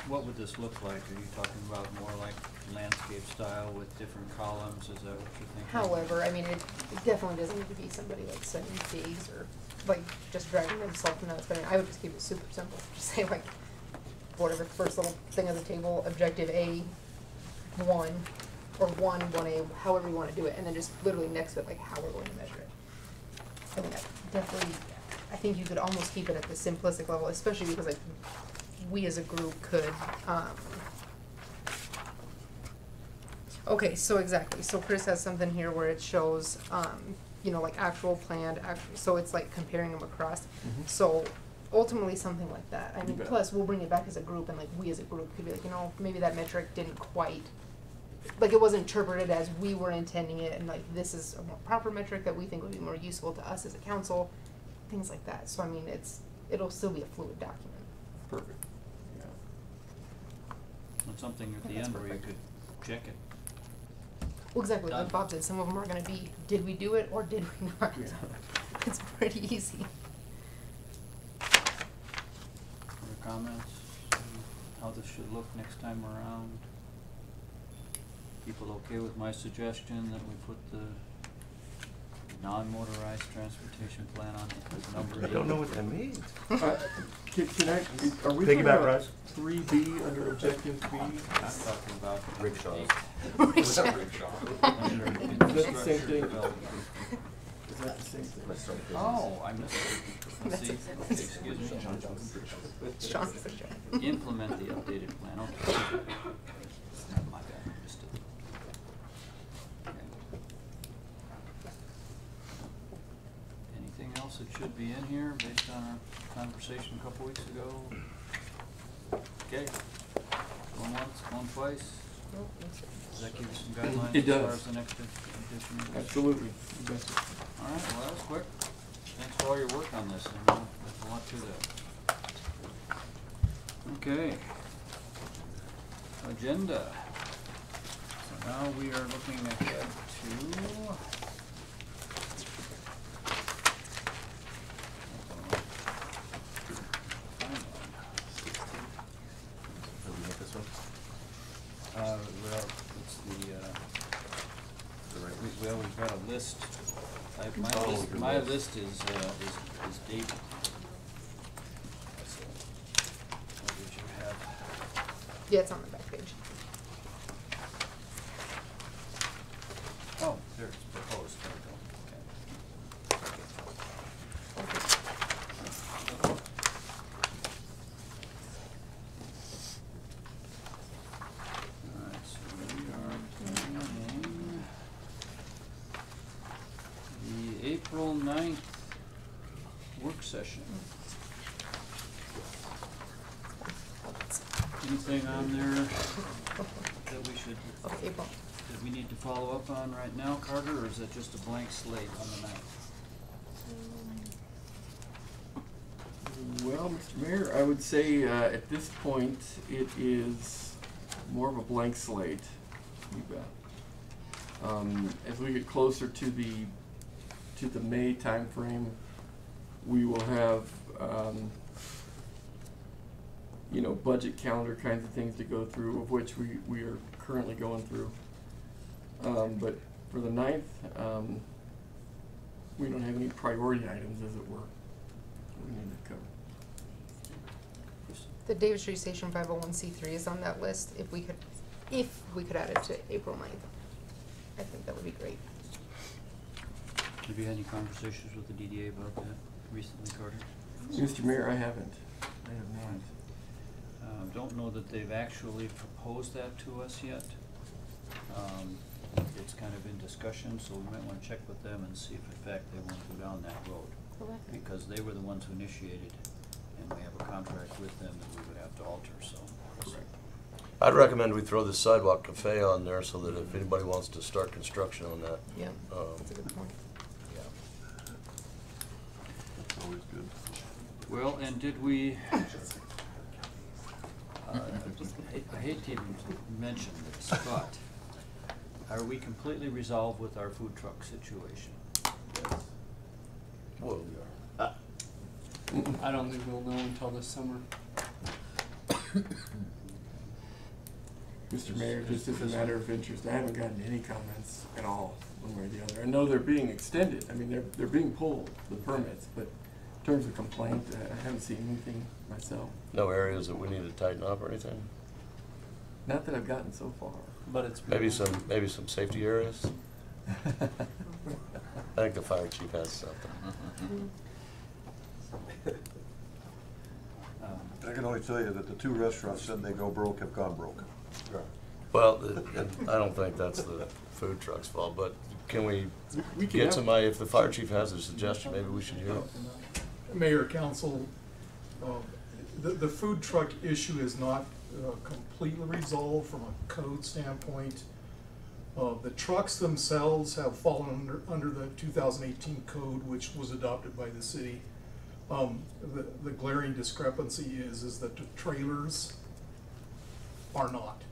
what would this look like? Are you talking about more like landscape style with different columns? Is that what you're thinking? However, I mean, it definitely doesn't need to be somebody like sending days or like just driving themselves nuts. But I mean, I would just keep it super simple. Just say like, whatever, first little thing on the table, objective A1 or 1A, however you want to do it, and then just literally next to it, like how we're going to measure it. I mean, I think you could almost keep it at the simplistic level, especially because like we as a group could, okay, so exactly, so Chris has something here where it shows, like actual planned, so it's like comparing them across. Mm-hmm. So ultimately something like that. I You mean, bet. plus we'll bring it back as a group, and like we as a group could be like, maybe that metric didn't quite, like it wasn't interpreted as we were intending it, and like this is a more proper metric that we think would be more useful to us as a council, things like that. So I mean, it'll still be a fluid document. Perfect. Yeah. And something at the That's end where you perfect. could check it. Well, exactly, Done. like Bob said, some of them are going to be, did we do it or did we not? Yeah. It's pretty easy. Other comments? How this should look next time around? People okay with my suggestion that we put the non-motorized transportation plan on as number 8? I don't know what that means. Are we Piggyback talking rides? about 3B under objective B? I'm talking about Rickshaws. Is that the same thing? Is that the same thing? Oh, I missed it. Let's That's see. exactly- Excuse me. Sean, for sure. Implement the updated plan, okay. My bad, I missed it. Okay. Anything else that should be in here based on our conversation a couple weeks ago? Okay. Going once, going twice? Does that give you some guidelines It as far does. as the next edition? Absolutely. You betcha. All right, well, that was quick. Thanks for all your work on this. I know there's a lot to that. Okay. Agenda. So now we are looking ahead to Did we get this one? well, it's we've got a list. My list is dated. So, what did you have? Yeah, it's on the back page. Oh, work session. Anything on there that we should, Okay, April. that we need to follow up on right now, Carter, or is it just a blank slate on the ninth? Well, Mr. Mayor, I would say at this point, it is more of a blank slate. You bet. As we get closer to the May timeframe, we will have you know, budget calendar kinds of things to go through, of which we are currently going through. But for the 9th, we don't have any priority items, as it were, we need to cover. The David Street Station 501c3 is on that list. If we could add it to April 9th, I think that would be great. Have you had any conversations with the DDA about that recently, Carter? Mr. Mayor, I haven't. I have not. Don't know that they've actually proposed that to us yet. It's kind of in discussion, so we might want to check with them and see if in fact they want to go down that road. Because they were the ones who initiated, and we have a contract with them that we would have to alter, so. I'd recommend we throw the sidewalk cafe on there so that if anybody wants to start construction on that. Yeah, that's a good point. That's always good. Well, and did we, I hate to even mention this, but are we completely resolved with our food truck situation? Whoa. I don't think we'll know until this summer. Mr. Mayor, just as a matter of interest, I haven't gotten any comments at all, one way or the other. I know they're being extended. I mean, they're being pulled, the permits, but in terms of complaint, I haven't seen anything myself. No areas that we need to tighten up or anything? Not that I've gotten so far. But it's Maybe some safety areas? I think the fire chief has something. I can only tell you that the 2 restaurants said they go broke have gone broke. Well, I don't think that's the food truck's fault, but can we We can get have- somebody, if the fire chief has a suggestion, maybe we should hear it? Mayor, council, the food truck issue is not completely resolved from a code standpoint. The trucks themselves have fallen under the 2018 code, which was adopted by the city. The glaring discrepancy is that the trailers are not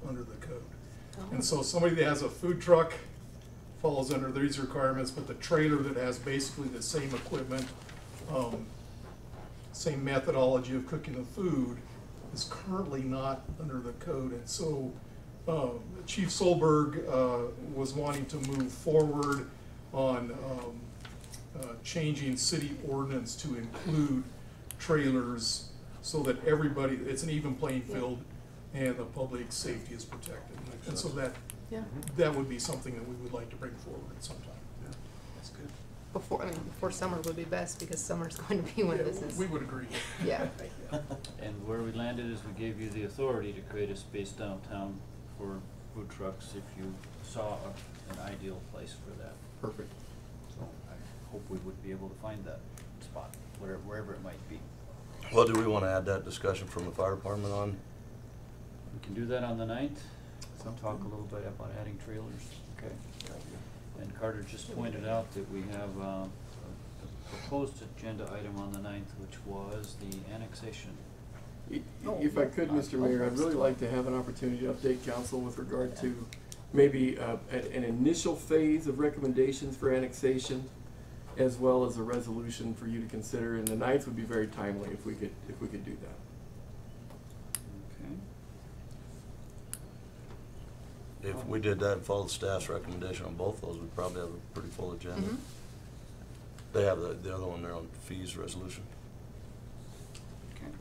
under the code. And so somebody that has a food truck falls under these requirements, but the trailer that has basically the same equipment, same methodology of cooking the food is currently not under the code. And so Chief Solberg was wanting to move forward on changing city ordinance to include trailers so that everybody, it's an even playing field and the public safety is protected. And so that would be something that we would like to bring forward at some time. Yeah, that's good. Before summer would be best, because summer's going to be when this is. We would agree. Yeah. And where we landed is we gave you the authority to create a space downtown for food trucks if you saw an ideal place for that. Perfect. So I hope we would be able to find that spot, wherever it might be. Well, do we want to add that discussion from the fire department on? We can do that on the 9th. Talk a little bit about adding trailers, okay? And Carter just pointed out that we have a proposed agenda item on the 9th, which was the annexation. If I could, Mr. Mayor, I'd really like to have an opportunity to update council with regard to maybe an initial phase of recommendations for annexation, as well as a resolution for you to consider, and the 9th would be very timely if we could do that. If we did that and followed staff's recommendation on both those, we'd probably have a pretty full agenda. Mhm. They have the other one there on fees resolution. Okay.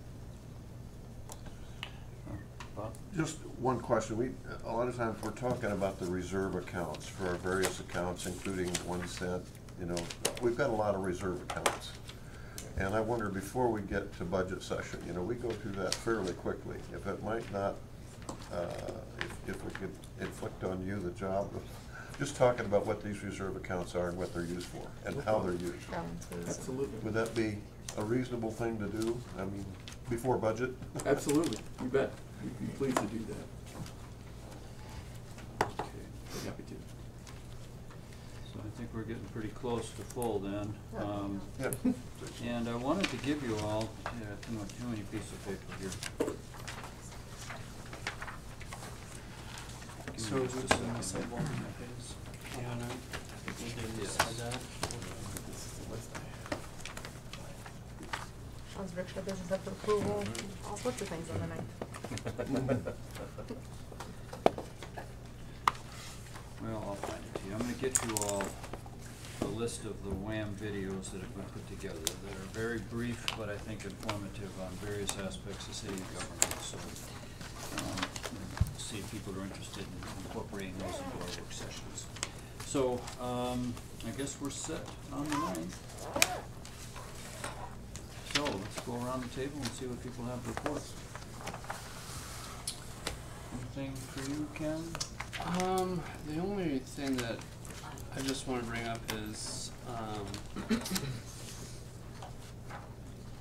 Bob? Just one question. A lot of times we're talking about the reserve accounts for our various accounts, including 1 cent, you know, we've got a lot of reserve accounts. And I wonder, before we get to budget session, you know, we go through that fairly quickly. If it might not, if we could inflict on you the job of just talking about what these reserve accounts are and what they're used for and how they're used. Absolutely. Would that be a reasonable thing to do? I mean, before budget? Absolutely, you bet. We'd be pleased to do that. Okay. Be happy to. So I think we're getting pretty close to full then. Yep. And I wanted to give you all, too many pieces of paper here. Give So me is just it a in the second. sidewalk phase? Yeah, no. We did Yes. decide that. This is the list I Sean's Rickshaw business up for approval, all sorts of things on the night. Well, I'll find it to you. I'm gonna get you all a list of the WHAM videos that have been put together that are very brief, but I think informative on various aspects of city government, so, see if people are interested in incorporating those into our work sessions. So, I guess we're set on the 9th. So, let's go around the table and see what people have to report. Anything for you, Ken? The only thing that I just want to bring up is,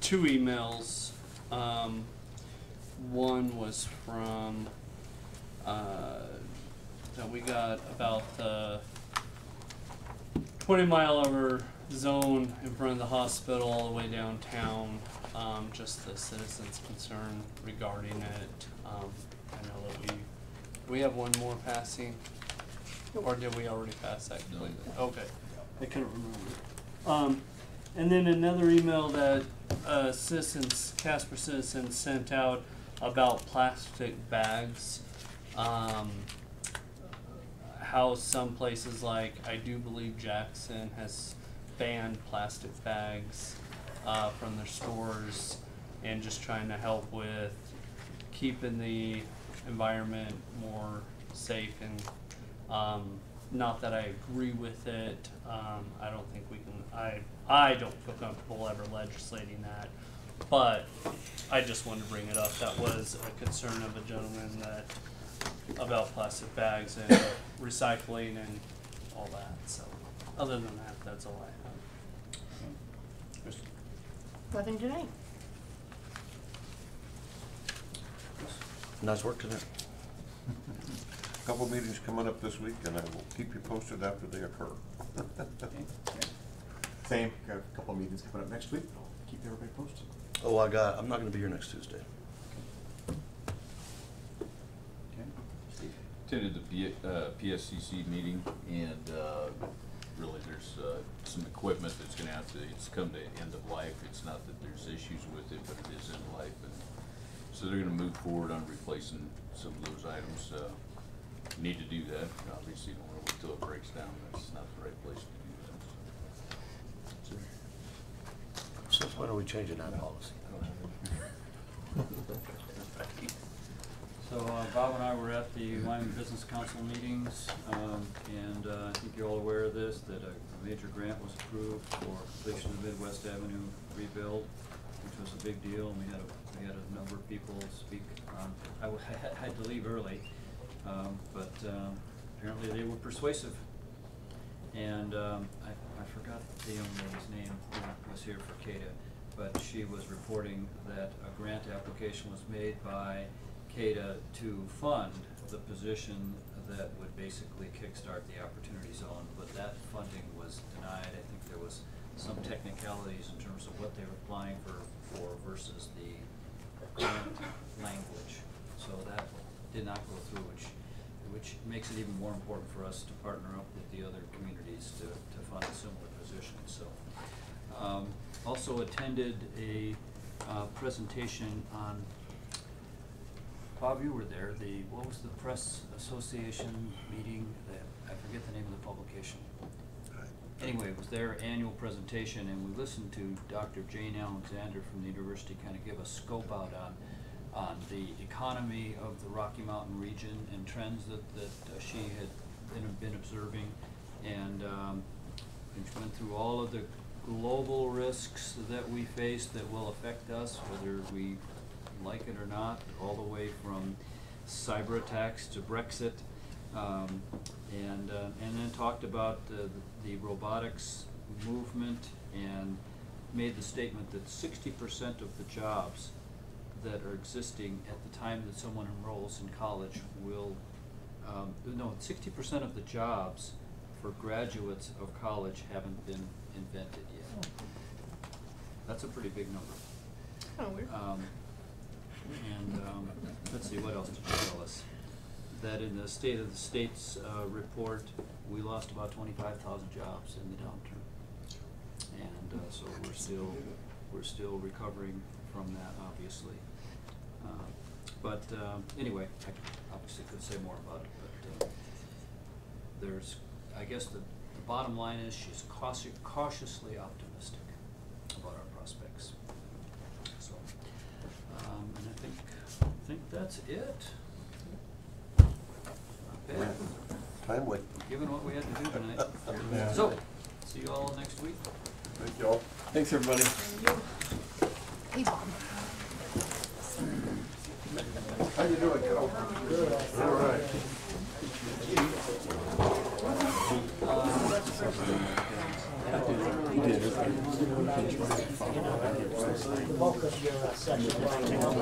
2 emails. One was from, that we got about the 20-mile-an-hour zone in front of the hospital all the way downtown. Just the citizens' concern regarding it. I know that we have one more passing, or did we already pass that completely? Okay, I couldn't remember. And then another email that citizens, Casper citizens sent out about plastic bags. How some places, like I do believe Jackson, has banned plastic bags from their stores, and just trying to help with keeping the environment more safe. And not that I agree with it. I don't think we can. I don't feel comfortable ever legislating that, but I just wanted to bring it up. That was a concern of a gentleman that about plastic bags and recycling and all that. So, other than that, that's all I have. Nothing tonight. Nice work tonight. Couple meetings coming up this week, and I will keep you posted after they occur. Same, got a couple of meetings coming up next week. I'll keep everybody posted. Oh, I'm not gonna be here next Tuesday. Attended the PSCC meeting, and really there's some equipment that's gonna have to, it's come to end of life. It's not that there's issues with it, but it is end of life, and so they're gonna move forward on replacing some of those items. Need to do that. Obviously, you don't wanna wait till it breaks down. That's not the right place to do that. So when are we changing that policy? So Bob and I were at the Wyoming Business Council meetings, and I think you're all aware of this, that a major grant was approved for completion of the Midwest Avenue rebuild, which was a big deal, and we had a number of people speak on. I had to leave early, but apparently they were persuasive. And I forgot the young lady's name who was here for CADA, but she was reporting that a grant application was made by CADA to fund the position that would basically kickstart the opportunity zone, but that funding was denied. I think there was some technicalities in terms of what they were applying for versus the grant language. So that did not go through, which makes it even more important for us to partner up with the other communities to fund a similar position. So, also attended a presentation on, Bob, you were there, what was the press association meeting, I forget the name of the publication. Anyway, it was their annual presentation, and we listened to Dr. Jane Alexander from the university kind of give a scope out on the economy of the Rocky Mountain region and trends that she had been observing, and she went through all of the global risks that we face that will affect us, whether we like it or not, all the way from cyber attacks to Brexit, and then talked about the robotics movement and made the statement that 60% of the jobs that are existing at the time that someone enrolls in college will, 60% of the jobs for graduates of college haven't been invented yet. That's a pretty big number. Oh, weird. Let's see, what else did you tell us? That in the State of the States report, we lost about 25,000 jobs in the downturn. And so we're still recovering from that, obviously. But anyway, I obviously could say more about it, but I guess the bottom line is she's cautiously optimistic about our prospects. So, and I think that's it. Not bad. Timely. Given what we had to do tonight. Yeah. So, see you all next week. Thank you all. Thanks, everybody. Hey, Tom. How you doing, Cal? All right. Bulk of your session right now.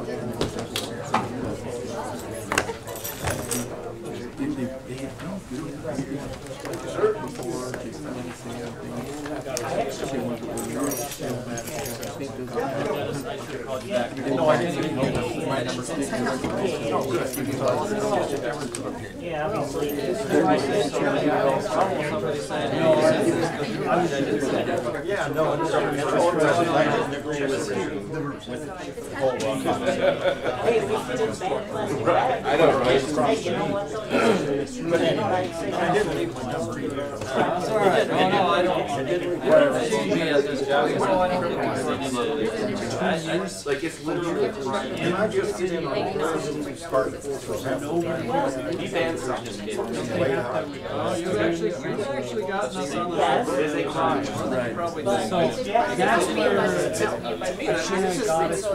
No, I didn't even know my number. Yeah, obviously. Yeah, no, Hey, we didn't ban last week. I know, right? Hey, you know what? I didn't leave my number either. That's all right. No, I don't. It shouldn't be at this job. Like, it's literally. And I just didn't start. He banned something. You've actually gotten us on the. Yes. It is a crime. Right. Probably. So, that's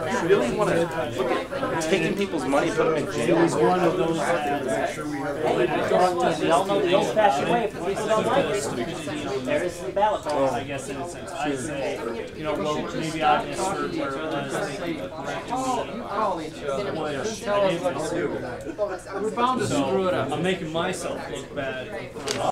You really want to look at taking people's money, put them in jail? It was one of those that, we all know the old fashioned way, if people don't like it, there is the ballot box, I guess, in a sense. I say, well, maybe I misheard where it was, they Call each other. Tell us what to do. We're bound to screw it up. I'm making myself look bad.